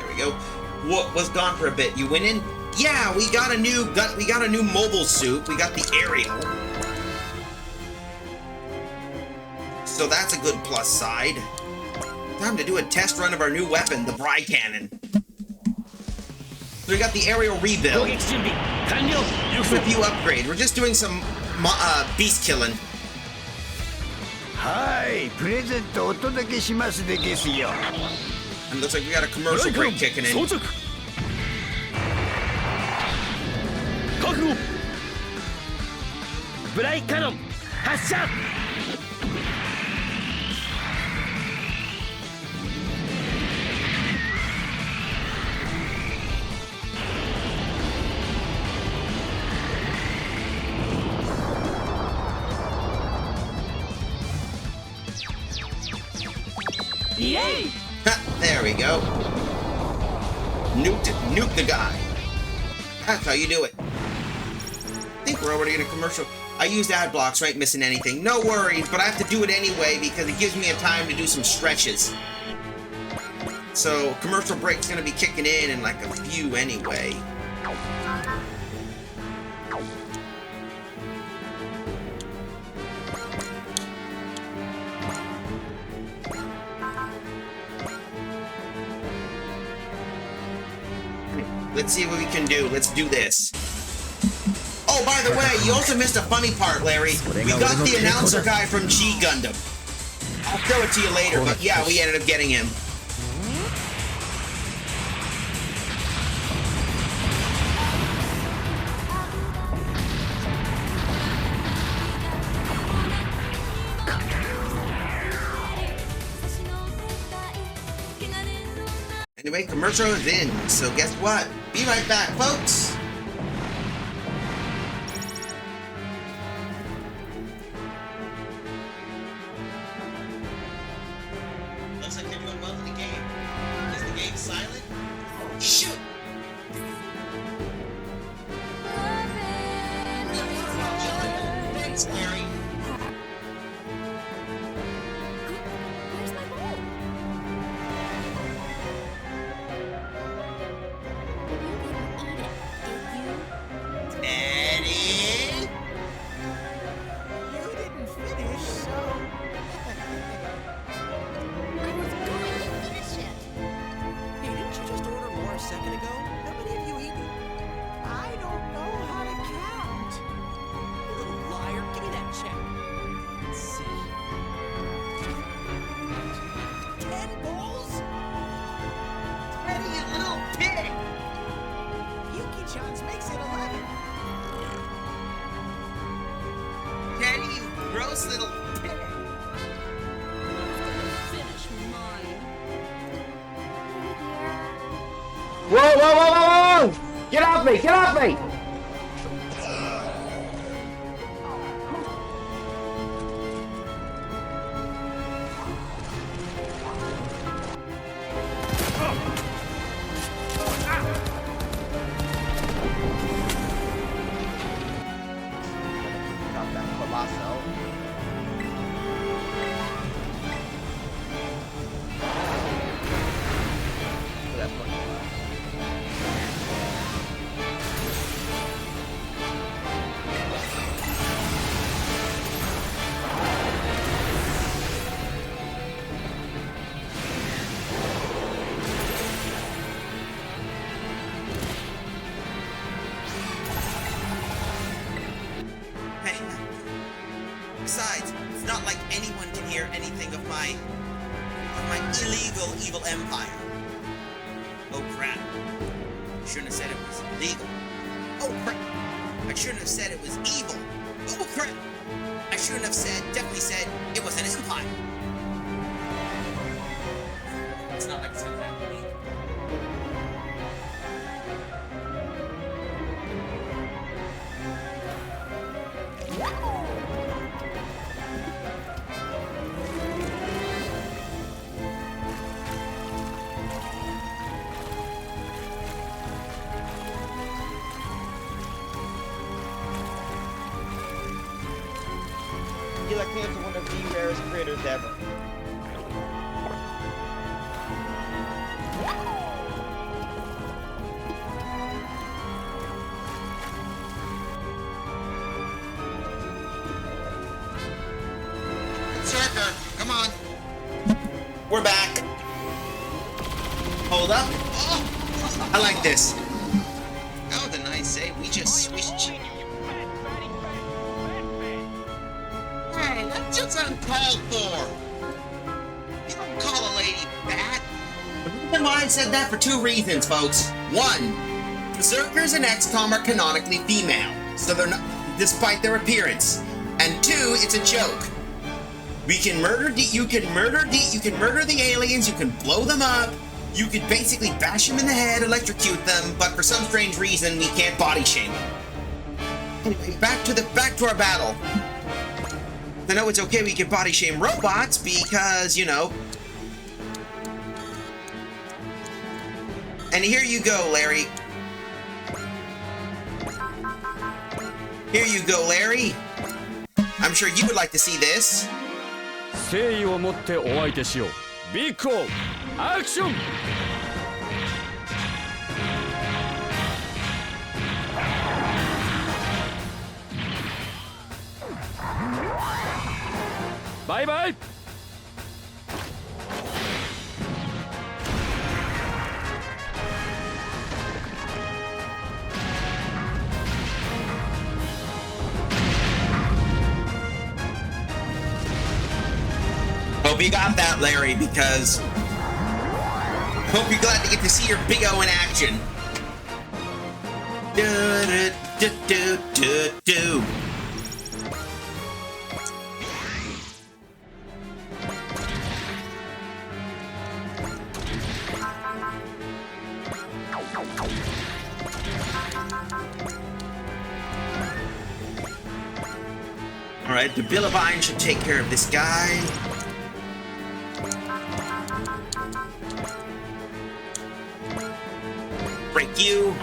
we go. What was gone for a bit? You winning? Yeah, we got a new mobile suit. We got the aerial. So that's a good plus side. Time to do a test run of our new weapon, the Bry Cannon. So we got the aerial rebuild. Review upgrade. We're just doing some beast killing. Hi, present お届けしますでですよ. And looks like we got a commercial break kicking in. Bry Cannon, 発射! Yay! There we go. Nuke the guy. That's how you do it. I think we're already in a commercial. I used ad blocks, right? Missing anything. No worries, but I have to do it anyway because it gives me a time to do some stretches. So, commercial break's gonna be kicking in like a few anyway. Let's see what we can do. Let's do this. Oh, by the way, you also missed a funny part, Larry. We got the announcer guy from G Gundam. I'll show it to you later, but yeah, we ended up getting him. Anyway, commercial is in, so guess what? Be right back, folks! second ago. How many have you eaten? I don't know how to count. You little liar. Give me that check. Let's see. 10 bowls? Eddie, you little pig! Yuki-chan's makes it 11. Daddy, you gross little pig! Finish mine. Whoa, whoa, whoa, whoa, whoa! Get off me! Get off me! Got that colossal. That's what Hey, besides, it's not like anyone can hear anything of my illegal evil empire. Oh crap. I shouldn't have said it was legal. Oh crap. I shouldn't have said it was evil. Oh crap. I shouldn't have definitely said it was an empire. It's not like it's gonna happen to me. Coelacanth's one of the rarest critters ever. Berserker, come on. We're back. Hold up. Oh, I like this. Oh, the nice save. We just switched. Hey, that's just uncalled for. You don't call a lady fat. The reason why I said that for two reasons, folks. One, Berserkers and XCOM are canonically female, so they're not, despite their appearance. And two, it's a joke. We can murder you can murder the aliens, you can blow them up, you could basically bash them in the head, electrocute them, but for some strange reason we can't body shame them. Anyway, back to our battle. I know it's okay we can body shame robots because, you know. And here you go, Larry. Here you go, Larry. I'm sure you would like to see this. 誠意を持ってお相手しよう。ビッグオーアクション。バイバイ。Hope you got that, Larry, because hope you're glad to get to see your Big O in action. Do. All right, the Billabine should take care of this guy. Break you.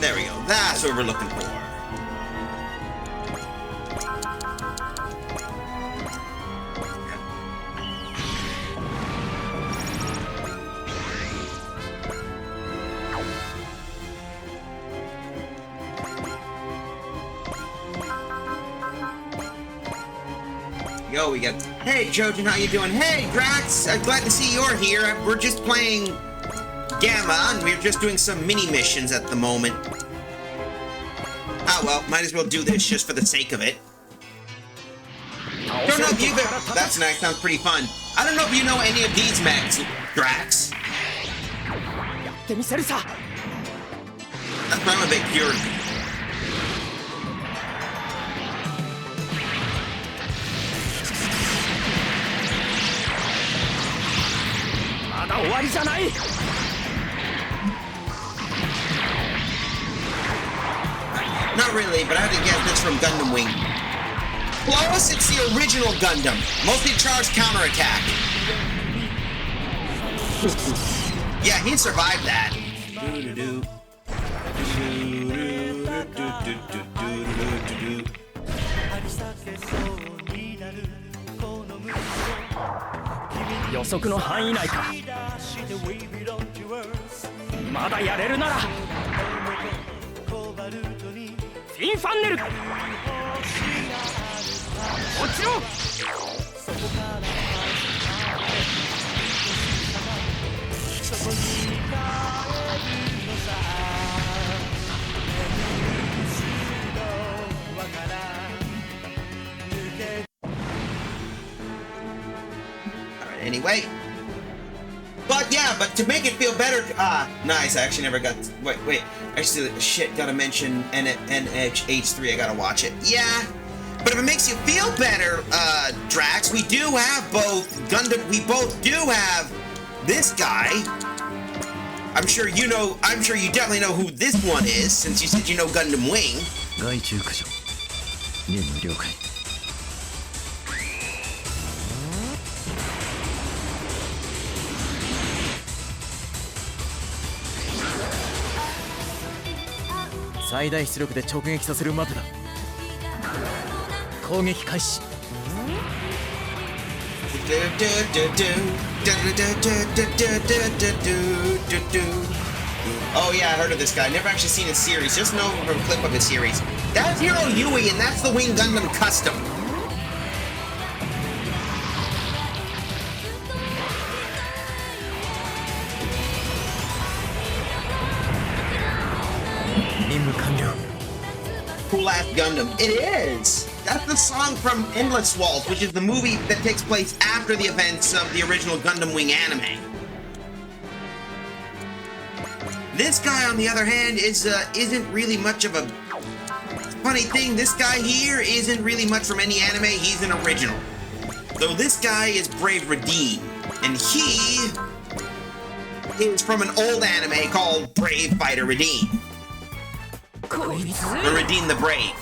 There we go. That's what we're looking for. Yo, we got. Hey, Trojan, how you doing? Hey, Drax, I'm glad to see you're here. We're just playing Gamma, and we're just doing some mini missions at the moment. Ah, well, might as well do this just for the sake of it. Don't know if you've. That's nice. Sounds pretty fun. I don't know if you know any of these mechs, Drax. That's why I'm a bit curious. Not really, but I had to get this from Gundam Wing. Plus, it's the original Gundam. Mostly charged counterattack. Yeah, he survived that. Anyway, but to make it feel better, nice. I actually never got. Wait. Actually, shit. Gotta mention NH3. I gotta watch it. Yeah, but if it makes you feel better, Drax, we do have both Gundam. We both do have this guy. I'm sure you know. I'm sure you definitely know who this one is, since you said you know Gundam Wing. Oh yeah, I heard of this guy. Never actually seen his series. Just know from a clip of his series. That's Hero Yui, and that's the Wing Gundam Custom. Cool ass Gundam. It is! That's the song from Endless Waltz, which is the movie that takes place after the events of the original Gundam Wing anime. This guy, on the other hand, isn't really much of a... Funny thing, this guy here isn't really much from any anime. He's an original. So this guy is Brave Radin, and he is from an old anime called Brave Fighter Radin. Or Radin the Brave.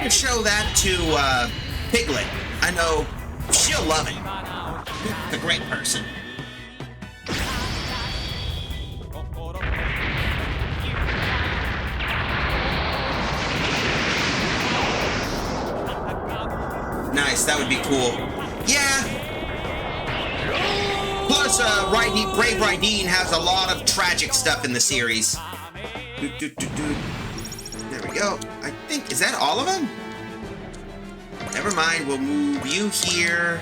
To show that to Piglet. I know she'll love it. She's a great person. Nice, that would be cool. Yeah. Plus, Brave Radin has a lot of tragic stuff in the series. There we go. I think, is that all of them? Never mind, we'll move you here.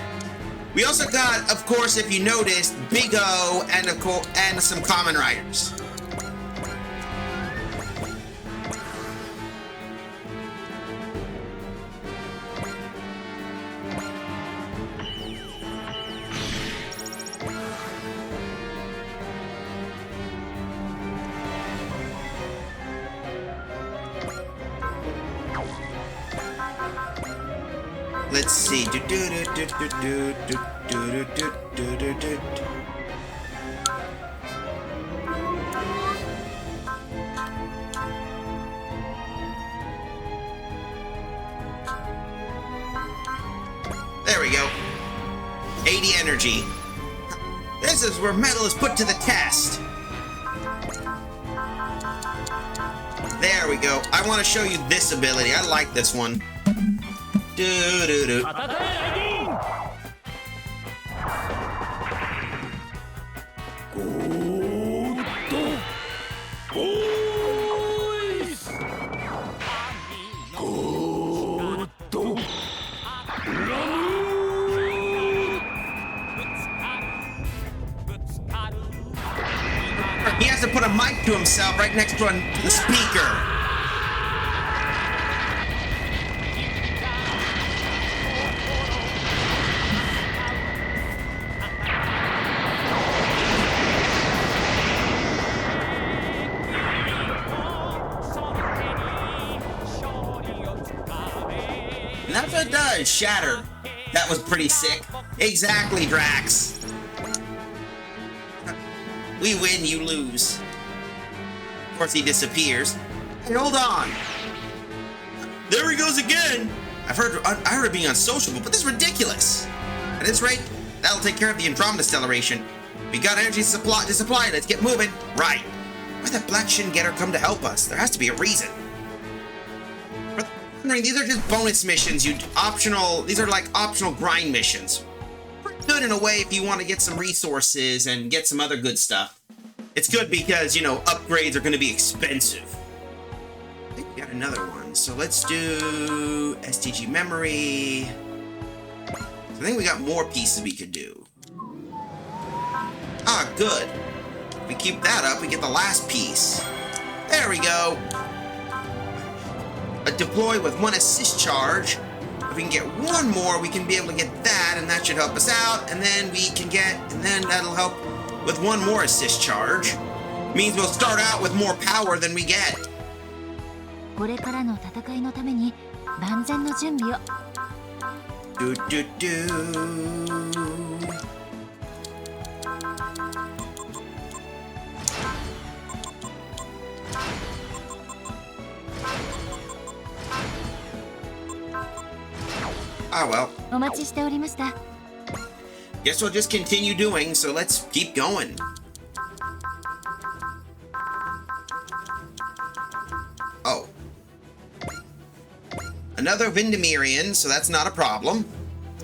We also got, of course, if you noticed, Big O and some Common Riders. Let's see. the energy. This is where metal is put to the test. There we go. I want to show you this ability. I like this one. Do-do-do. He has to put a mic to himself right next to the speaker. And that's what it does, shatter. That was pretty sick. Exactly, Drax. We win, you lose. Of course, he disappears. Hey, hold on. There he goes again. I heard it being unsociable, but this is ridiculous. At this rate, that'll take care of the Andromeda acceleration. We got energy to supply. Let's get moving. Right. Why'd that black shin getter come to help us? There has to be a reason. But these are just bonus missions. These are like optional grind missions. Good in a way if you want to get some resources and get some other good stuff. It's good because, upgrades are going to be expensive. I think we got another one. So let's do STG memory. I think we got more pieces we could do. Ah, good. If we keep that up, we get the last piece. There we go. A deploy with 1 assist charge. If we can get one more, we can be able to get that, and that should help us out. And then that'll help with 1 more assist charge. Means we'll start out with more power than we get. これからの戦いのために万全の準備を。Ah, well. お待ちしておりました。 Guess we'll just continue doing, so let's keep going. Oh. Another Vindemirian, so that's not a problem.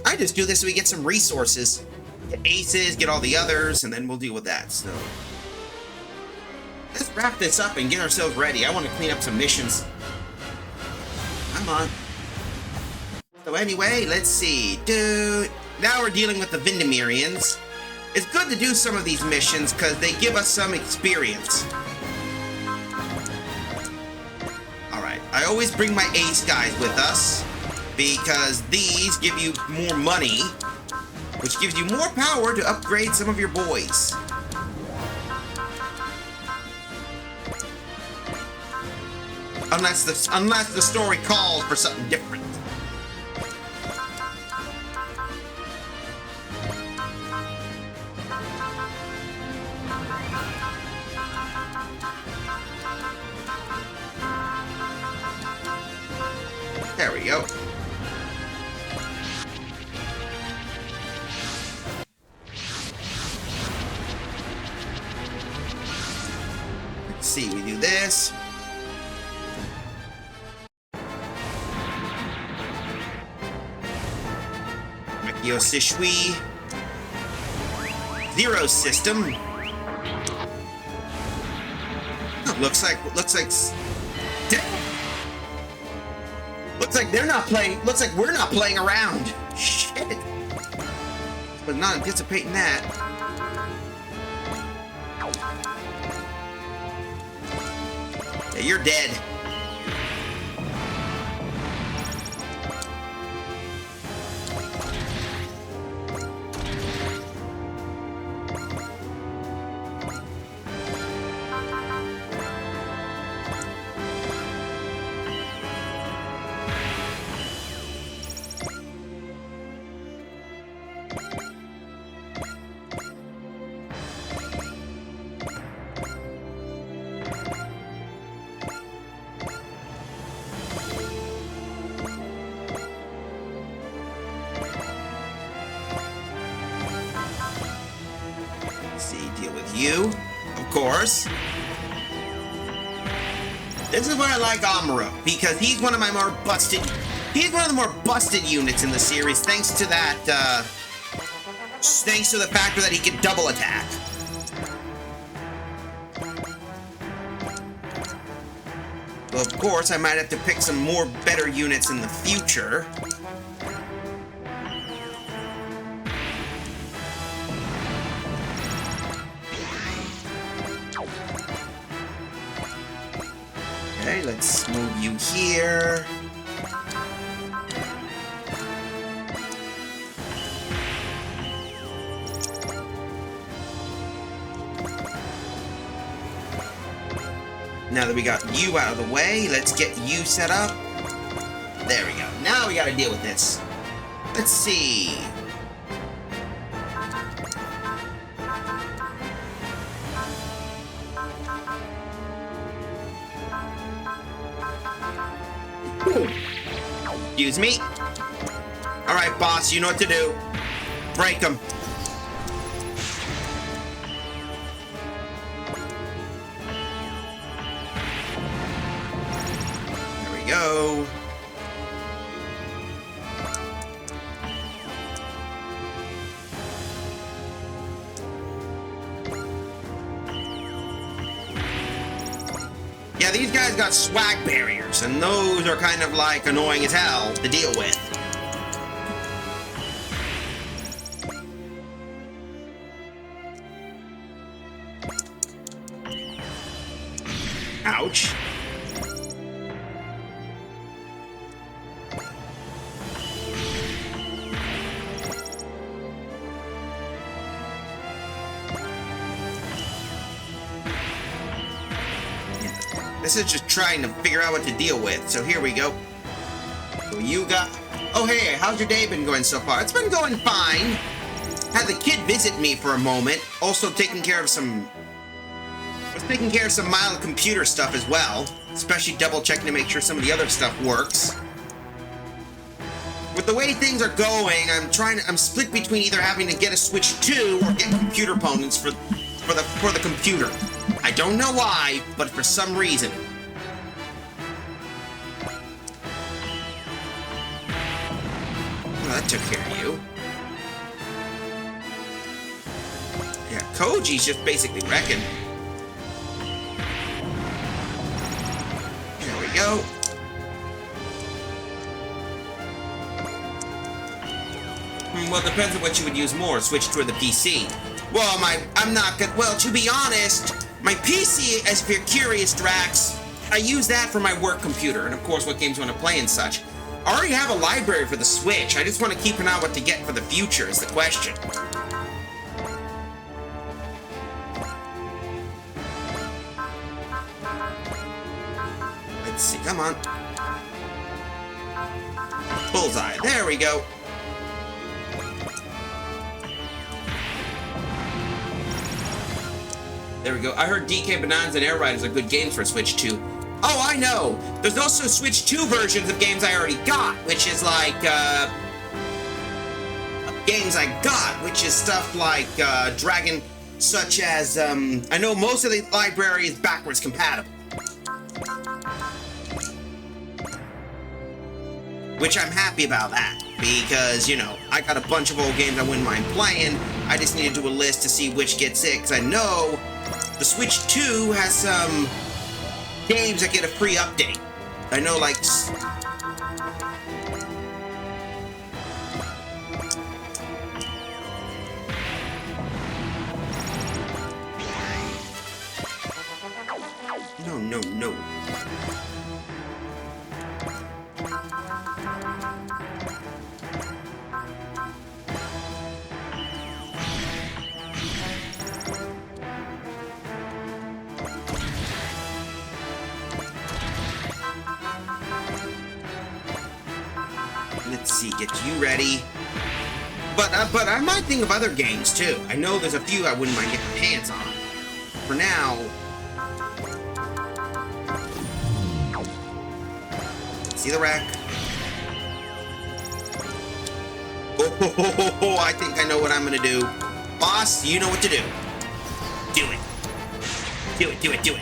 I just do this so we get some resources. Get aces, get all the others, and then we'll deal with that, so. Let's wrap this up and get ourselves ready. I want to clean up some missions. Come on. So anyway, let's see. Now we're dealing with the Vindemirians. It's good to do some of these missions because they give us some experience. Alright, I always bring my ace guys with us because these give you more money, which gives you more power to upgrade some of your boys. Unless the story calls for something different. There we go. Let's see, we do this. Makio Sishui. Zero system. Oh, looks like they're not playing. Looks like we're not playing around. Shit. Was not anticipating that. Yeah, you're dead. Let's see, deal with you, of course. This is why I like Amuro, because he's one of my more busted... He's one of the more busted units in the series, thanks to that, thanks to the factor that he can double attack. Well, of course, I might have to pick some more better units in the future. Okay, let's move you here. Now that we got you out of the way, let's get you set up. There we go. Now we gotta deal with this. Let's see. Excuse me. All right, boss, you know what to do. Break them. There we go. Yeah, these guys got swag barriers, and those are kind of like annoying as hell to deal with. Ouch. This is just trying to figure out what to deal with, so here we go. So you got... Oh, hey, how's your day been going so far? It's been going fine. Had the kid visit me for a moment. Also taking care of some... Was taking care of some mild computer stuff as well. Especially double checking to make sure some of the other stuff works. With the way things are going, I'm split between either having to get a Switch 2 or get computer components for the computer. I don't know why, but for some reason. Well, that took care of you. Yeah, Koji's just basically wrecking. There we go. Well, it depends on what you would use more, Switch 2 or the PC. Well, I'm not good. Well, to be honest, my PC, as if you're curious, Drax, I use that for my work computer, and of course what games I want to play and such. I already have a library for the Switch. I just want to keep an eye on what to get for the future is the question. Let's see, come on. Bullseye, there we go. There we go. I heard DK Bananas and Air Riders are good games for Switch 2. Oh, I know! There's also Switch 2 versions of games I already got, which is like, games I got, which is stuff like, Dragon, such as, I know most of the library is backwards compatible. Which I'm happy about that, because, you know, I got a bunch of old games I wouldn't mind playing. I just need to do a list to see which gets it, because I know the Switch 2 has some games that get a free update. I know, like... No. Let's see, get you ready. But I might think of other games too. I know there's a few I wouldn't mind getting my hands on. For now... See the wreck? Oh, I think I know what I'm gonna do. Boss, you know what to do. Do it. Do it, do it, do it.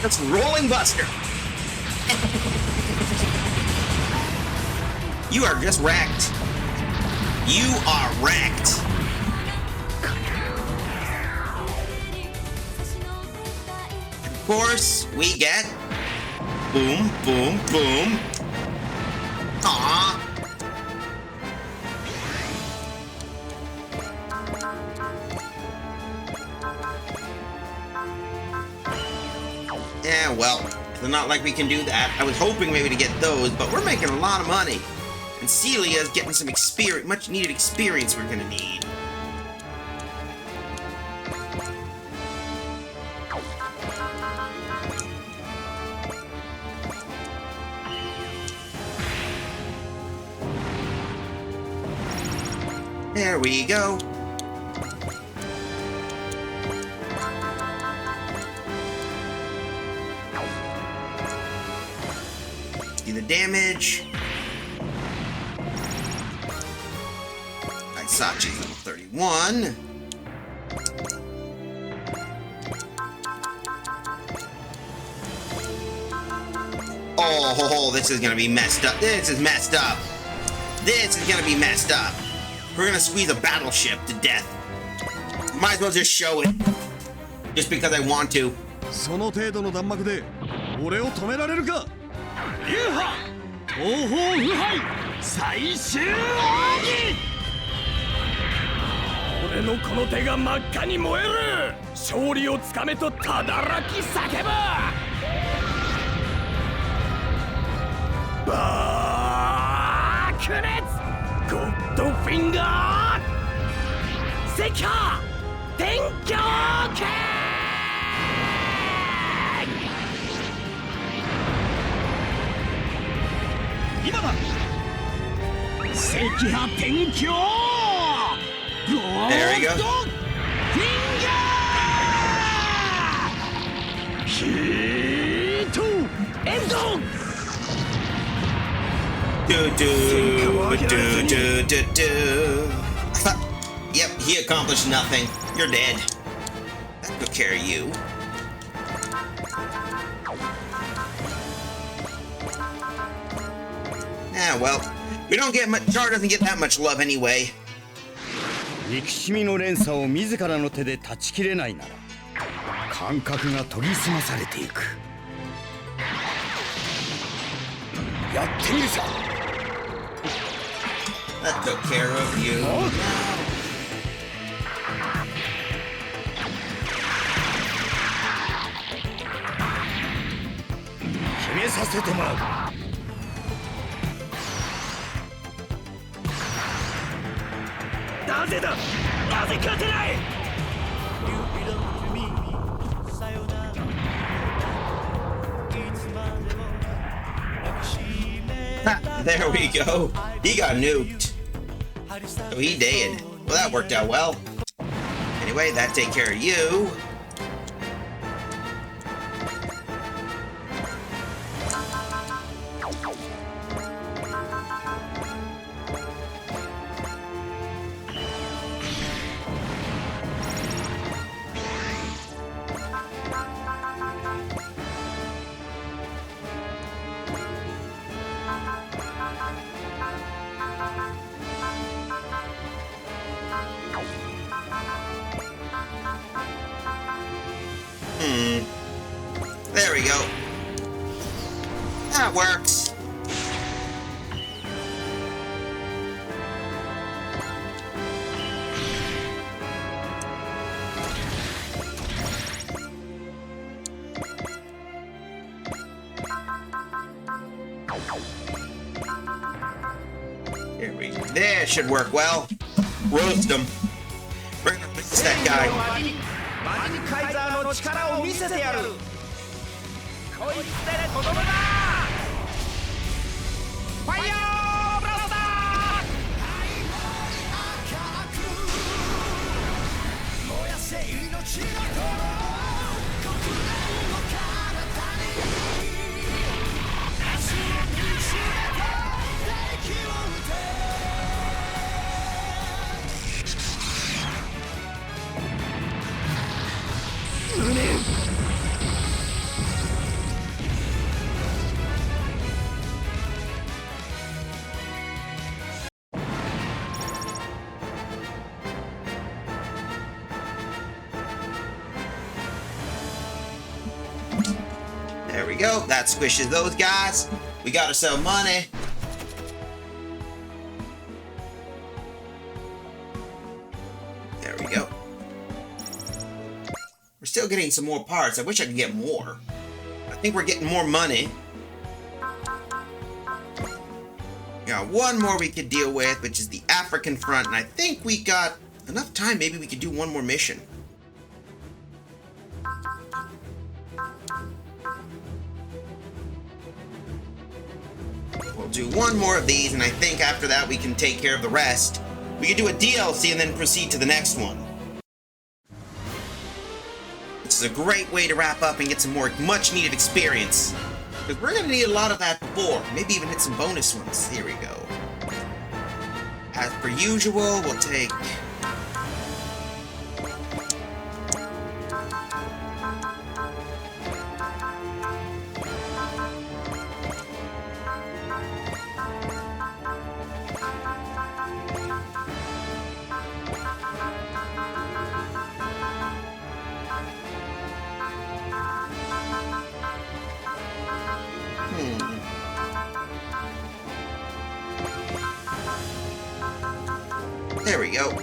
That's Rolling Buster. You are just wrecked. You are wrecked. And of course, we get boom, boom, boom. Aww. Yeah, well, it's not like we can do that. I was hoping maybe to get those, but we're making a lot of money. And Celia's getting some experience, much needed experience we're gonna need. There we go. See the damage. Sachi's level 31. Oh, this is gonna be messed up. This is messed up. This is gonna be messed up. We're gonna squeeze a battleship to death. Might as well just show it. Just because I want to. その程度の弾幕で俺を止められるか。流派東方腐敗最終奥義。俺のこの手が真っ赤に燃える。勝利をつかめとただらき叫ぶ。バークレッツゴッドフィンガーセキャー天狂剣。今だ赤波天狂 There we go. Yep, he accomplished nothing. You're dead. That took care of you. Yeah, well, we don't get much. Char doesn't get that much love anyway. 憎しみの連鎖を自らの手で断ち切れないなら感覚が研ぎ澄まされていく。やってみるさ。That took care of you. 決めさせてもらう。なぜだ。なぜ勝てない。There we go. He got nuked. So he did. Well, that worked out well. Anyway, that take care of you. There we go. That works. There we go. That should work well. Roast him. We're gonna fix that guy. カイザーの力を見せてやる。こいつでとどめだ。ファイヤーブラスタ There we go. That squishes those guys. We got ourselves money. There we go. We're still getting some more parts. I wish I could get more. I think we're getting more money. Got one more we could deal with, which is the African front, and I think we got enough time. Maybe we could do one more mission. We'll do one more of these, and I think after that we can take care of the rest. We can do a DLC and then proceed to the next one. This is a great way to wrap up and get some more much-needed experience. Because we're going to need a lot of that before. Maybe even hit some bonus ones. Here we go. As per usual, we'll take... There we go. There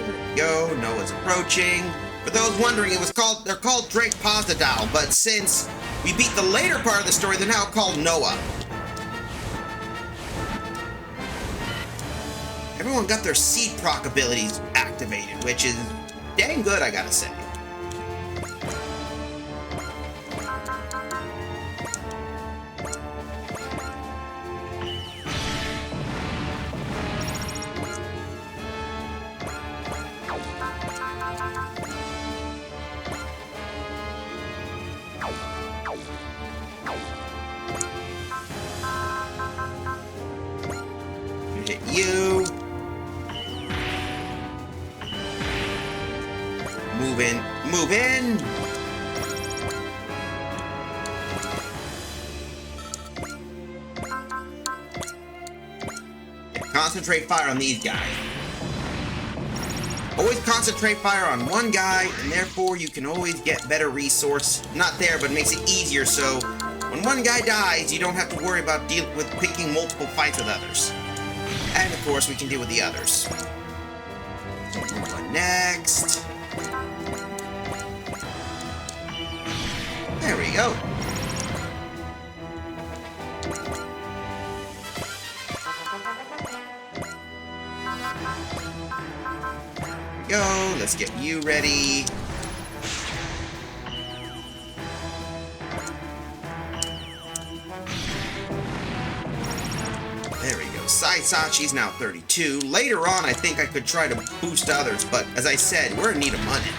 we go. Noah's approaching. For those wondering, they're called Drake Pozadal, but since we beat the later part of the story, they're now called Noah. Everyone got their seed proc abilities activated, which is dang good, I gotta say. Hit you. Move in. Move in. Concentrate fire on these guys. Always concentrate fire on one guy, and therefore you can always get better resource. Not there, but it makes it easier, so when one guy dies, you don't have to worry about dealing with picking multiple fights with others. And of course, we can deal with the others. Next. There we go. Go. Let's get you ready. There we go. Saisachi's now 32. Later on, I think I could try to boost others, but as I said, we're in need of money.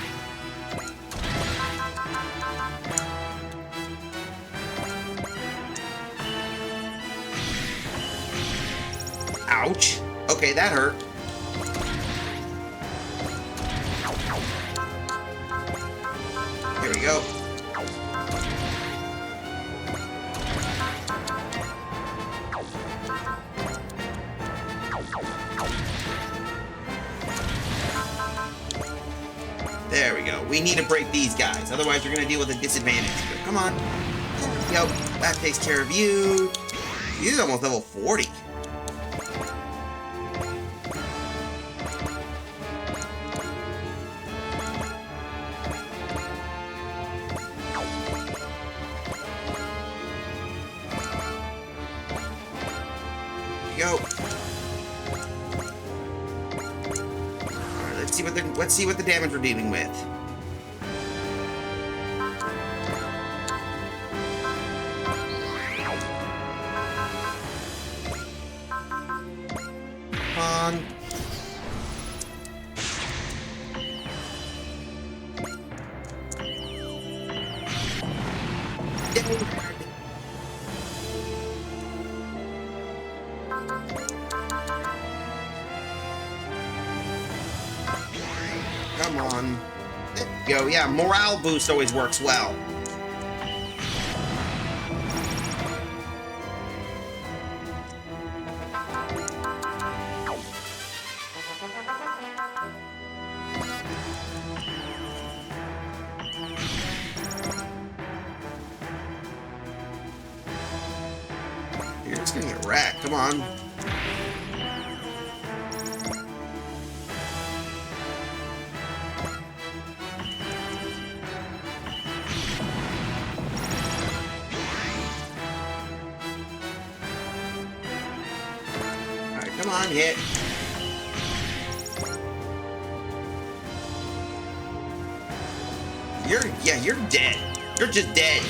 Ouch. Okay, that hurt. Here we go. There we go. We need to break these guys, otherwise we're going to deal with a disadvantage. Come on. There we go. That takes care of you. He's almost level 40. Go. Alright, let's see what the damage we're dealing with. Come on. Come on. There we go. Yeah, morale boost always works well. You're just gonna get wrecked. Come on. Alright, come on, hit. You're dead. You're just dead.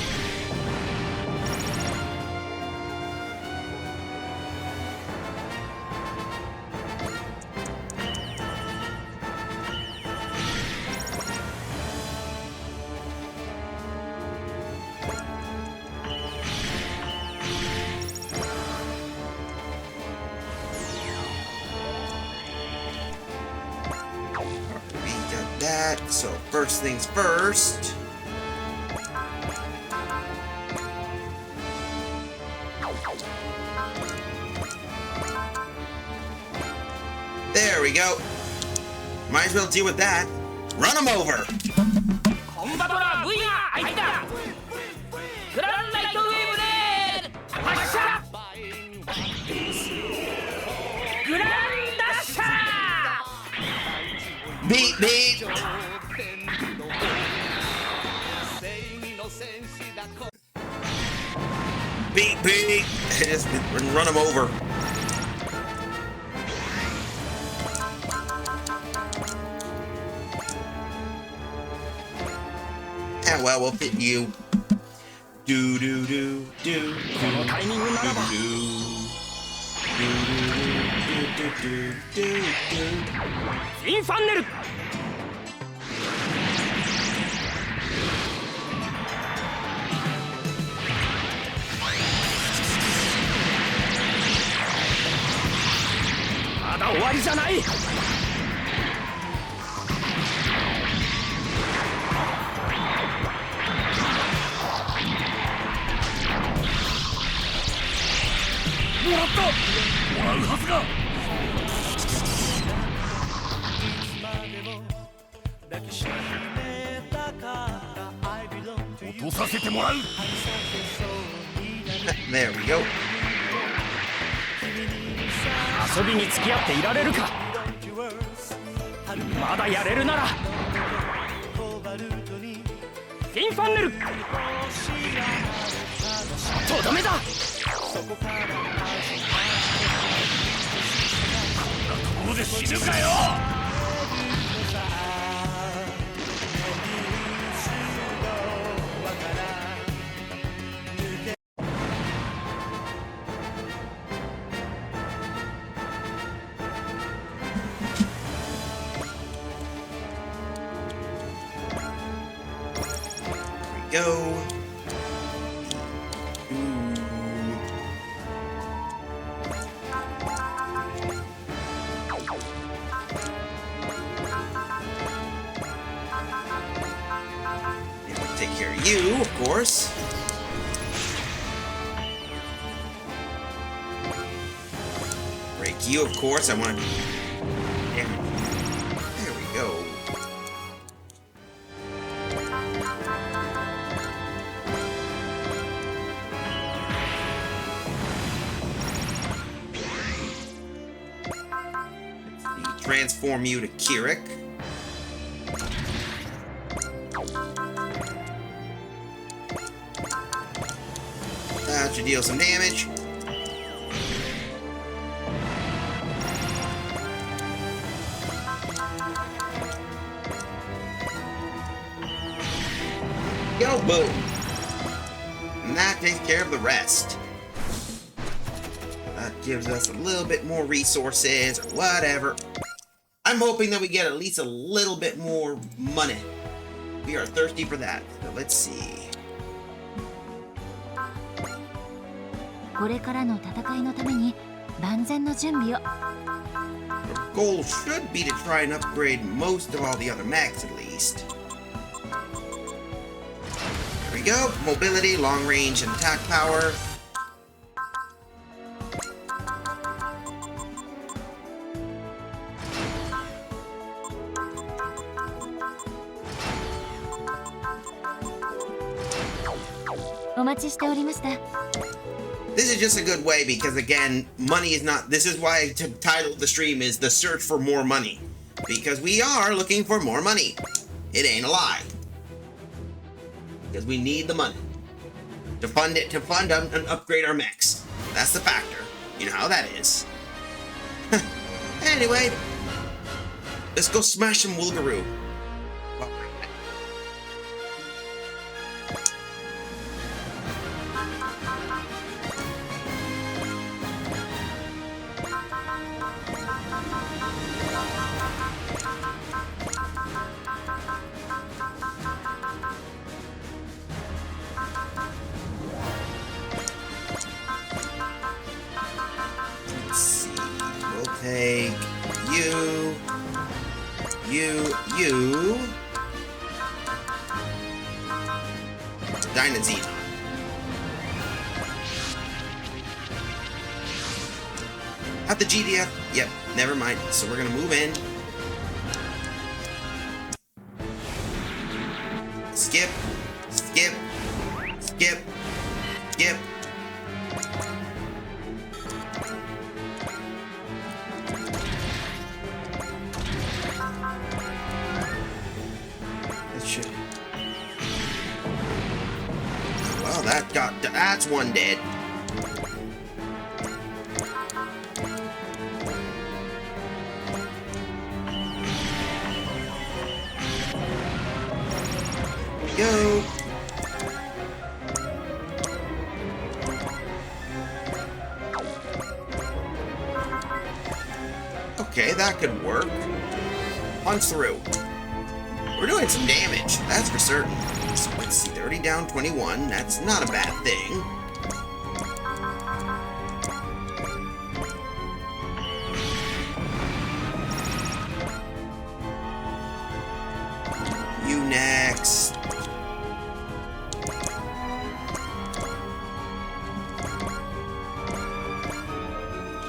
We got that. So first things first. There we go. Might as well deal with that. Run them over. コンバトラー V が相手だ。グランライトウェーブで発射。グランダッシャー。Beat, beat. Beat, beat. Just run them over. Yeah, well, we'll fit you. Do do do do do do do. インファンネル。まだ終わりじゃない。もらった。もらうはずが。落とさせてもらう。There we go. 遊びに付き合っていられるか。まだやれるなら。フィンファンネル。とどめだ。こんなところで死ぬかよ。Go. Take care of you, of course. Break you, of course. I want to. There we go. Transform you to Kirik. That should deal some damage. Go, boom. And that takes care of the rest. That gives us a little bit more resources or whatever. I'm hoping that we get at least a little bit more money. We are thirsty for that. So let's see. これからの戦いのために万全の準備を。 Goal should be to try and upgrade most of all the other mechs at least. There we go. Mobility, long range, and attack power. This is just a good way because, again, money is not... This is why the title of the stream is The Search for More Money. Because we are looking for more money. It ain't a lie. Because we need the money. To fund and upgrade our mechs. That's the factor. You know how that is. Anyway. Let's go smash some Wulgaroo. Take you. Dynazine. Have the GDF. Yep, never mind. So we're gonna move in. Skip. Skip. Skip. Skip. Well, that's one dead. Go. Okay, that could work. Punch through. We're doing some damage, that's for certain. So let's see, 30 down, 21. That's not a bad thing. You next.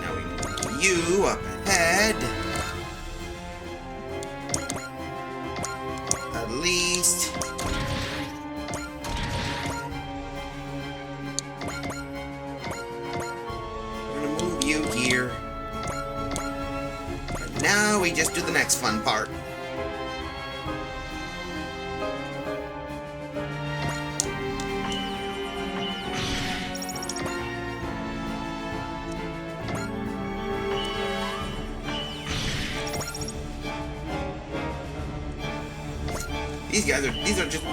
Now we move you up ahead. At least. We're gonna move you here. And now we just do the next fun part.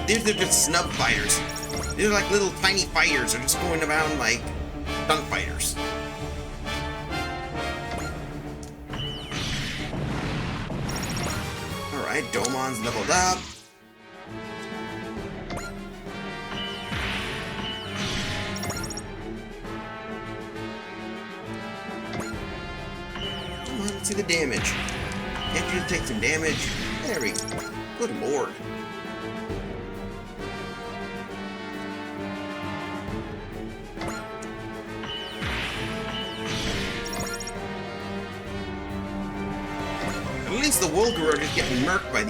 These are just snub fighters. These are like little tiny fighters. They're just going around like dunk fighters. Alright, Domon's leveled up. Come on, let's see the damage. Can't you take some damage? There we go. Good lord. At least the Wulgaroo are just getting murked by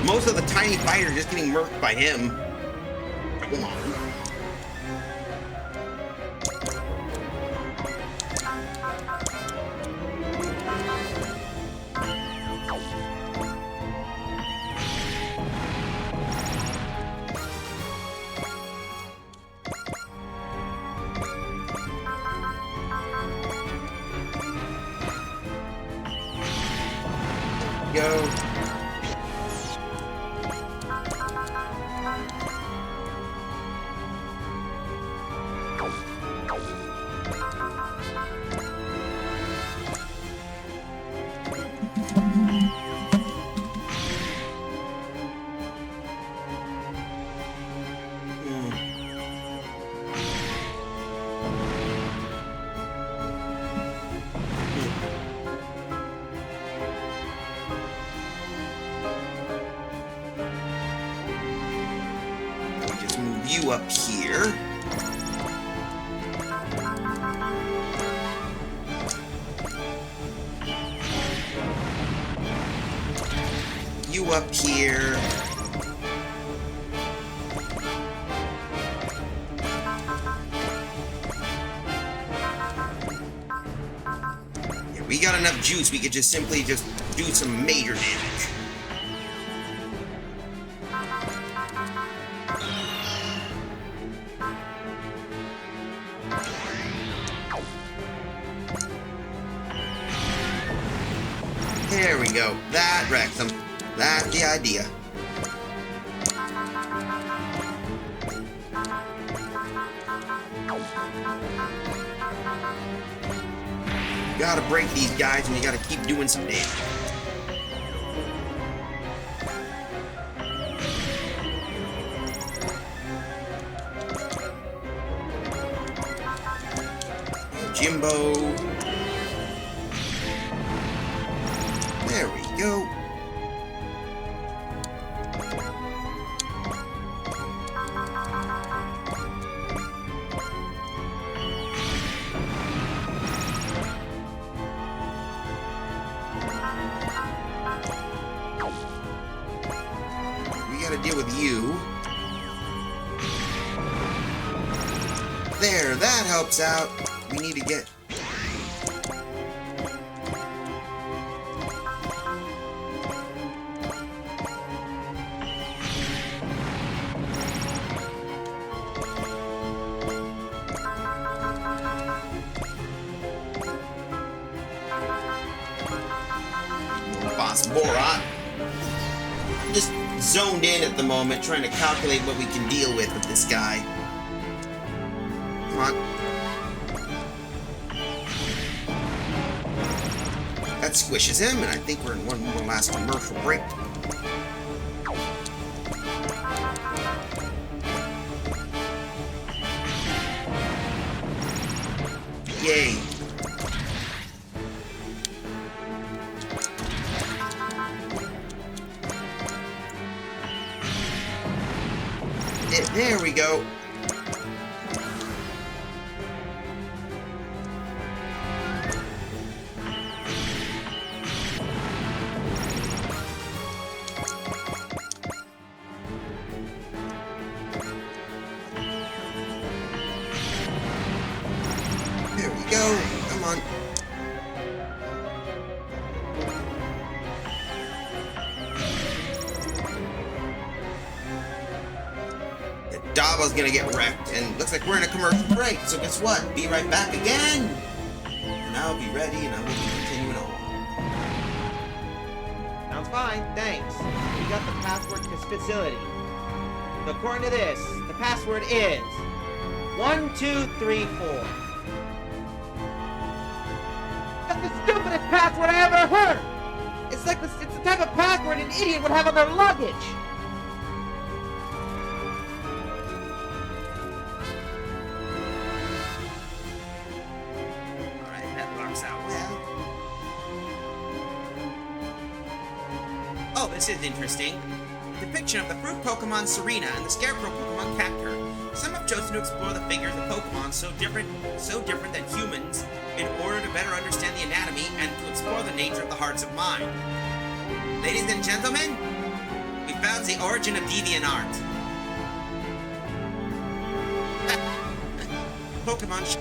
most of the tiny fighters just getting murked by him. Come on. Go. you up here. You up here. Yeah, we got enough juice, we could just simply do some major damage. There we go. That wrecks them. That's the idea. You gotta break these guys and you gotta keep doing some damage. Jimbo. There we go. We gotta deal with you. There, that helps out. We need to get... Boss Borat. I'm just zoned in at the moment, trying to calculate what we can deal with this guy. Come on. That squishes him, and I think we're in one more last commercial break. Yay. There we go. There we go. Come on. Daba's gonna get wrecked, and looks like we're in a commercial break, so guess what? Be right back again! And I'll be ready, and I will be continuing on. Sounds fine, thanks. We got the password to this facility. So according to this, the password is 1234. That's the stupidest password I ever heard! It's like it's the type of password an idiot would have on their luggage! Oh, this is interesting. Depiction of the fruit Pokemon Serena and the Scarecrow Pokemon Cactur. Some have chosen to explore the figures of Pokemon so different than humans in order to better understand the anatomy and to explore the nature of the hearts of mind. Ladies and gentlemen, we found the origin of DeviantArt. Pokemon...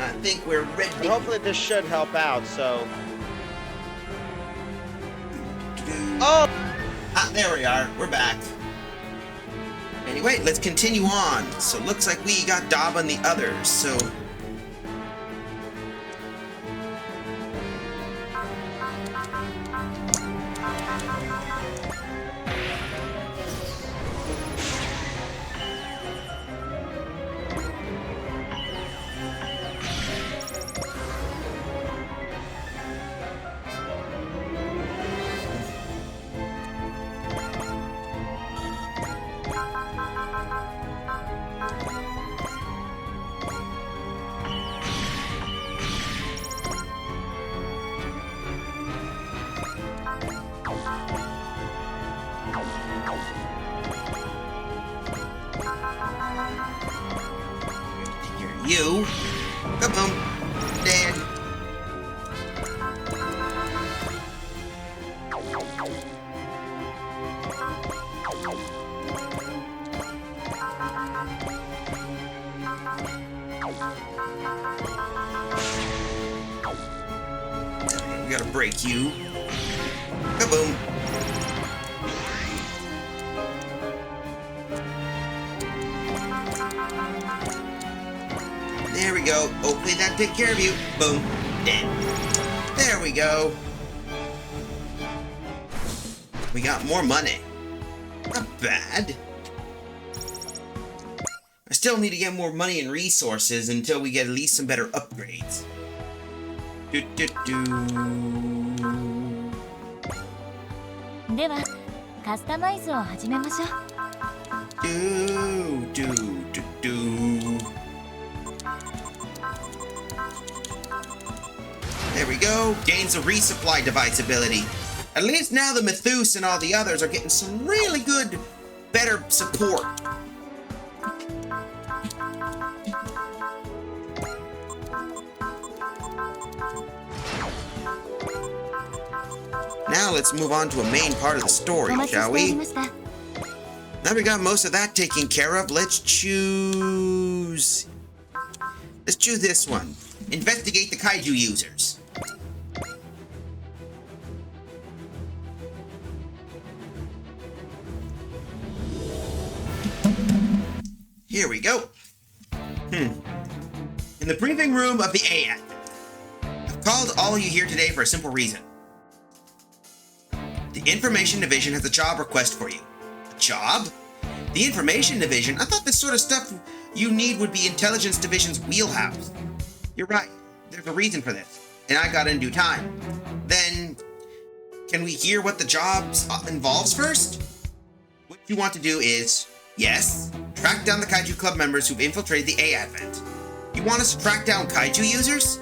I think we're ready. But hopefully this should help out, so... Oh! Ah, there we are. We're back. Anyway, let's continue on. So looks like we got Daba and the others, so... Take care of you. Kaboom. Dead. We gotta break you. Kaboom. There we go. Hopefully that take care of you. Boom. Dead. There we go. We got more money. Not bad. I still need to get more money and resources until we get at least some better upgrades. Do, do, do. ではカスタマイズを始めましょう。 Do, do, do, do. There we go. Gains a resupply device ability. At least now the Methus and all the others are getting some really good, better support. Now let's move on to a main part of the story, shall we? Now we got most of that taken care of. Let's choose this one. Investigate the kaiju users. Here we go. In the briefing room of the AF. I've called all of you here today for a simple reason. The Information Division has a job request for you. A job? The Information Division? I thought this sort of stuff you need would be Intelligence Division's wheelhouse. You're right. There's a reason for this. And I got in due time. Then, can we hear what the job involves first? What you want to do is, yes, track down the Kaiju Club members who've infiltrated the A Advent. You want us to track down Kaiju users?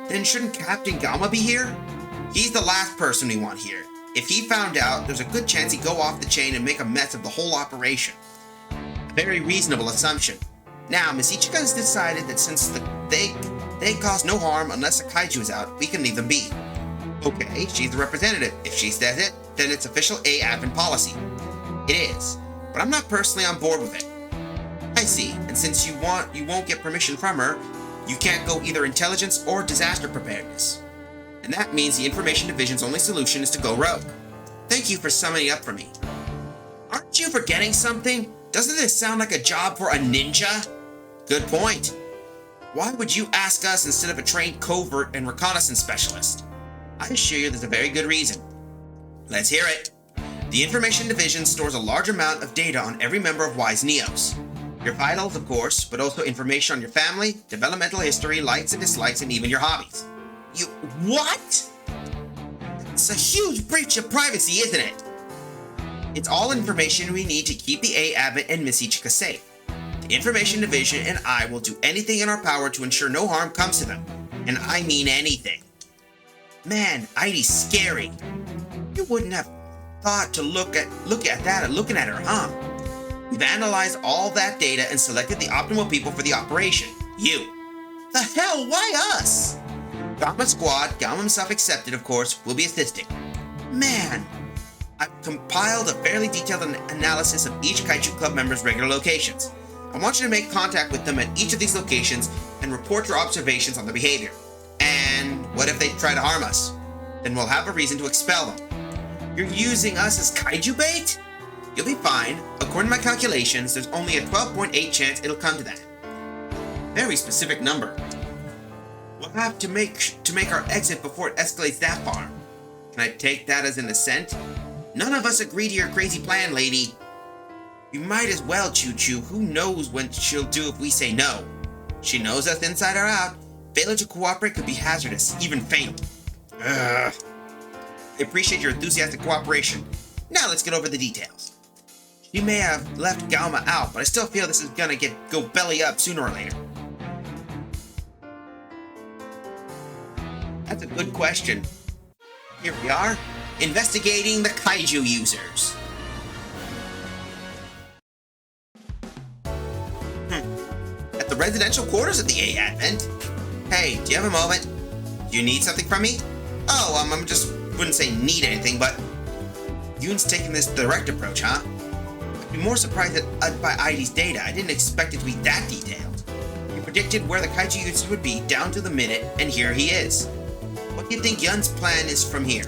Then shouldn't Captain Galma be here? He's the last person we want here. If he found out, there's a good chance he'd go off the chain and make a mess of the whole operation. A very reasonable assumption. Now, Miss Ichika has decided that since they cause no harm unless a kaiju is out, we can leave them be. Okay, she's the representative. If she says it, then it's official A Advent policy. It is, but I'm not personally on board with it. I see, and since you won't get permission from her, you can't go either intelligence or disaster preparedness. And that means the Information Division's only solution is to go rogue. Thank you for summing up for me. Aren't you forgetting something? Doesn't this sound like a job for a ninja? Good point. Why would you ask us instead of a trained covert and reconnaissance specialist? I assure you there's a very good reason. Let's hear it. The Information Division stores a large amount of data on every member of Wise Neos. Your vitals, of course, but also information on your family, developmental history, likes and dislikes, and even your hobbies. You what? It's a huge breach of privacy, isn't it? It's all information we need to keep the A Advent and Miss Ichika safe. The Information Division and I will do anything in our power to ensure no harm comes to them. And I mean anything. Man, Aidi's scary. You wouldn't have thought to look at that and looking at her, huh? We've analyzed all that data and selected the optimal people for the operation. You. The hell, why us? Gamma Squad, Gamma himself accepted, of course, will be assisting. Man, I've compiled a fairly detailed analysis of each Kaiju Club member's regular locations. I want you to make contact with them at each of these locations and report your observations on their behavior. And what if they try to harm us? Then we'll have a reason to expel them. You're using us as Kaiju bait? You'll be fine. According to my calculations, there's only a 12.8 chance it'll come to that. Very specific number. We'll have to make our exit before it escalates that far. Can I take that as an assent? None of us agree to your crazy plan, lady. You might as well, Choo-Choo. Who knows what she'll do if we say no? She knows us inside or out. Failure to cooperate could be hazardous, even fatal. I appreciate your enthusiastic cooperation. Now let's get over the details. She may have left Galma out, but I still feel this is gonna go belly up sooner or later. That's a good question. Here we are, investigating the Kaiju users. the residential quarters of the A Advent. Hey, do you have a moment? Do you need something from me? Oh, I'm just wouldn't say need anything, but Yoon's taking this direct approach, huh? I'd be more surprised by ID's data. I didn't expect it to be that detailed. He predicted where the kaiju users would be down to the minute, and here he is. What do you think Yun's plan is from here?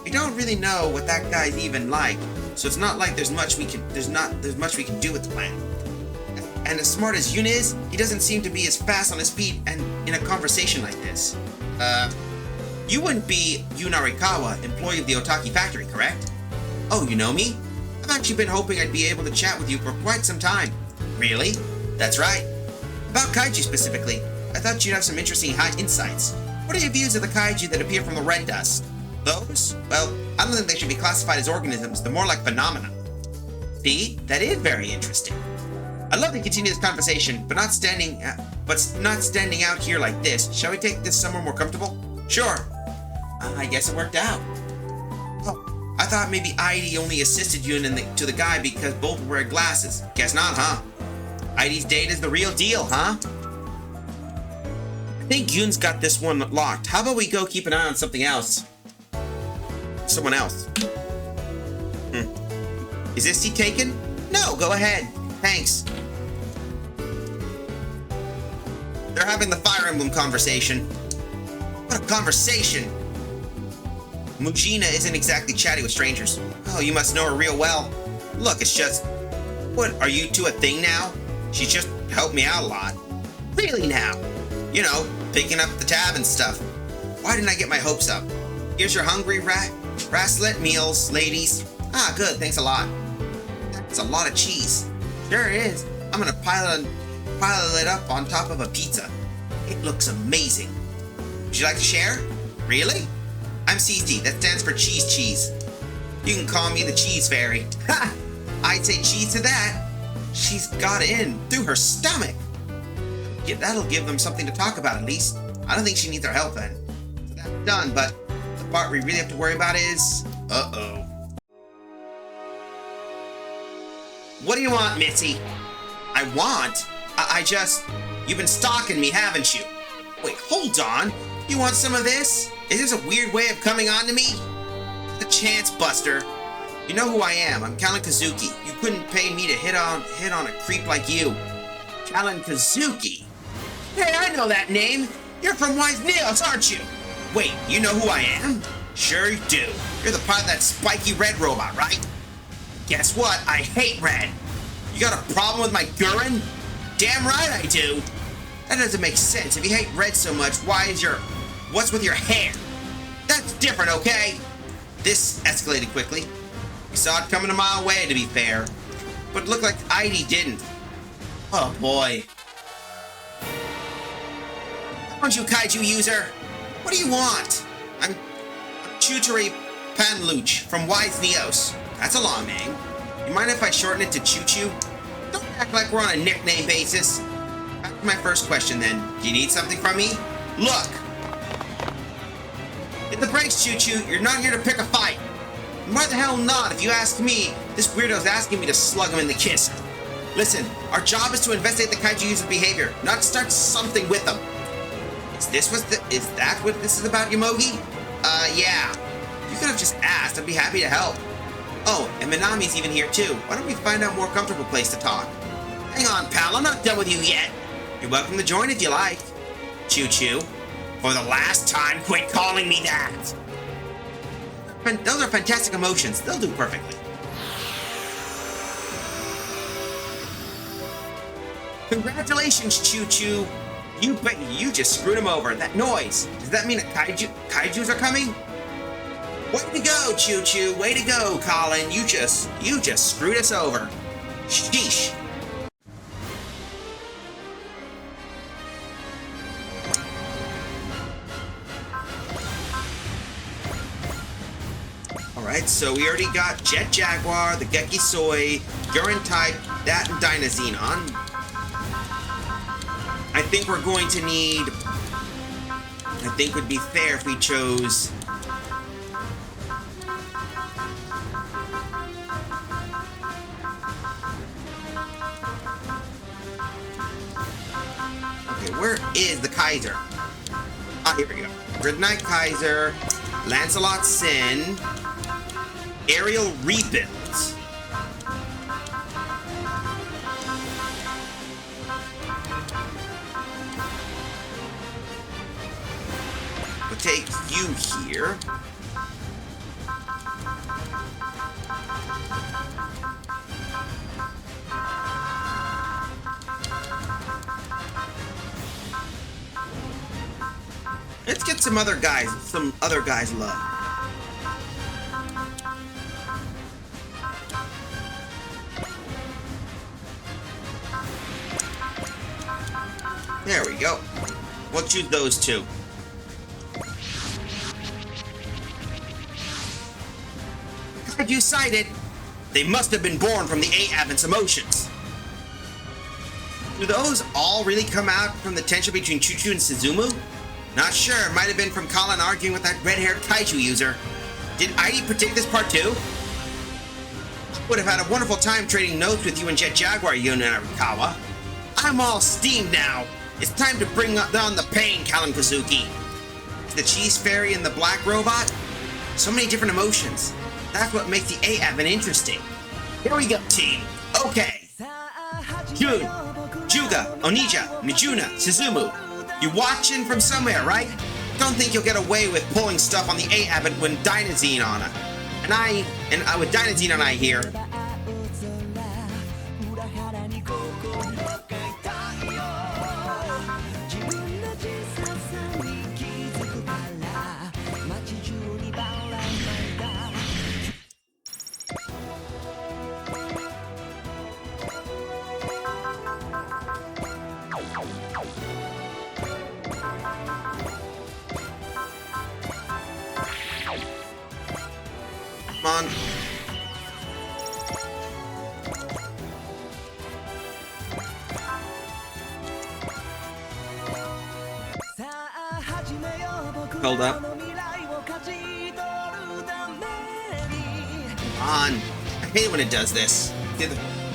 We don't really know what that guy's even like, so it's not like there's much we can do with the plan. And as smart as Yun is, he doesn't seem to be as fast on his feet and in a conversation like this. You wouldn't be Yun Arikawa, employee of the Otaki factory, correct? Oh, you know me? I've actually been hoping I'd be able to chat with you for quite some time. Really? That's right. About kaiju specifically, I thought you'd have some interesting high insights. What are your views of the kaiju that appear from the red dust? Those? Well, I don't think they should be classified as organisms. They're more like phenomena. See? That is very interesting. I'd love to continue this conversation, but not standing out here like this. Shall we take this somewhere more comfortable? Sure. I guess it worked out. Oh, I thought maybe ID only assisted you to the guy because both were wearing glasses. Guess not, huh? ID's data's the real deal, huh? I think Yun's got this one locked. How about we go keep an eye on something else? Someone else. Is this seat taken? No, go ahead. Thanks. They're having the Fire Emblem conversation. What a conversation! Mujina isn't exactly chatty with strangers. Oh, you must know her real well. Look, it's just... What, are you two a thing now? She just helped me out a lot. Really now? You know, picking up the tab and stuff. Why didn't I get my hopes up? Here's your hungry raslet meals, ladies. Ah, good, thanks a lot. That's a lot of cheese. Sure is. I'm gonna pile it up on top of a pizza. It looks amazing. Would you like to share? Really? I'm CC, that stands for cheese. You can call me the cheese fairy. Ha! I'd say cheese to that. She's got it in through her stomach. Yeah, that'll give them something to talk about at least. I don't think she needs our help then. So that's done, but the part we really have to worry about is... Uh-oh. What do you want, Missy? I want? You've been stalking me, haven't you? Wait, hold on. You want some of this? Is this a weird way of coming on to me? The chance buster. You know who I am. I'm Callan Kazuki. You couldn't pay me to hit on a creep like you. Callan Kazuki? Hey, I know that name. You're from Wise Nails, aren't you? Wait, you know who I am? Sure you do. You're the part of that spiky red robot, right? Guess what? I hate red. You got a problem with my Gurren? Damn right I do. That doesn't make sense. If you hate red so much, what's with your hair? That's different, okay? This escalated quickly. We saw it coming a mile away, to be fair. But it looked like ID didn't. Oh boy. Aren't you kaiju user? What do you want? I'm Chuturi Panluch from Wise Neos. That's a long name. You mind if I shorten it to Choo Choo? Don't act like we're on a nickname basis. Back to my first question then. Do you need something from me? Look! Hit the brakes, Choo Choo. You're not here to pick a fight. And why the hell not? If you ask me, this weirdo's asking me to slug him in the kiss. Listen, our job is to investigate the kaiju user's behavior, not start something with them. Is that what this is about, Yomogi? Yeah. You could have just asked. I'd be happy to help. Oh, and Minami's even here too. Why don't we find out a more comfortable place to talk? Hang on, pal. I'm not done with you yet. You're welcome to join if you like. Choo Choo. For the last time, quit calling me that. Those are fantastic emotions. They'll do perfectly. Congratulations, Choo Choo. You just screwed him over. That noise. Does that mean kaijus are coming? Way to go, Choo Choo. Way to go, Colin. You just screwed us over. Sheesh. Alright, so we already got Jet Jaguar, the Geki Soy, Gurren Type, that and Dynazenon. I think we're going to need... I think would be fair if we chose... where is the Kaiser? Ah, here we go. Gridnight Kaiser, Lancelot Sin, Aerial Rebuilds. We'll take you here. Let's get some other guys love. There we go. We'll choose those two. Kaiju sighted. They must have been born from the A-Avent's emotions. Do those all really come out from the tension between Choo-Choo and Suzumu? Not sure. Might have been from Colin arguing with that red-haired kaiju user. Did Aidi predict this part too? Would have had a wonderful time trading notes with you and Jet Jaguar, Yuna Arikawa. I'm all steamed now. It's time to bring down the pain, Colin Kazuki. The Cheese Fairy and the Black Robot? So many different emotions. That's what makes the A-Avent interesting. Here we go, team. Okay. Jun, Juga, Onija, Mijuna, Suzumu. You're watching from somewhere, right? Don't think you'll get away with pulling stuff on the A-Avent when Dynazine on it. And with Dynazine on I here. Come on. Hold up. Come on. I hate it when it does this. Here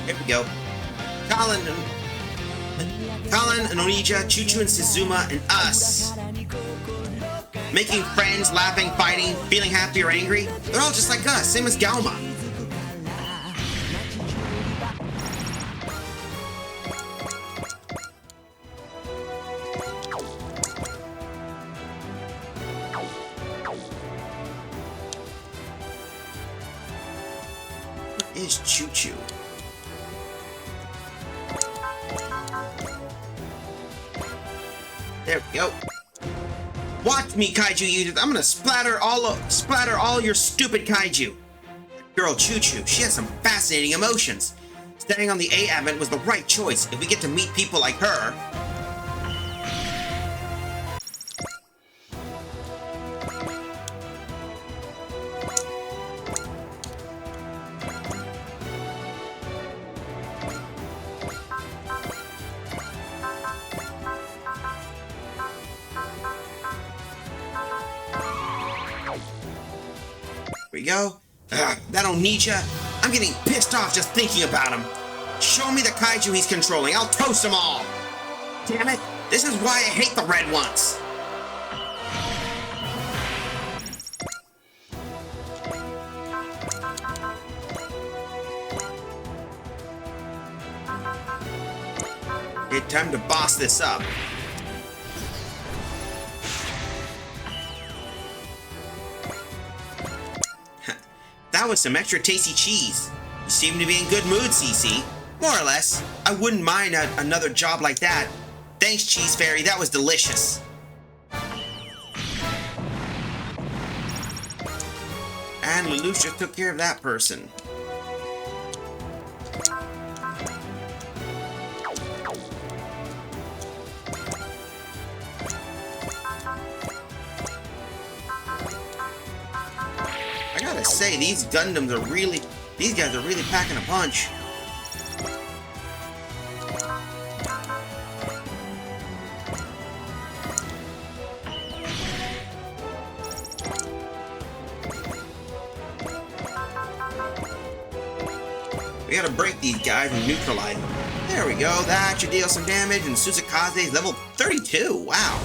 we go. Colin and Onija, Choo-Choo and Suzuma, and us. Making friends, laughing, fighting, feeling happy or angry. They're all just like us, same as Galma. Where is Choo-Choo? There we go. Watch me, kaiju users. I'm gonna splatter all your stupid kaiju. Girl Choo-Choo, she has some fascinating emotions. Staying on the A-Avent was the right choice if we get to meet people like her. Here we go. That Onija. I'm getting pissed off just thinking about him. Show me the kaiju he's controlling. I'll toast them all. Damn it. This is why I hate the red ones. Okay, time to boss this up. That was some extra tasty cheese. You seem to be in good mood, CC. More or less. I wouldn't mind another job like that. Thanks, Cheese Fairy. That was delicious. And Lelouch just took care of that person. I gotta say, these Gundams are really... These guys are really packing a punch. We gotta break these guys and neutralize them. There we go, that should deal some damage, and Susakaze's level 32. Wow.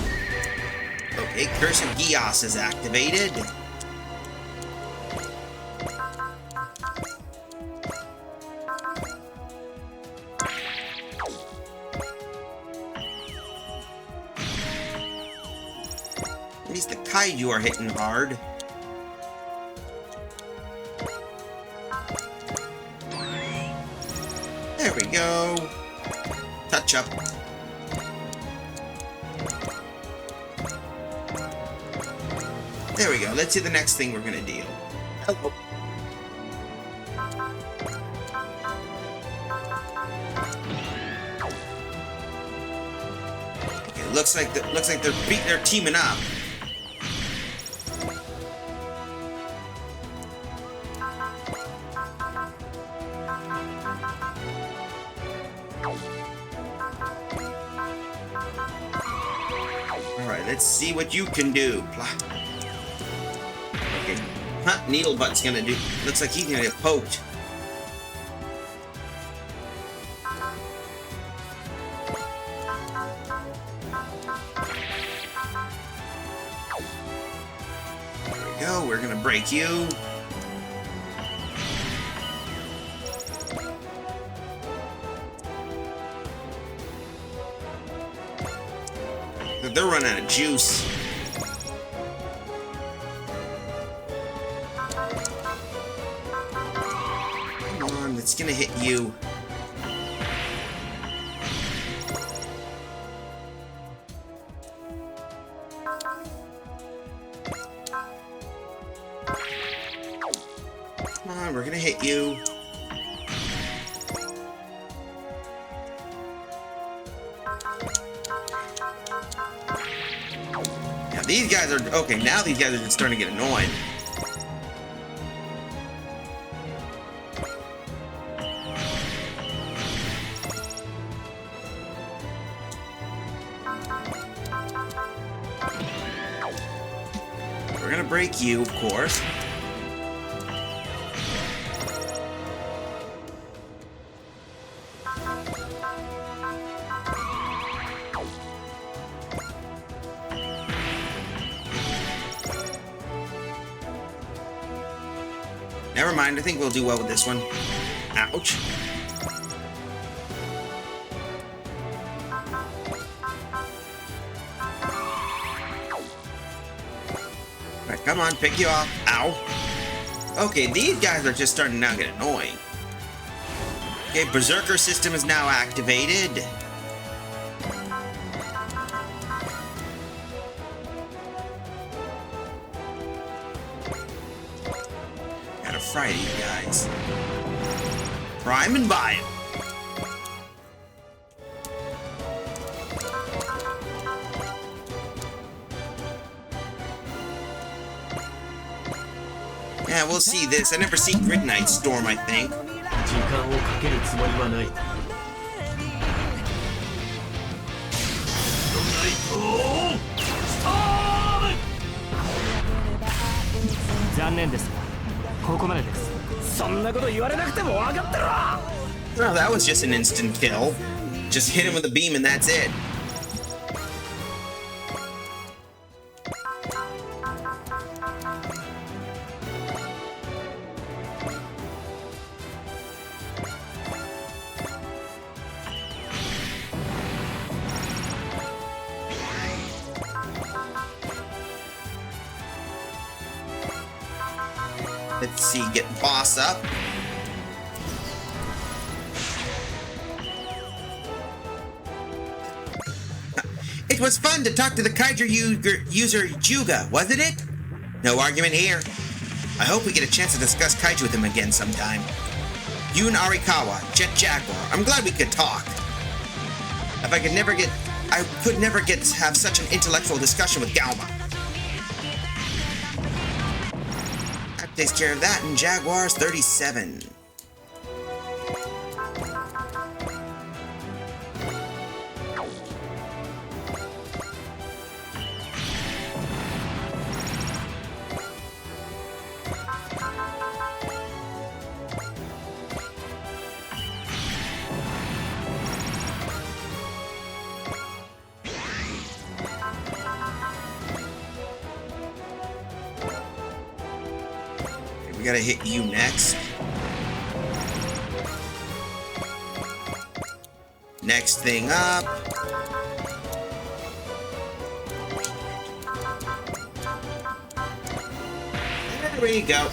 Okay, Curse of Gios is activated. At least the Kaiju are hitting hard. There we go. Touch up. There we go. Let's see the next thing we're gonna deal. Hello. Okay, looks like they're teaming up. All right, let's see what you can do. Okay, Needlebutt's gonna do. Looks like he's gonna get poked. There we go. We're gonna break you. They're running out of juice. Come on, it's gonna hit you. Come on, we're gonna hit you. These guys are okay. Now these guys are just starting to get annoying. We're gonna break you, of course. Never mind, I think we'll do well with this one. Ouch. Alright, come on, pick you off. Ow. Okay, these guys are just starting to now get annoying. Okay, Berserker system is now activated. Fry these guys. Prime and Bio. Yeah, we'll see this. I never see Grid Knight Storm, I think. Well, that was just an instant kill. Just hit him with a beam and that's it. Let's see, get boss up. It was fun to talk to the Kaiju user Juga, wasn't it? No argument here. I hope we get a chance to discuss Kaiju with him again sometime. You and Arikawa, Jet Jaguar, I'm glad we could talk. I could never get to have such an intellectual discussion with Galma. That takes care of that, and Jaguar's 37. We gotta hit you next. Next thing up. There you go.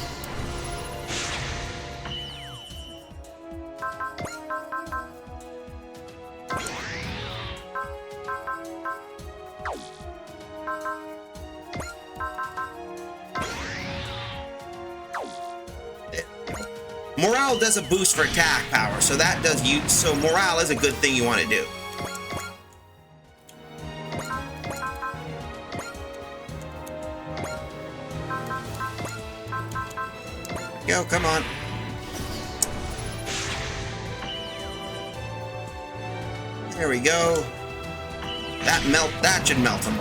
Morale does a boost for attack power, so that does you. So morale is a good thing you want to do. Go, come on. There we go. That should melt him.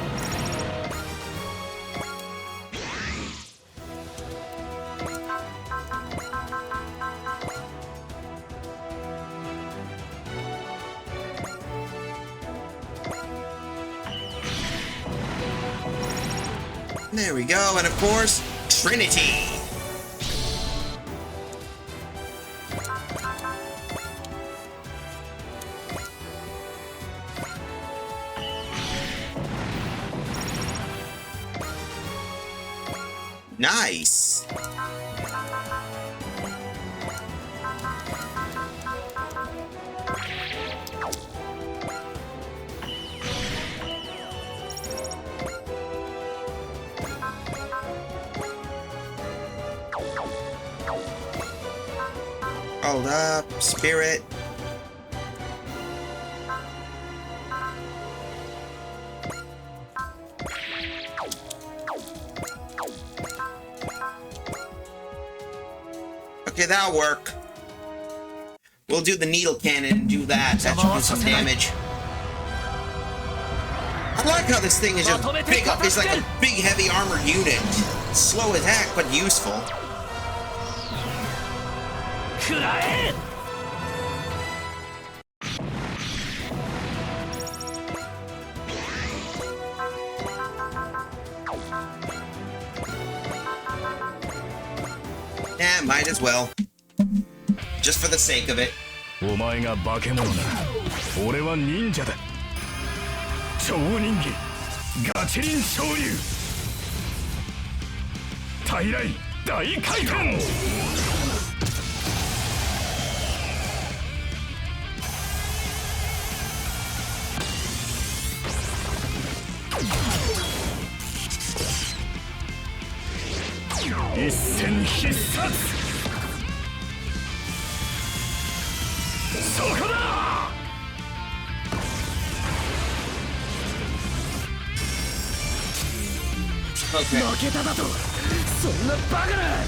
There we go, and of course, Trinity. Nice. Hold up, Spirit. Okay, that'll work. We'll do the needle cannon and do that. That should do some damage. I like how this thing is just big up. It's like a big, heavy armored unit. Slow as heck, but useful. Yeah, might as well. Just for the sake of it. お前が化け物なら俺は忍者だ。超人気ガチリン昇竜大雷大回転一戦必殺そこだ負けただとそんなバカな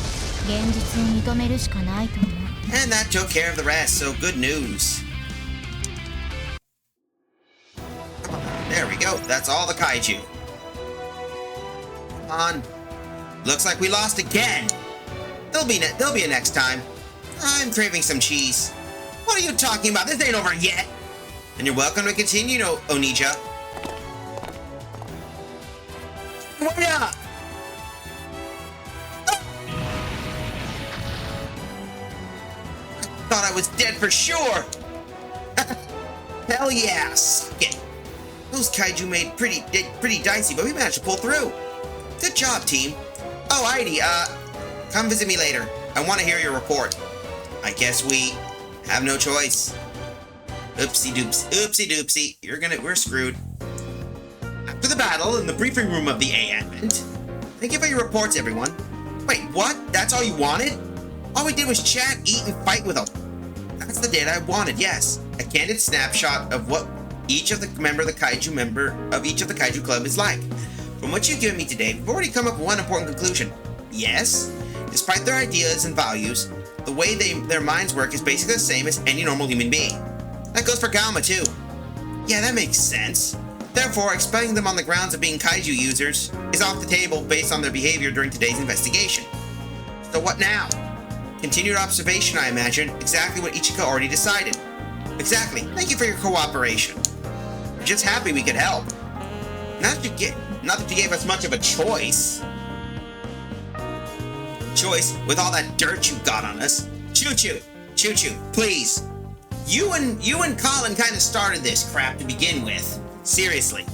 現実を認めるしかないと思う And that took care of the rest, so good news. There we go, that's all the kaiju. Come on. Looks like we lost again. There'll be a next time. I'm craving some cheese. What are you talking about? This ain't over yet. And you're welcome to continue, Onija. Wait up! I thought I was dead for sure. Hell yeah, suck it. Those kaiju made pretty dicey, but we managed to pull through. Good job, team. Oh, Heidi, come visit me later. I want to hear your report. I guess we have no choice. Oopsie doopsie. We're screwed. After the battle, in the briefing room of the A-Advent. Thank you for your reports, everyone. Wait, what? That's all you wanted? All we did was chat, eat, and fight with them. That's the data I wanted, yes. A candid snapshot of what each of the member of the Kaiju Club is like. From what you've given me today, we've already come up with one important conclusion. Yes, despite their ideas and values, the way their minds work is basically the same as any normal human being. That goes for Galma, too. Yeah, that makes sense. Therefore, expelling them on the grounds of being kaiju users is off the table based on their behavior during today's investigation. So what now? Continued observation, I imagine, exactly what Ichika already decided. Exactly. Thank you for your cooperation. We're just happy we could help. Not that you gave us much of a choice. choice with all that dirt you got on us. Choo-choo, choo-choo, please. You and Colin kind of started this crap to begin with. Seriously.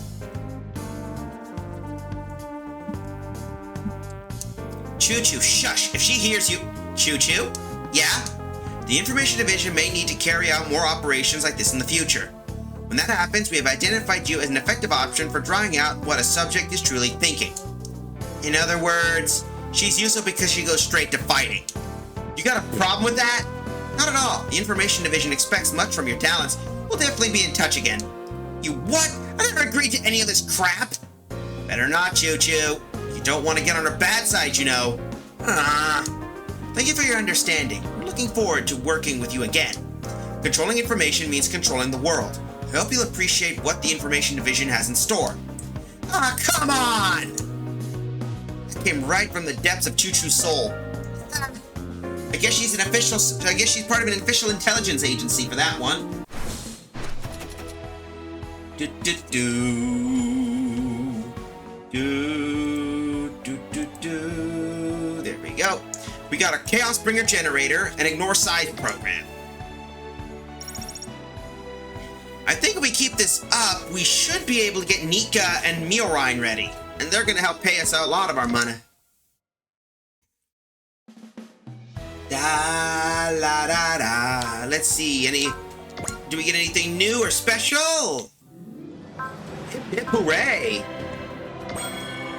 Choo-choo, shush. If she hears you... Choo-choo? Yeah? The Information Division may need to carry out more operations like this in the future. When that happens, we have identified you as an effective option for drawing out what a subject is truly thinking. In other words, she's useful because she goes straight to fighting. You got a problem with that? Not at all. The Information Division expects much from your talents. We'll definitely be in touch again. You what? I never agreed to any of this crap. Better not, Choo-choo. You don't want to get on her bad side, you know. Thank you for your understanding. We're looking forward to working with you again. Controlling information means controlling the world. I hope you'll appreciate what the Information Division has in store. Come on! That came right from the depths of Choo-choo's soul. I guess she's part of an official intelligence agency for that one. There we go. We got a Chaos Bringer generator and Ignore Size program. I think if we keep this up, we should be able to get Nika and Miorine ready. And they're gonna help pay us a lot of our money. Da la da da. Let's see, do we get anything new or special? Hip hip hooray.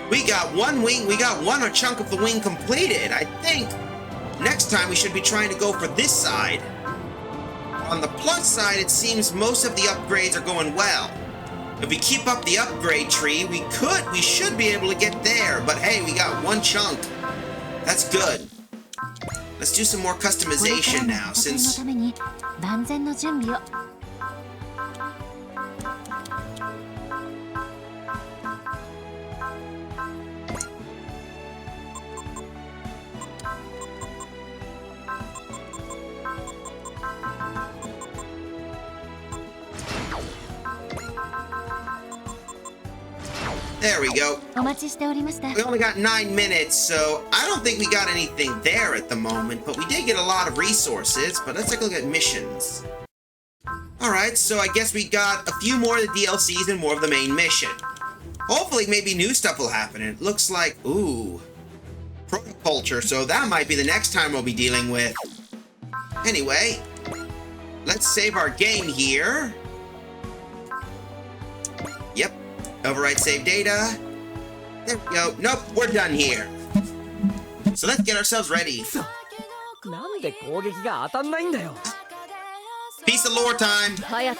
We got one wing, we got one chunk of the wing completed. I think next time we should be trying to go for this side. On the plus side, it seems most of the upgrades are going well. If we keep up the upgrade tree, we should be able to get there. But hey, we got one chunk. That's good. Let's do some more customization now, since... There we go. We only got 9 minutes, so I don't think we got anything there at the moment, but we did get a lot of resources. But let's take a look at missions. Alright, so I guess we got a few more of the DLCs and more of the main mission. Hopefully maybe new stuff will happen. It looks like, ooh, protoculture, so that might be the next time we'll be dealing with. Anyway, let's save our game here. Yep. Overwrite save data. There we go. Nope, we're done here. So let's get ourselves ready. Piece of lore time. Huh.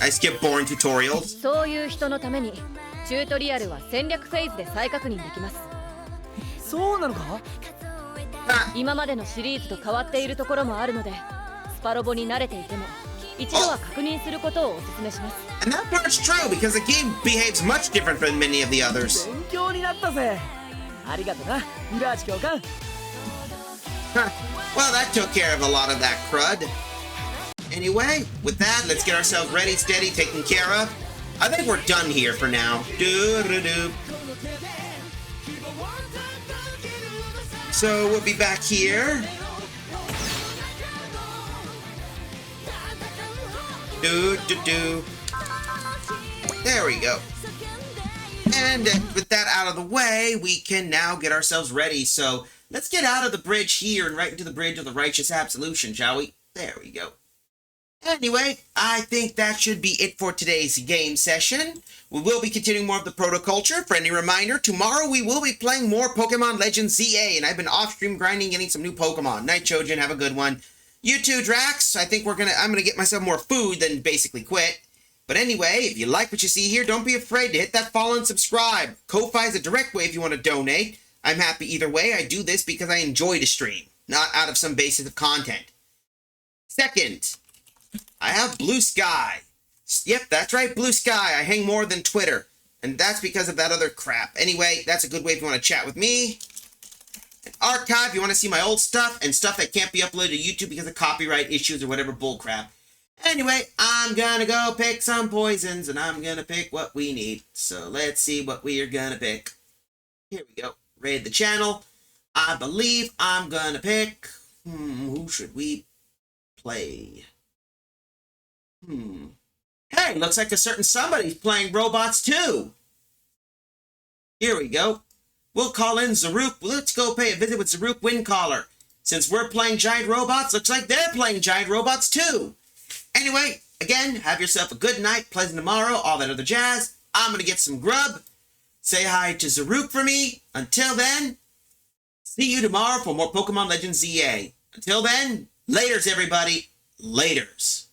I skip boring tutorials. そういう人のためにチュートリアルは戦略フェーズで再確認できます。そうなのか？今までのシリーズと変わっているところもあるので、スパロボに慣れていても一度は確認することをお勧めします。And that part's true because the game behaves much different from many of the others. 勉強になったぜ。ありがとな、ミラーチ教官。Well, that took care of a lot of that crud. Anyway, with that, let's get ourselves ready, steady, taken care of. I think we're done here for now. Doo-doo-doo. So we'll be back here. Do-do-do. There we go. And with that out of the way, we can now get ourselves ready. So let's get out of the bridge here and right into the bridge of the Righteous Absolution, shall we? There we go. Anyway, I think that should be it for today's game session. We will be continuing more of the protoculture. Friendly reminder, tomorrow we will be playing more Pokemon Legends ZA, and I've been off-stream grinding, getting some new Pokemon. Night Chojin, have a good one. You too, Drax. I think I'm gonna get myself more food than basically quit. But anyway, if you like what you see here, don't be afraid to hit that follow and subscribe. Ko-Fi is a direct way if you want to donate. I'm happy either way. I do this because I enjoy to stream, not out of some basis of content. Second, I have Blue Sky. Yep, that's right, Blue Sky. I hang more than Twitter. And that's because of that other crap. Anyway, that's a good way if you want to chat with me. An archive, if you want to see my old stuff and stuff that can't be uploaded to YouTube because of copyright issues or whatever bullcrap. Anyway, I'm gonna go pick some poisons, and I'm gonna pick what we need. So let's see what we are gonna pick. Here we go. Raid the channel. I believe I'm gonna pick... who should we play? Hey, looks like a certain somebody's playing robots too. Here we go. We'll call in Zaruk. Let's go pay a visit with Zaruk Windcaller. Since we're playing giant robots, looks like they're playing giant robots too. Anyway, again, have yourself a good night, pleasant tomorrow, all that other jazz. I'm going to get some grub. Say hi to Zaruk for me. Until then, see you tomorrow for more Pokemon Legends ZA. Until then, laters everybody. Laters.